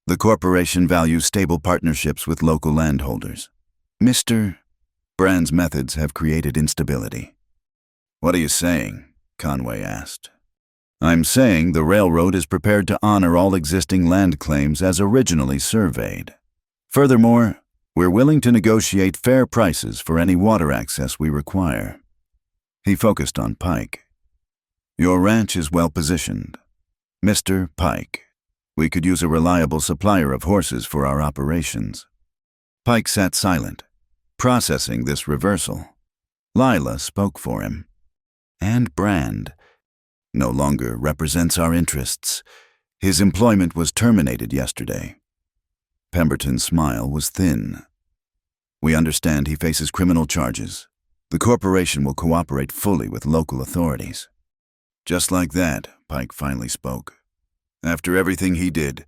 "The corporation values stable partnerships with local landholders. Mr. Brand's methods have created instability." "What are you saying?" Conway asked. "I'm saying the railroad is prepared to honor all existing land claims as originally surveyed. Furthermore, we're willing to negotiate fair prices for any water access we require." He focused on Pike. "Your ranch is well positioned. Mr. Pike, we could use a reliable supplier of horses for our operations." Pike sat silent, processing this reversal. Lila spoke for him. "And Brand no longer represents our interests. His employment was terminated yesterday." Pemberton's smile was thin. "We understand he faces criminal charges. The corporation will cooperate fully with local authorities." "Just like that," Pike finally spoke. "After everything he did,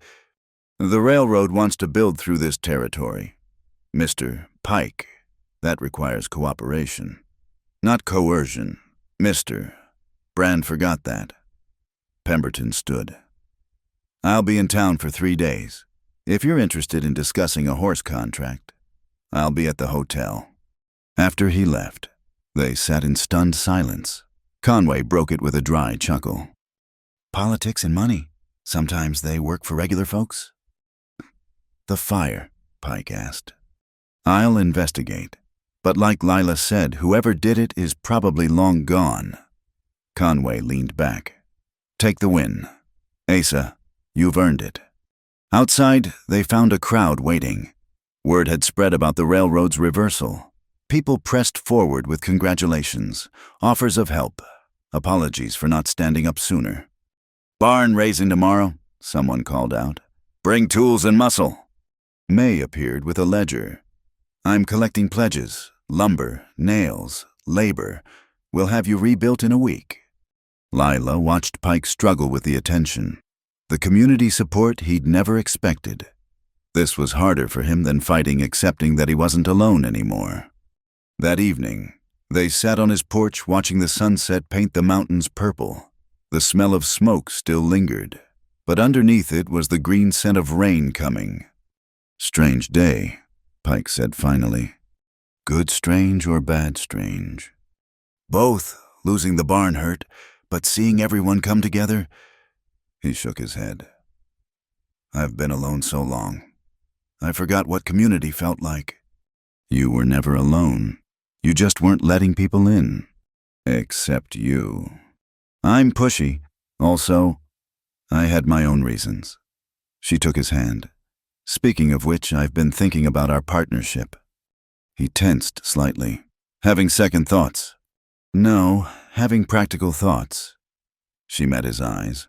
The railroad wants to build through this territory. Mr. Pike, that requires cooperation. Not coercion. Mr. Brand forgot that. Pemberton stood. I'll be in town for 3 days. If you're interested in discussing a horse contract, I'll be at the hotel. After he left, they sat in stunned silence. Conway broke it with a dry chuckle. Politics and money. Sometimes they work for regular folks. The fire, Pike asked. I'll investigate. But like Lila said, whoever did it is probably long gone. Conway leaned back. Take the win. Asa, you've earned it. Outside, they found a crowd waiting. Word had spread about the railroad's reversal. People pressed forward with congratulations, offers of help, apologies for not standing up sooner. Barn raising tomorrow, someone called out. Bring tools and muscle. May appeared with a ledger. I'm collecting pledges, lumber, nails, labor. We'll have you rebuilt in a week. Lila watched Pike struggle with the attention. The community support he'd never expected. This was harder for him than fighting accepting that he wasn't alone anymore. That evening, they sat on his porch watching the sunset paint the mountains purple. The smell of smoke still lingered, but underneath it was the green scent of rain coming. Strange day, Pike said finally. Good strange or bad strange? Both. Losing the barn hurt, but seeing everyone come together. He shook his head. I've been alone so long. I forgot what community felt like. You were never alone. You just weren't letting people in. Except you. I'm pushy. Also, I had my own reasons. She took his hand. Speaking of which, I've been thinking about our partnership. He tensed slightly. Having second thoughts. No, having practical thoughts. She met his eyes.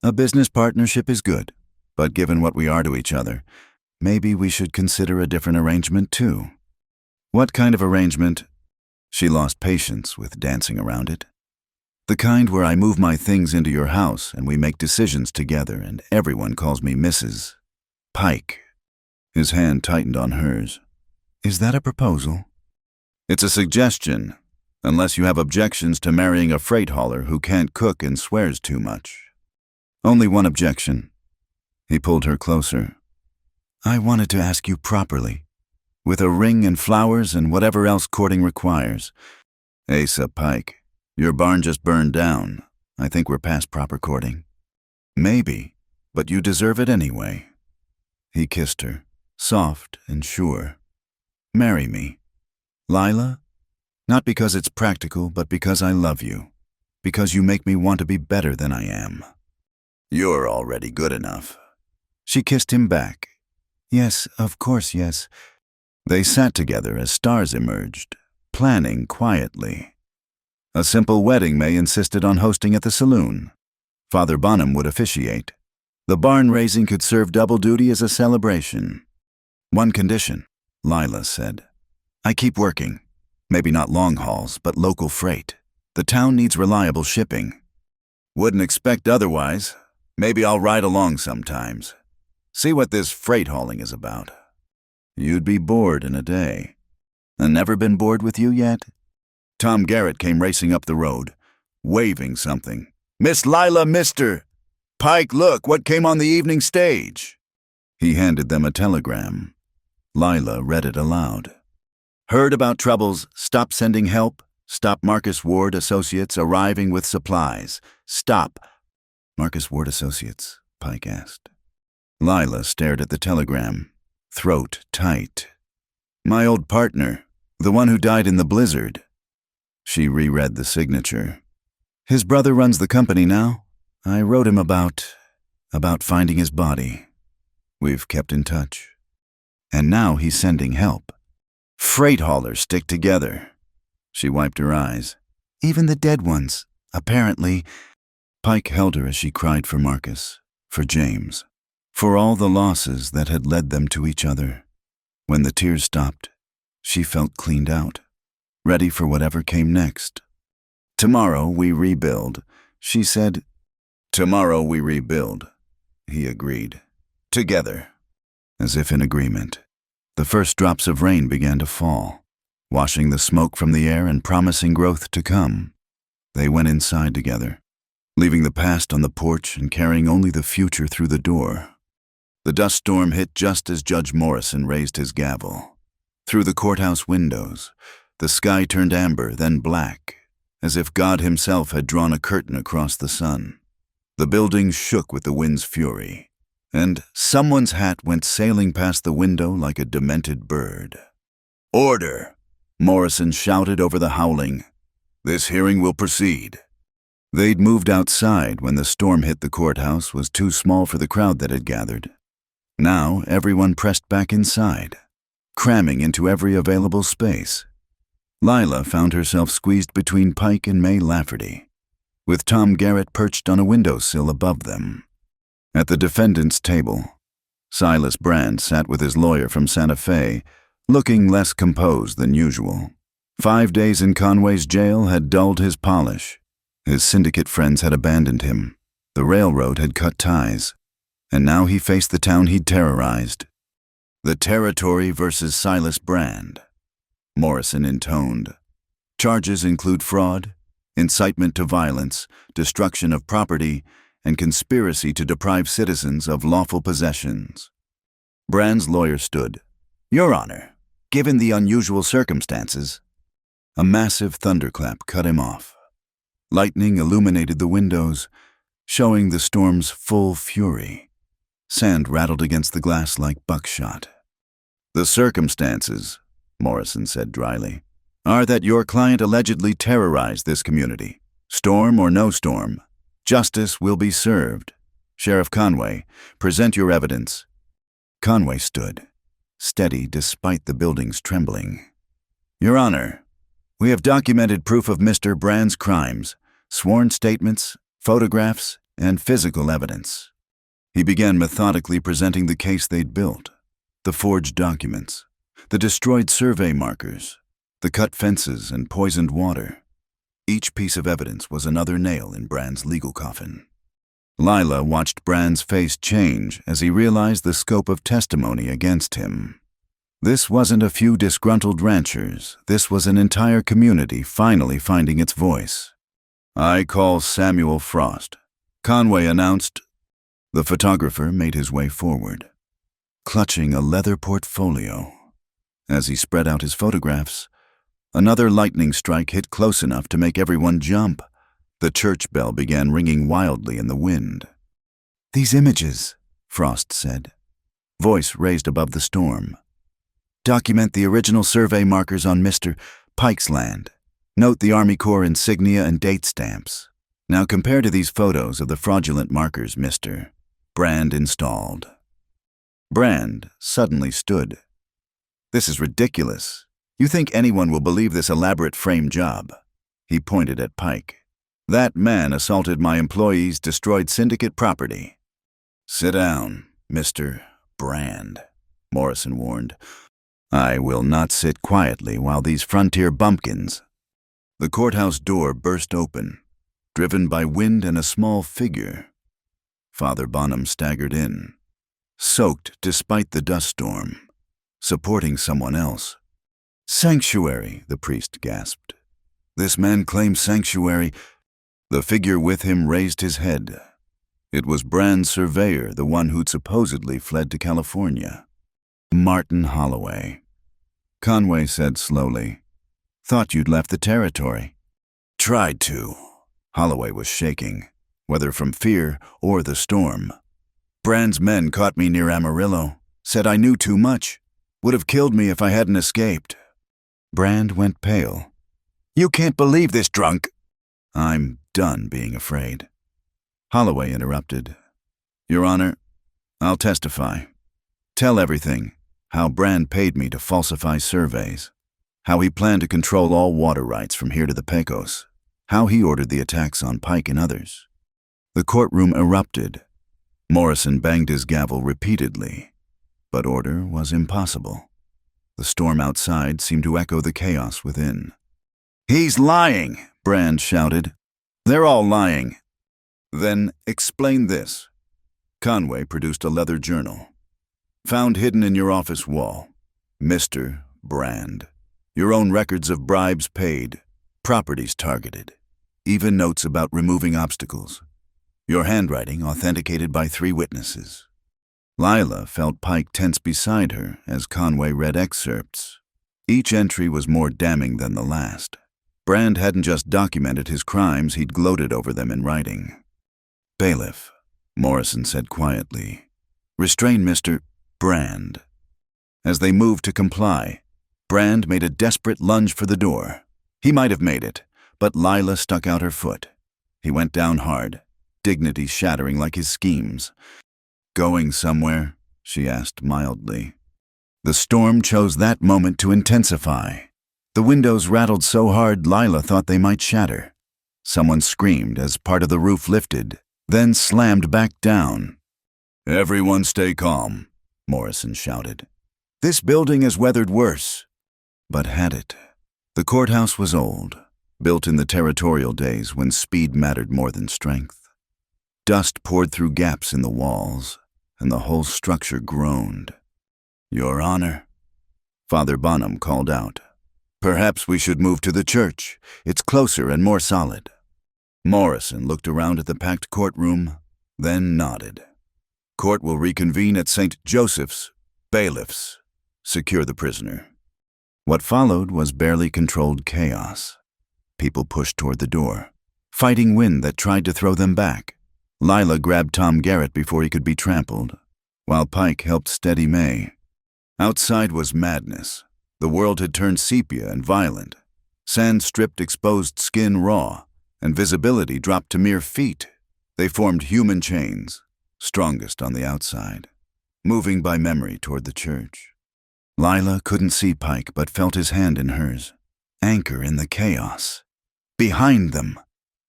A business partnership is good, but given what we are to each other, maybe we should consider a different arrangement too. What kind of arrangement? She lost patience with dancing around it. The kind where I move my things into your house and we make decisions together and everyone calls me Mrs. Pike. His hand tightened on hers. Is that a proposal? It's a suggestion, unless you have objections to marrying a freight hauler who can't cook and swears too much. Only one objection. He pulled her closer. I wanted to ask you properly, with a ring and flowers and whatever else courting requires. Asa Pike, your barn just burned down. I think we're past proper courting. Maybe, but you deserve it anyway. He kissed her, soft and sure. Marry me. Lila? Not because it's practical, but because I love you. Because you make me want to be better than I am. You're already good enough. She kissed him back. Yes, of course, yes. They sat together as stars emerged, planning quietly. A simple wedding May insisted on hosting at the saloon. Father Bonham would officiate. The barn raising could serve double duty as a celebration. One condition, Lila said. I keep working. Maybe not long hauls, but local freight. The town needs reliable shipping. Wouldn't expect otherwise. Maybe I'll ride along sometimes. See what this freight hauling is about. You'd be bored in a day. And never been bored with you yet? Tom Garrett came racing up the road, waving something. Miss Lila, Mr. Pike, look, what came on the evening stage? He handed them a telegram. Lila read it aloud. Heard about troubles, stop sending help, stop Marcus Ward Associates arriving with supplies. Stop. Marcus Ward Associates, Pike asked. Lila stared at the telegram, throat tight. My old partner, the one who died in the blizzard. She reread the signature. His brother runs the company now. I wrote him about finding his body. We've kept in touch. And now he's sending help. Freight haulers stick together. She wiped her eyes. Even the dead ones, apparently. Pike held her as she cried for Marcus, for James, for all the losses that had led them to each other. When the tears stopped, she felt cleaned out, ready for whatever came next. Tomorrow we rebuild, she said. Tomorrow we rebuild, he agreed. together. As if in agreement, the first drops of rain began to fall, washing the smoke from the air and promising growth to come. They went inside together, leaving the past on the porch and carrying only the future through the door. The dust storm hit just as Judge Morrison raised his gavel. Through the courthouse windows, the sky turned amber, then black, as if God himself had drawn a curtain across the sun. The building shook with the wind's fury, and someone's hat went sailing past the window like a demented bird. "Order!" Morrison shouted over the howling. "This hearing will proceed." They'd moved outside when the storm hit the courthouse was too small for the crowd that had gathered. Now everyone pressed back inside, cramming into every available space. Lila found herself squeezed between Pike and May Lafferty, with Tom Garrett perched on a windowsill above them. At the defendant's table, Silas Brand sat with his lawyer from Santa Fe, looking less composed than usual. 5 days in Conway's jail had dulled his polish. His syndicate friends had abandoned him. The railroad had cut ties, and now he faced the town he'd terrorized. "The territory versus Silas Brand," Morrison intoned. "Charges include fraud, incitement to violence, destruction of property, and conspiracy to deprive citizens of lawful possessions." Brand's lawyer stood. "Your Honor, given the unusual circumstances." A massive thunderclap cut him off. Lightning illuminated the windows, showing the storm's full fury. Sand rattled against the glass like buckshot. "The circumstances," Morrison said dryly, "are that your client allegedly terrorized this community. Storm or no storm, justice will be served. Sheriff Conway, present your evidence." Conway stood, steady despite the building's trembling. "Your Honor, we have documented proof of Mr. Brand's crimes, sworn statements, photographs, and physical evidence." He began methodically presenting the case they'd built: the forged documents, the destroyed survey markers, the cut fences and poisoned water. Each piece of evidence was another nail in Brand's legal coffin. Lila watched Brand's face change as he realized the scope of testimony against him. This wasn't a few disgruntled ranchers. This was an entire community finally finding its voice. "I call Samuel Frost," Conway announced. The photographer made his way forward, clutching a leather portfolio. As he spread out his photographs, another lightning strike hit close enough to make everyone jump. The church bell began ringing wildly in the wind. "These images," Frost said, voice raised above the storm, "document the original survey markers on Mr. Pike's land. Note the Army Corps insignia and date stamps. Now compare to these photos of the fraudulent markers Mr. Brand installed." Brand suddenly stood. "This is ridiculous. You think anyone will believe this elaborate frame job?" He pointed at Pike. "That man assaulted my employees, destroyed syndicate property." "Sit down, Mr. Brand," Morrison warned. "I will not sit quietly while these frontier bumpkins." The courthouse door burst open, driven by wind and a small figure. Father Bonham staggered in, soaked despite the dust storm, supporting someone else. "Sanctuary," the priest gasped. "This man claims sanctuary." The figure with him raised his head. It was Brand's surveyor, the one who'd supposedly fled to California. "Martin Holloway," Conway said slowly. "Thought you'd left the territory." "Tried to." Holloway was shaking, whether from fear or the storm. "Brand's men caught me near Amarillo, said I knew too much, would have killed me if I hadn't escaped." Brand went pale. "You can't believe this, drunk." "I'm done being afraid." Holloway interrupted. "Your Honor, I'll testify. Tell everything, how Brand paid me to falsify surveys, how he planned to control all water rights from here to the Pecos, how he ordered the attacks on Pike and others." The courtroom erupted. Morrison banged his gavel repeatedly, but order was impossible. The storm outside seemed to echo the chaos within. "He's lying," Brand shouted. "They're all lying." "Then explain this." Conway produced a leather journal. Found hidden in your office wall. Mr. Brand. Your own records of bribes paid, properties targeted, even notes about removing obstacles. Your handwriting authenticated by 3 witnesses. Lila felt Pike tense beside her as Conway read excerpts. Each entry was more damning than the last. Brand hadn't just documented his crimes, he'd gloated over them in writing. Bailiff, Morrison said quietly. Restrain Mr. Brand. As they moved to comply, Brand made a desperate lunge for the door. He might have made it, but Lila stuck out her foot. He went down hard, dignity shattering like his schemes. Going somewhere? She asked mildly. The storm chose that moment to intensify. The windows rattled so hard Lila thought they might shatter. Someone screamed as part of the roof lifted, then slammed back down. Everyone stay calm, Morrison shouted. This building has weathered worse. But had it? The courthouse was old, built in the territorial days when speed mattered more than strength. Dust poured through gaps in the walls, and the whole structure groaned. Your Honor, Father Bonham called out. Perhaps we should move to the church. It's closer and more solid. Morrison looked around at the packed courtroom, then nodded. Court will reconvene at St. Joseph's. Bailiffs. Secure the prisoner. What followed was barely controlled chaos. People pushed toward the door, fighting wind that tried to throw them back. Lila grabbed Tom Garrett before he could be trampled, while Pike helped steady May. Outside was madness. The world had turned sepia and violent. Sand stripped exposed skin raw, and visibility dropped to mere feet. They formed human chains, strongest on the outside, moving by memory toward the church. Lila couldn't see Pike but felt his hand in hers. Anchor in the chaos. Behind them!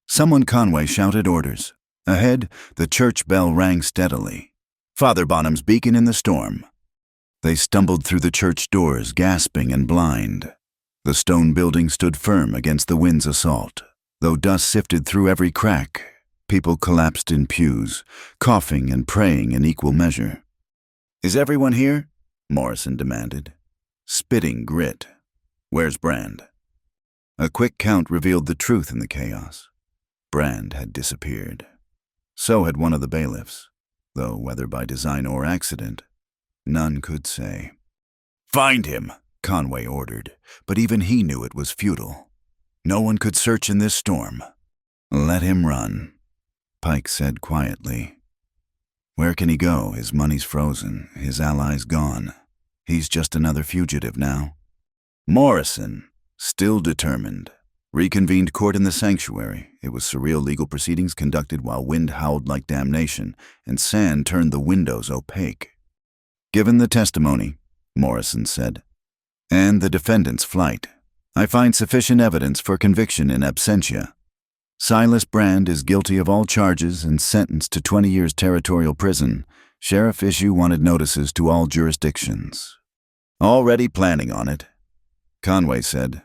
Someone Conway shouted orders. Ahead, the church bell rang steadily. Father Bonham's beacon in the storm. They stumbled through the church doors, gasping and blind. The stone building stood firm against the wind's assault. Though dust sifted through every crack, people collapsed in pews, coughing and praying in equal measure. Is everyone here? Morrison demanded. Spitting grit. Where's Brand? A quick count revealed the truth in the chaos. Brand had disappeared. So had one of the bailiffs, though whether by design or accident, none could say. Find him, Conway ordered, but even he knew it was futile. No one could search in this storm. Let him run, Pike said quietly. Where can he go? His money's frozen, his allies gone. He's just another fugitive now. Morrison, still determined, reconvened court in the sanctuary. It was surreal legal proceedings conducted while wind howled like damnation and sand turned the windows opaque. Given the testimony, Morrison said, and the defendant's flight, I find sufficient evidence for conviction in absentia. Silas Brand is guilty of all charges and sentenced to 20 years territorial prison. Sheriff issue wanted notices to all jurisdictions. Already planning on it, Conway said.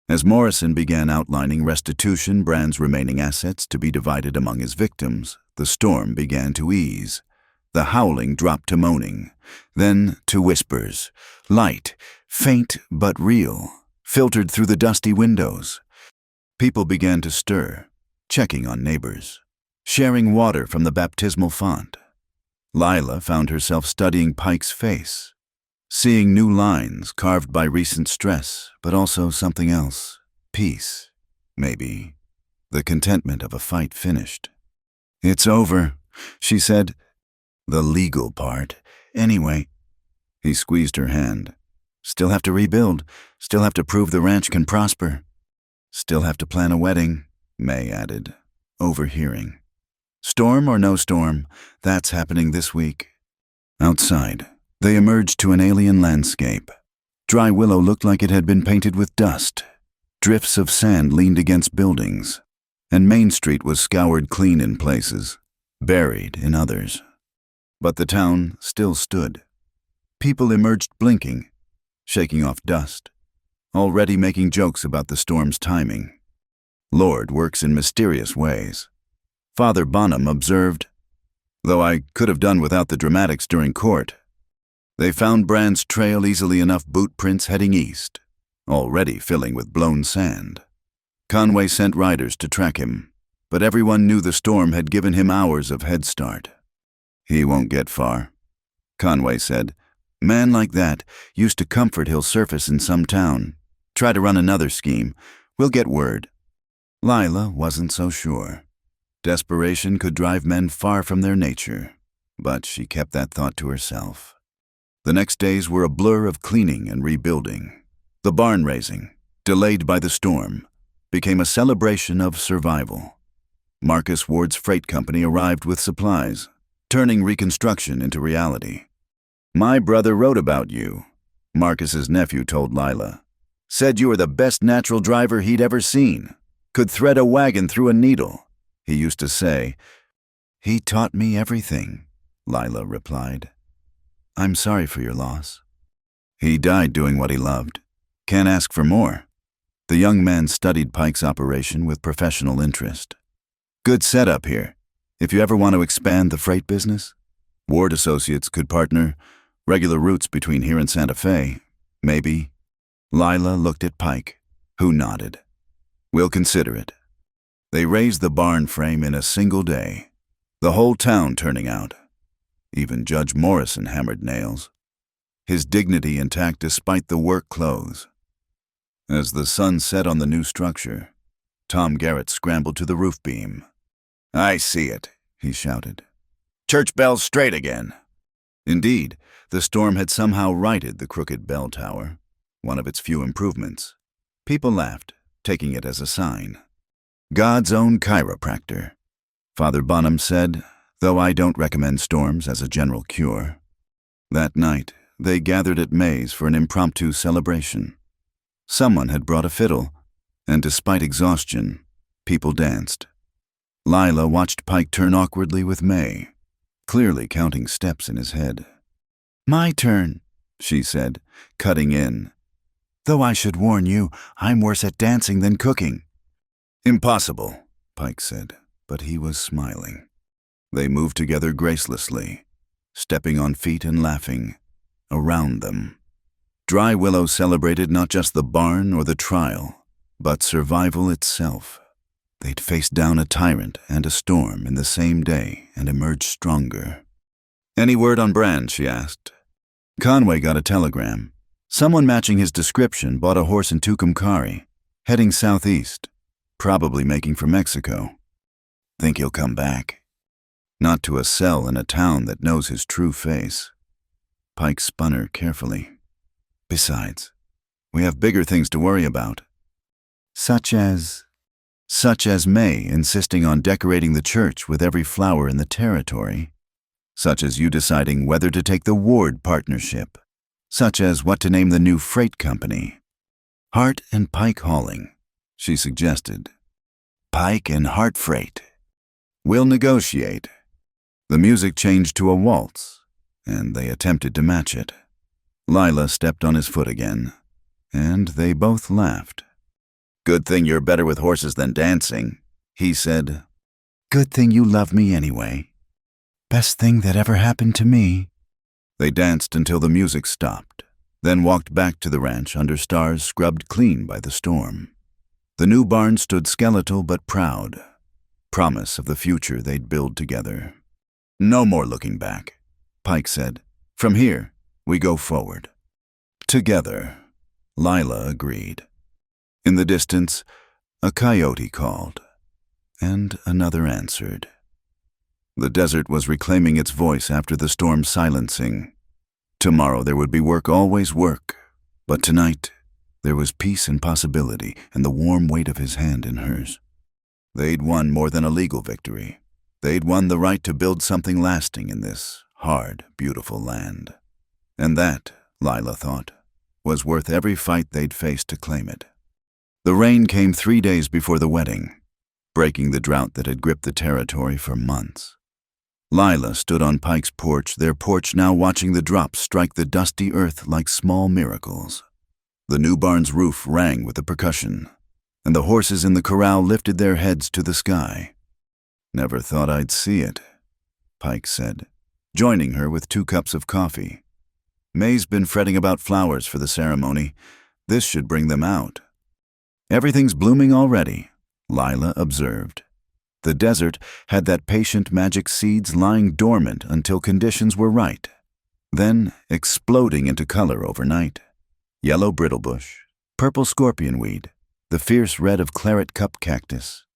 As Morrison began outlining restitution, Brand's remaining assets to be divided among his victims, the storm began to ease. The howling dropped to moaning, then to whispers, light, faint but real, filtered through the dusty windows. People began to stir, checking on neighbors, sharing water from the baptismal font. Lila found herself studying Pike's face, seeing new lines carved by recent stress, but also something else. Peace, maybe. The contentment of a fight finished. It's over, she said. The legal part. Anyway. He squeezed her hand. Still have to rebuild. Still have to prove the ranch can prosper. Still have to plan a wedding, May added, overhearing. Storm or no storm, that's happening this week. Outside, they emerged to an alien landscape. Dry willow looked like it had been painted with dust. Drifts of sand leaned against buildings, and Main Street was scoured clean in places, buried in others. But the town still stood. People emerged blinking, shaking off dust, already making jokes about the storm's timing. Lord works in mysterious ways. Father Bonham observed, though I could have done without the dramatics during court. They found Brand's trail easily enough, boot prints heading east, already filling with blown sand. Conway sent riders to track him, but everyone knew the storm had given him hours of head start. "He won't get far," Conway said. "Man like that used to comfort he'll surface in some town. Try to run another scheme. We'll get word." Lila wasn't so sure. Desperation could drive men far from their nature, but she kept that thought to herself. The next days were a blur of cleaning and rebuilding. The barn raising, delayed by the storm, became a celebration of survival. Marcus Ward's freight company arrived with supplies, turning reconstruction into reality. "My brother wrote about you," Marcus's nephew told Lila. "Said you were the best natural driver he'd ever seen. Could thread a wagon through a needle," he used to say. "He taught me everything," Lila replied. "I'm sorry for your loss." "He died doing what he loved. Can't ask for more." The young man studied Pike's operation with professional interest. "Good setup here. If you ever want to expand the freight business, Ward Associates could partner. Regular routes between here and Santa Fe, maybe." Lila looked at Pike, who nodded. "We'll consider it." They raised the barn frame in a single day, the whole town turning out. Even Judge Morrison hammered nails, his dignity intact despite the work clothes. As the sun set on the new structure, Tom Garrett scrambled to the roof beam. "I see it," he shouted. "Church bells straight again." Indeed, the storm had somehow righted the crooked bell tower, one of its few improvements. People laughed, taking it as a sign. "God's own chiropractor," Father Bonham said, though I don't recommend storms as a general cure. That night, they gathered at May's for an impromptu celebration. Someone had brought a fiddle, and despite exhaustion, people danced. Lila watched Pike turn awkwardly with May, clearly counting steps in his head. "My turn," she said, cutting in. "Though I should warn you, I'm worse at dancing than cooking." "Impossible," Pike said, but he was smiling. They moved together gracelessly, stepping on feet and laughing. Around them, Dry Willow celebrated not just the barn or the trial, but survival itself. They'd faced down a tyrant and a storm in the same day and emerged stronger. "Any word on Brand?" she asked. Conway got a telegram. Someone matching his description bought a horse in Tucumcari, heading southeast, probably making for Mexico. "Think he'll come back?" "Not to a cell in a town that knows his true face." Pike spun her carefully. "Besides, we have bigger things to worry about." Such as May insisting on decorating the church with every flower in the territory. Such as you deciding whether to take the Ward partnership. Such as what to name the new freight company. "Hart and Pike Hauling," she suggested. "Pike and Hart Freight. We'll negotiate." The music changed to a waltz, and they attempted to match it. Lila stepped on his foot again, and they both laughed. "Good thing you're better with horses than dancing," he said. "Good thing you love me anyway. Best thing that ever happened to me." They danced until the music stopped, then walked back to the ranch under stars scrubbed clean by the storm. The new barn stood skeletal but proud, promise of the future they'd build together. "No more looking back," Pike said. "From here, we go forward." "Together," Lila agreed. In the distance, a coyote called, and another answered. The desert was reclaiming its voice after the storm's silencing. Tomorrow there would be work, always work, but tonight there was peace and possibility and the warm weight of his hand in hers. They'd won more than a legal victory. They'd won the right to build something lasting in this hard, beautiful land. And that, Lila thought, was worth every fight they'd faced to claim it. The rain came 3 days before the wedding, breaking the drought that had gripped the territory for months. Lila stood on Pike's porch, their porch now watching the drops strike the dusty earth like small miracles. The new barn's roof rang with the percussion, and the horses in the corral lifted their heads to the sky. "Never thought I'd see it," Pike said, joining her with 2 cups of coffee. May's been fretting about flowers for the ceremony. This should bring them out. Everything's blooming already, Lila observed. The desert had that patient magic seeds lying dormant until conditions were right, then exploding into color overnight. Yellow brittlebush, purple scorpionweed, the fierce red of claret cup cactus.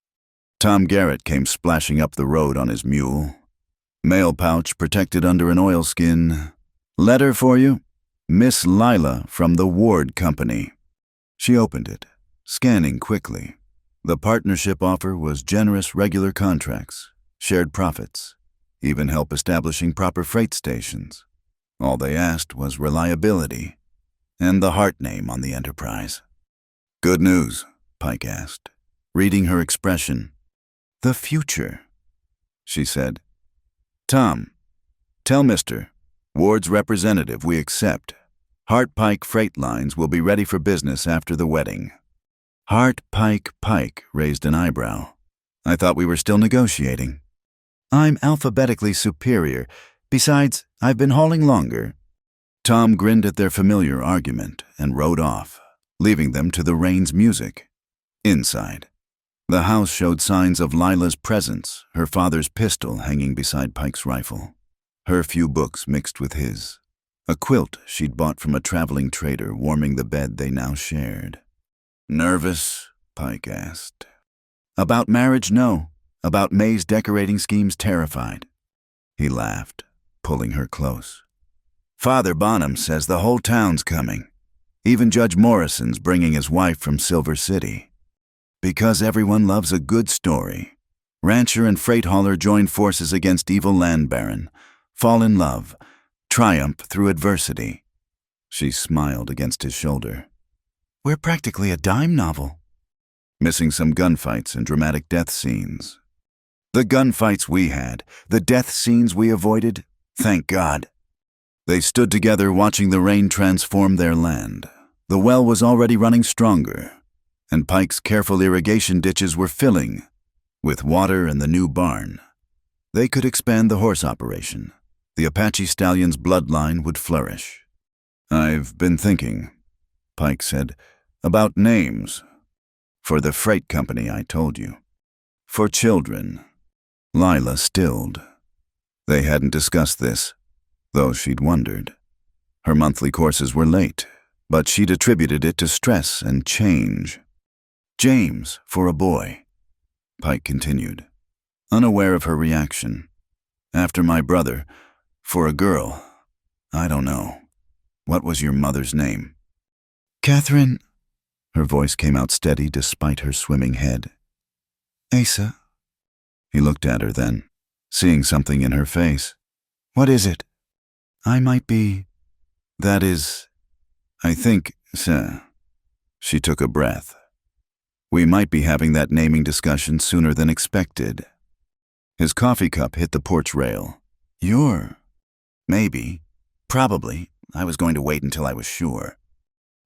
Tom Garrett came splashing up the road on his mule. Mail pouch protected under an oilskin. Letter for you? Miss Lila from the Ward Company. She opened it, scanning quickly. The partnership offer was generous regular contracts, shared profits, even help establishing proper freight stations. All they asked was reliability and the heart name on the enterprise. Good news, Pike asked, reading her expression. The future, she said. Tom, tell Mr. Ward's representative we accept. Hart Pike Freight Lines will be ready for business after the wedding. Hart Pike raised an eyebrow. I thought we were still negotiating. I'm alphabetically superior. Besides, I've been hauling longer. Tom grinned at their familiar argument and rode off, leaving them to the rain's music. Inside, the house showed signs of Lila's presence, her father's pistol hanging beside Pike's rifle, her few books mixed with his, a quilt she'd bought from a traveling trader warming the bed they now shared. Nervous? Pike asked. About marriage, no. About May's decorating schemes, terrified. He laughed, pulling her close. Father Bonham says the whole town's coming. Even Judge Morrison's bringing his wife from Silver City. Because everyone loves a good story. Rancher and freight hauler join forces against evil land baron, fall in love, triumph through adversity. She smiled against his shoulder. We're practically a dime novel. Missing some gunfights and dramatic death scenes. The gunfights we had, the death scenes we avoided, thank God. They stood together watching the rain transform their land. The well was already running stronger, and Pike's careful irrigation ditches were filling. With water and the new barn, they could expand the horse operation. The Apache stallion's bloodline would flourish. I've been thinking, Pike said, about names. For the freight company I told you. For children. Lila stilled. They hadn't discussed this, though she'd wondered. Her monthly courses were late, but she'd attributed it to stress and change. James, for a boy, Pike continued, unaware of her reaction. After my brother, for a girl, I don't know. What was your mother's name? Catherine. Her voice came out steady despite her swimming head. Asa. He looked at her then, seeing something in her face. What is it? I might be... That is... I think, sir. She took a breath. We might be having that naming discussion sooner than expected. His coffee cup hit the porch rail. You're... Maybe. Probably. I was going to wait until I was sure.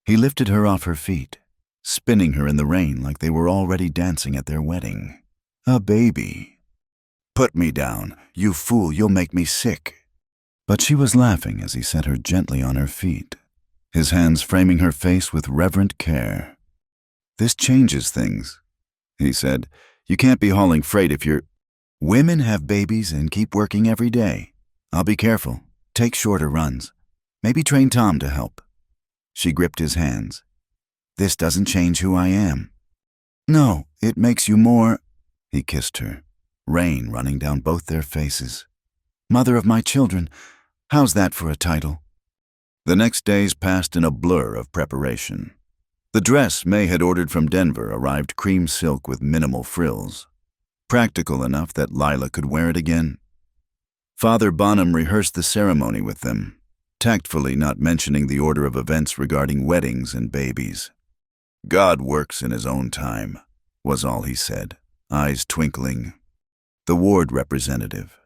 He lifted her off her feet, spinning her in the rain like they were already dancing at their wedding. A baby. Put me down, you fool, you'll make me sick. But she was laughing as he set her gently on her feet, his hands framing her face with reverent care. This changes things, he said. You can't be hauling freight if you're... Women have babies and keep working every day. I'll be careful. Take shorter runs. Maybe train Tom to help. She gripped his hands. This doesn't change who I am. No, it makes you more... He kissed her, rain running down both their faces. Mother of my children, how's that for a title? The next days passed in a blur of preparation. The dress May had ordered from Denver arrived cream silk with minimal frills, practical enough that Lila could wear it again. Father Bonham rehearsed the ceremony with them, tactfully not mentioning the order of events regarding weddings and babies. God works in his own time, was all he said, eyes twinkling. The ward representative,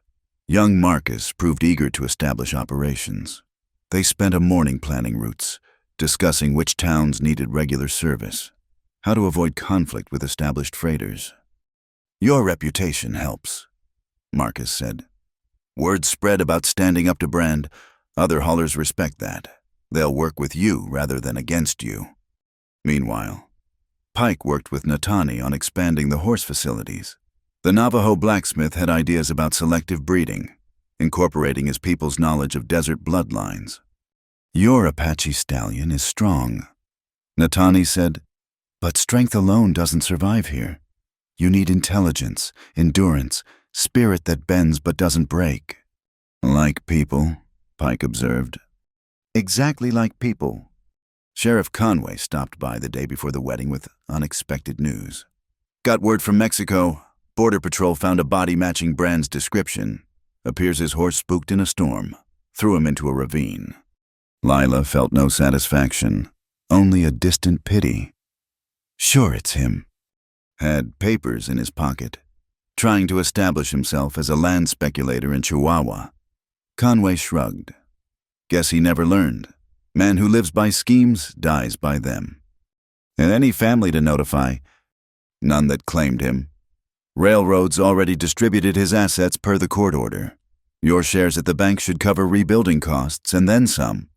young Marcus, proved eager to establish operations. They spent a morning planning routes, discussing which towns needed regular service, how to avoid conflict with established freighters. Your reputation helps, Marcus said. Word spread about standing up to Brand. Other haulers respect that. They'll work with you rather than against you. Meanwhile, Pike worked with Natani on expanding the horse facilities. The Navajo blacksmith had ideas about selective breeding, incorporating his people's knowledge of desert bloodlines. Your Apache stallion is strong, Natani said, but strength alone doesn't survive here. You need intelligence, endurance, spirit that bends but doesn't break. Like people, Pike observed. Exactly like people. Sheriff Conway stopped by the day before the wedding with unexpected news. Got word from Mexico. Border Patrol found a body matching Brand's description. Appears his horse spooked in a storm. Threw him into a ravine. Lila felt no satisfaction, only a distant pity. Sure it's him. Had papers in his pocket. Trying to establish himself as a land speculator in Chihuahua. Conway shrugged. Guess he never learned. Man who lives by schemes dies by them. And any family to notify. None that claimed him. Railroads already distributed his assets per the court order. Your shares at the bank should cover rebuilding costs and then some.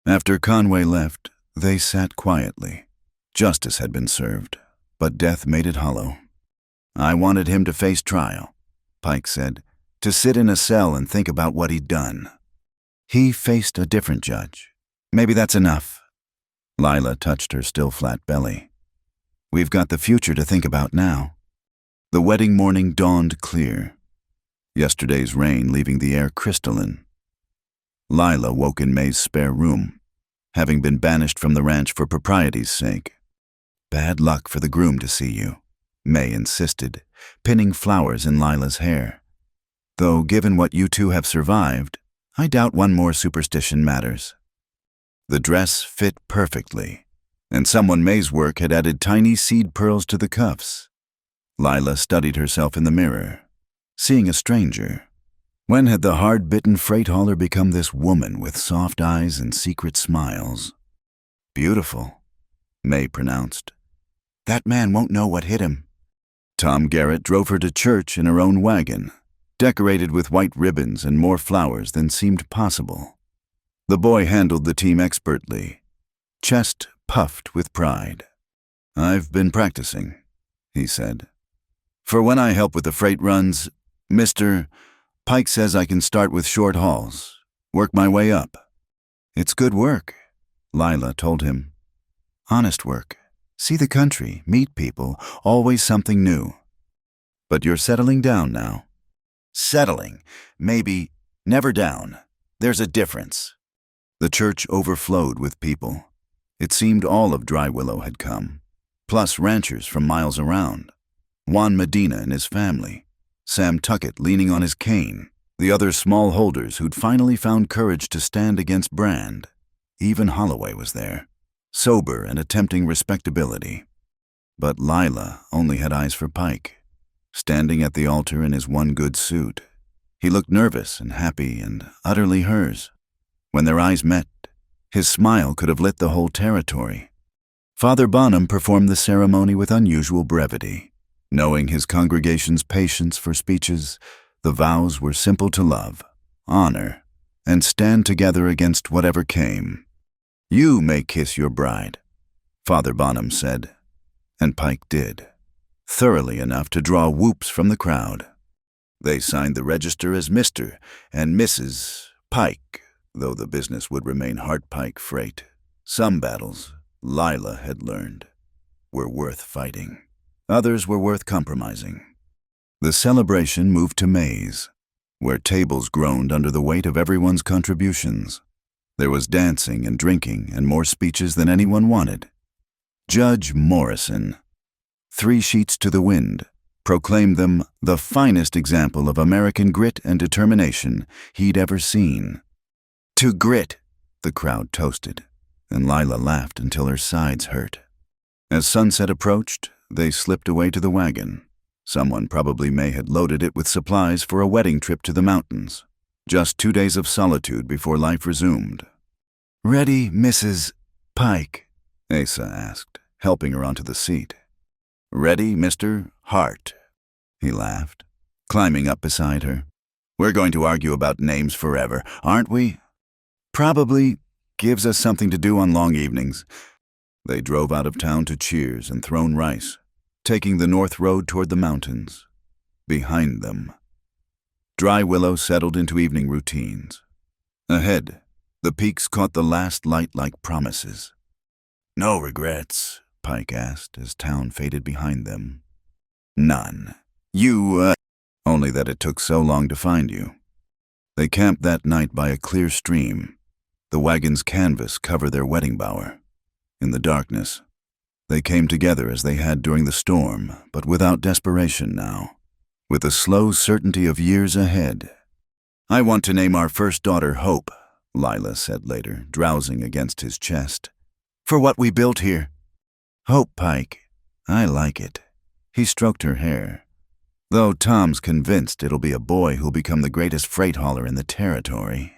After Conway left, they sat quietly. Justice had been served, but death made it hollow. I wanted him to face trial, Pike said, to sit in a cell and think about what he'd done. He faced a different judge. Maybe that's enough. Lila touched her still flat belly. We've got the future to think about now. The wedding morning dawned clear. Yesterday's rain leaving the air crystalline. Lila woke in May's spare room, having been banished from the ranch for propriety's sake. Bad luck for the groom to see you, May insisted, pinning flowers in Lila's hair. Though given what you two have survived, I doubt one more superstition matters. The dress fit perfectly, and someone May's work had added tiny seed pearls to the cuffs. Lila studied herself in the mirror, seeing a stranger. When had the hard-bitten freight hauler become this woman with soft eyes and secret smiles? Beautiful, May pronounced. That man won't know what hit him. Tom Garrett drove her to church in her own wagon, decorated with white ribbons and more flowers than seemed possible. The boy handled the team expertly, chest puffed with pride. I've been practicing, he said. For when I help with the freight runs, Mr. Pike says I can start with short hauls, work my way up. It's good work, Lila told him. Honest work. See the country, meet people, always something new. But you're settling down now. Settling, maybe, never down. There's a difference. The church overflowed with people. It seemed all of Dry Willow had come, plus ranchers from miles around. Juan Medina and his family, Sam Tuckett leaning on his cane, the other small holders who'd finally found courage to stand against Brand. Even Holloway was there, sober and attempting respectability. But Lila only had eyes for Pike, standing at the altar in his one good suit. He looked nervous and happy and utterly hers. When their eyes met, his smile could have lit the whole territory. Father Bonham performed the ceremony with unusual brevity. Knowing his congregation's patience for speeches, the vows were simple to love, honor, and stand together against whatever came. You may kiss your bride, Father Bonham said, and Pike did, thoroughly enough to draw whoops from the crowd. They signed the register as Mr. and Mrs. Pike, though the business would remain Hart Pike Freight. Some battles, Lila had learned, were worth fighting. Others were worth compromising. The celebration moved to May's, where tables groaned under the weight of everyone's contributions. There was dancing and drinking and more speeches than anyone wanted. Judge Morrison, 3 sheets to the wind, proclaimed them the finest example of American grit and determination he'd ever seen. To grit, the crowd toasted, and Lila laughed until her sides hurt. As sunset approached, they slipped away to the wagon. Someone, probably May, had loaded it with supplies for a wedding trip to the mountains. Just 2 days of solitude before life resumed. Ready, Mrs. Pike? Asa asked, helping her onto the seat. Ready, Mr. Hart? He laughed, climbing up beside her. We're going to argue about names forever, aren't we? Probably gives us something to do on long evenings. They drove out of town to Cheers and Throne Rice, taking the north road toward the mountains. Behind them, Dry Willow settled into evening routines. Ahead, the peaks caught the last light like promises. "No regrets?" Pike asked as town faded behind them. "None. Only that it took so long to find you." They camped that night by a clear stream, the wagon's canvas cover their wedding bower. In the darkness, they came together as they had during the storm, but without desperation now, with the slow certainty of years ahead. "I want to name our first daughter Hope," Lila said later, drowsing against his chest. "For what we built here." "Hope, Pike. I like it." He stroked her hair. "Though Tom's convinced it'll be a boy who'll become the greatest freight hauler in the territory."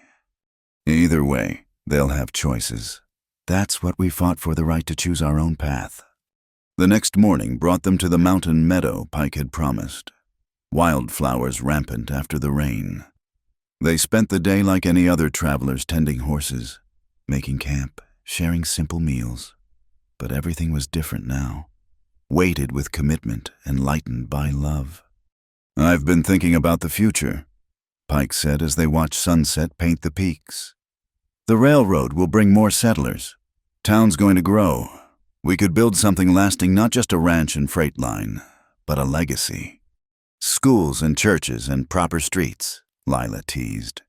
Either way, they'll have choices. That's what we fought for, the right to choose our own path. The next morning brought them to the mountain meadow Pike had promised. Wildflowers rampant after the rain. They spent the day like any other travelers tending horses, making camp, sharing simple meals. But everything was different now, weighted with commitment and lightened by love. "I've been thinking about the future," Pike said as they watched sunset paint the peaks. "The railroad will bring more settlers. Town's going to grow. We could build something lasting, not just a ranch and freight line, but a legacy. Schools and churches and proper streets," Lila teased.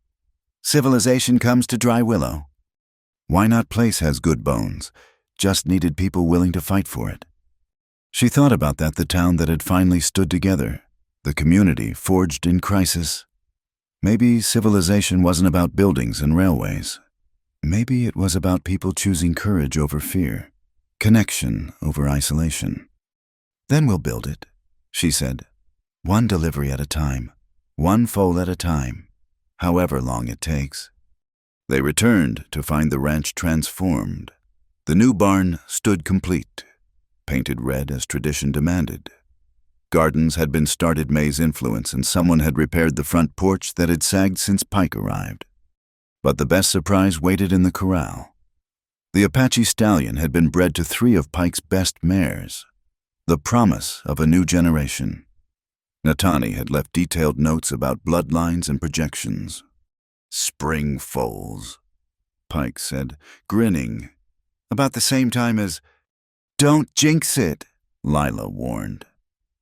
"Civilization comes to Dry Willow. Why not? Place has good bones, just needed people willing to fight for it." She thought about that, the town that had finally stood together, the community forged in crisis. Maybe civilization wasn't about buildings and railways. Maybe it was about people choosing courage over fear, connection over isolation. "Then we'll build it," she said. "One delivery at a time, one foal at a time, however long it takes." They returned to find the ranch transformed. The new barn stood complete, painted red as tradition demanded. Gardens had been started May's influence, and someone had repaired the front porch that had sagged since Pike arrived. But the best surprise waited in the corral. The Apache stallion had been bred to 3 of Pike's best mares, the promise of a new generation. Natani had left detailed notes about bloodlines and projections. "Spring foals," Pike said, grinning, about the same time as, "Don't jinx it," Lila warned.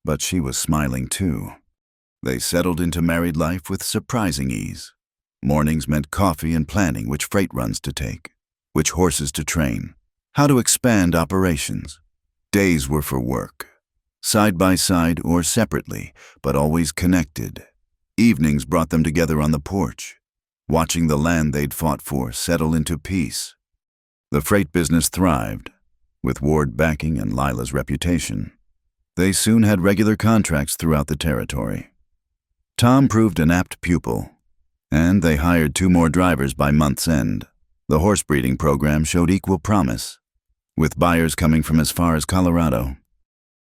But she was smiling too. They settled into married life with surprising ease. Mornings meant coffee and planning which freight runs to take, which horses to train, how to expand operations. Days were for work, side by side or separately, but always connected. Evenings brought them together on the porch, watching the land they'd fought for settle into peace. The freight business thrived, with Ward backing and Lila's reputation. They soon had regular contracts throughout the territory. Tom proved an apt pupil, and they hired 2 more drivers by month's end. The horse breeding program showed equal promise, with buyers coming from as far as Colorado.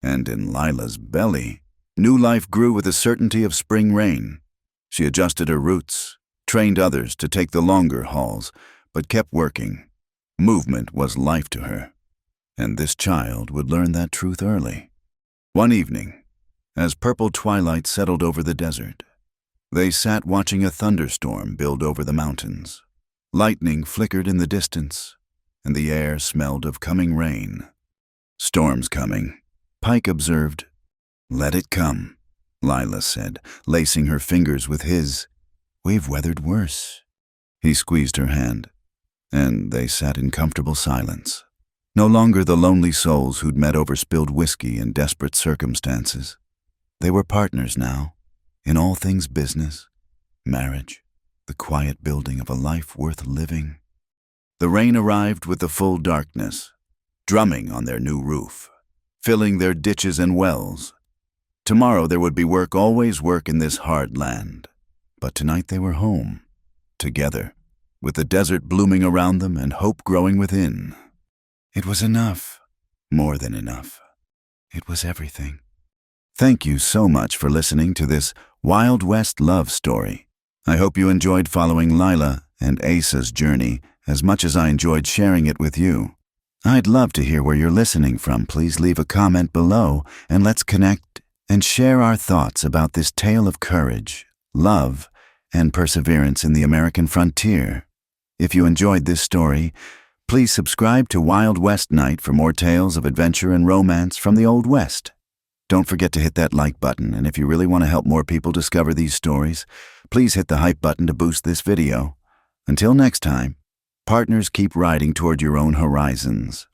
And in Lila's belly, new life grew with the certainty of spring rain. She adjusted her routes, trained others to take the longer hauls, but kept working. Movement was life to her, and this child would learn that truth early. One evening, as purple twilight settled over the desert, they sat watching a thunderstorm build over the mountains. Lightning flickered in the distance, and the air smelled of coming rain. "Storm's coming," Pike observed. "Let it come," Lila said, lacing her fingers with his. "We've weathered worse." He squeezed her hand, and they sat in comfortable silence. No longer the lonely souls who'd met over spilled whiskey in desperate circumstances. They were partners now, in all things business, marriage, the quiet building of a life worth living. The rain arrived with the full darkness, drumming on their new roof, filling their ditches and wells. Tomorrow there would be work, always work in this hard land. But tonight they were home, together, with the desert blooming around them and hope growing within. It was enough, more than enough. It was everything. Thank you so much for listening to this Wild West love story. I hope you enjoyed following Lila and Asa's journey as much as I enjoyed sharing it with you. I'd love to hear where you're listening from. Please leave a comment below and let's connect and share our thoughts about this tale of courage, love, and perseverance in the American frontier. If you enjoyed this story, please subscribe to Wild West Night for more tales of adventure and romance from the Old West. Don't forget to hit that like button, and if you really want to help more people discover these stories, please hit the hype button to boost this video. Until next time, partners, keep riding toward your own horizons.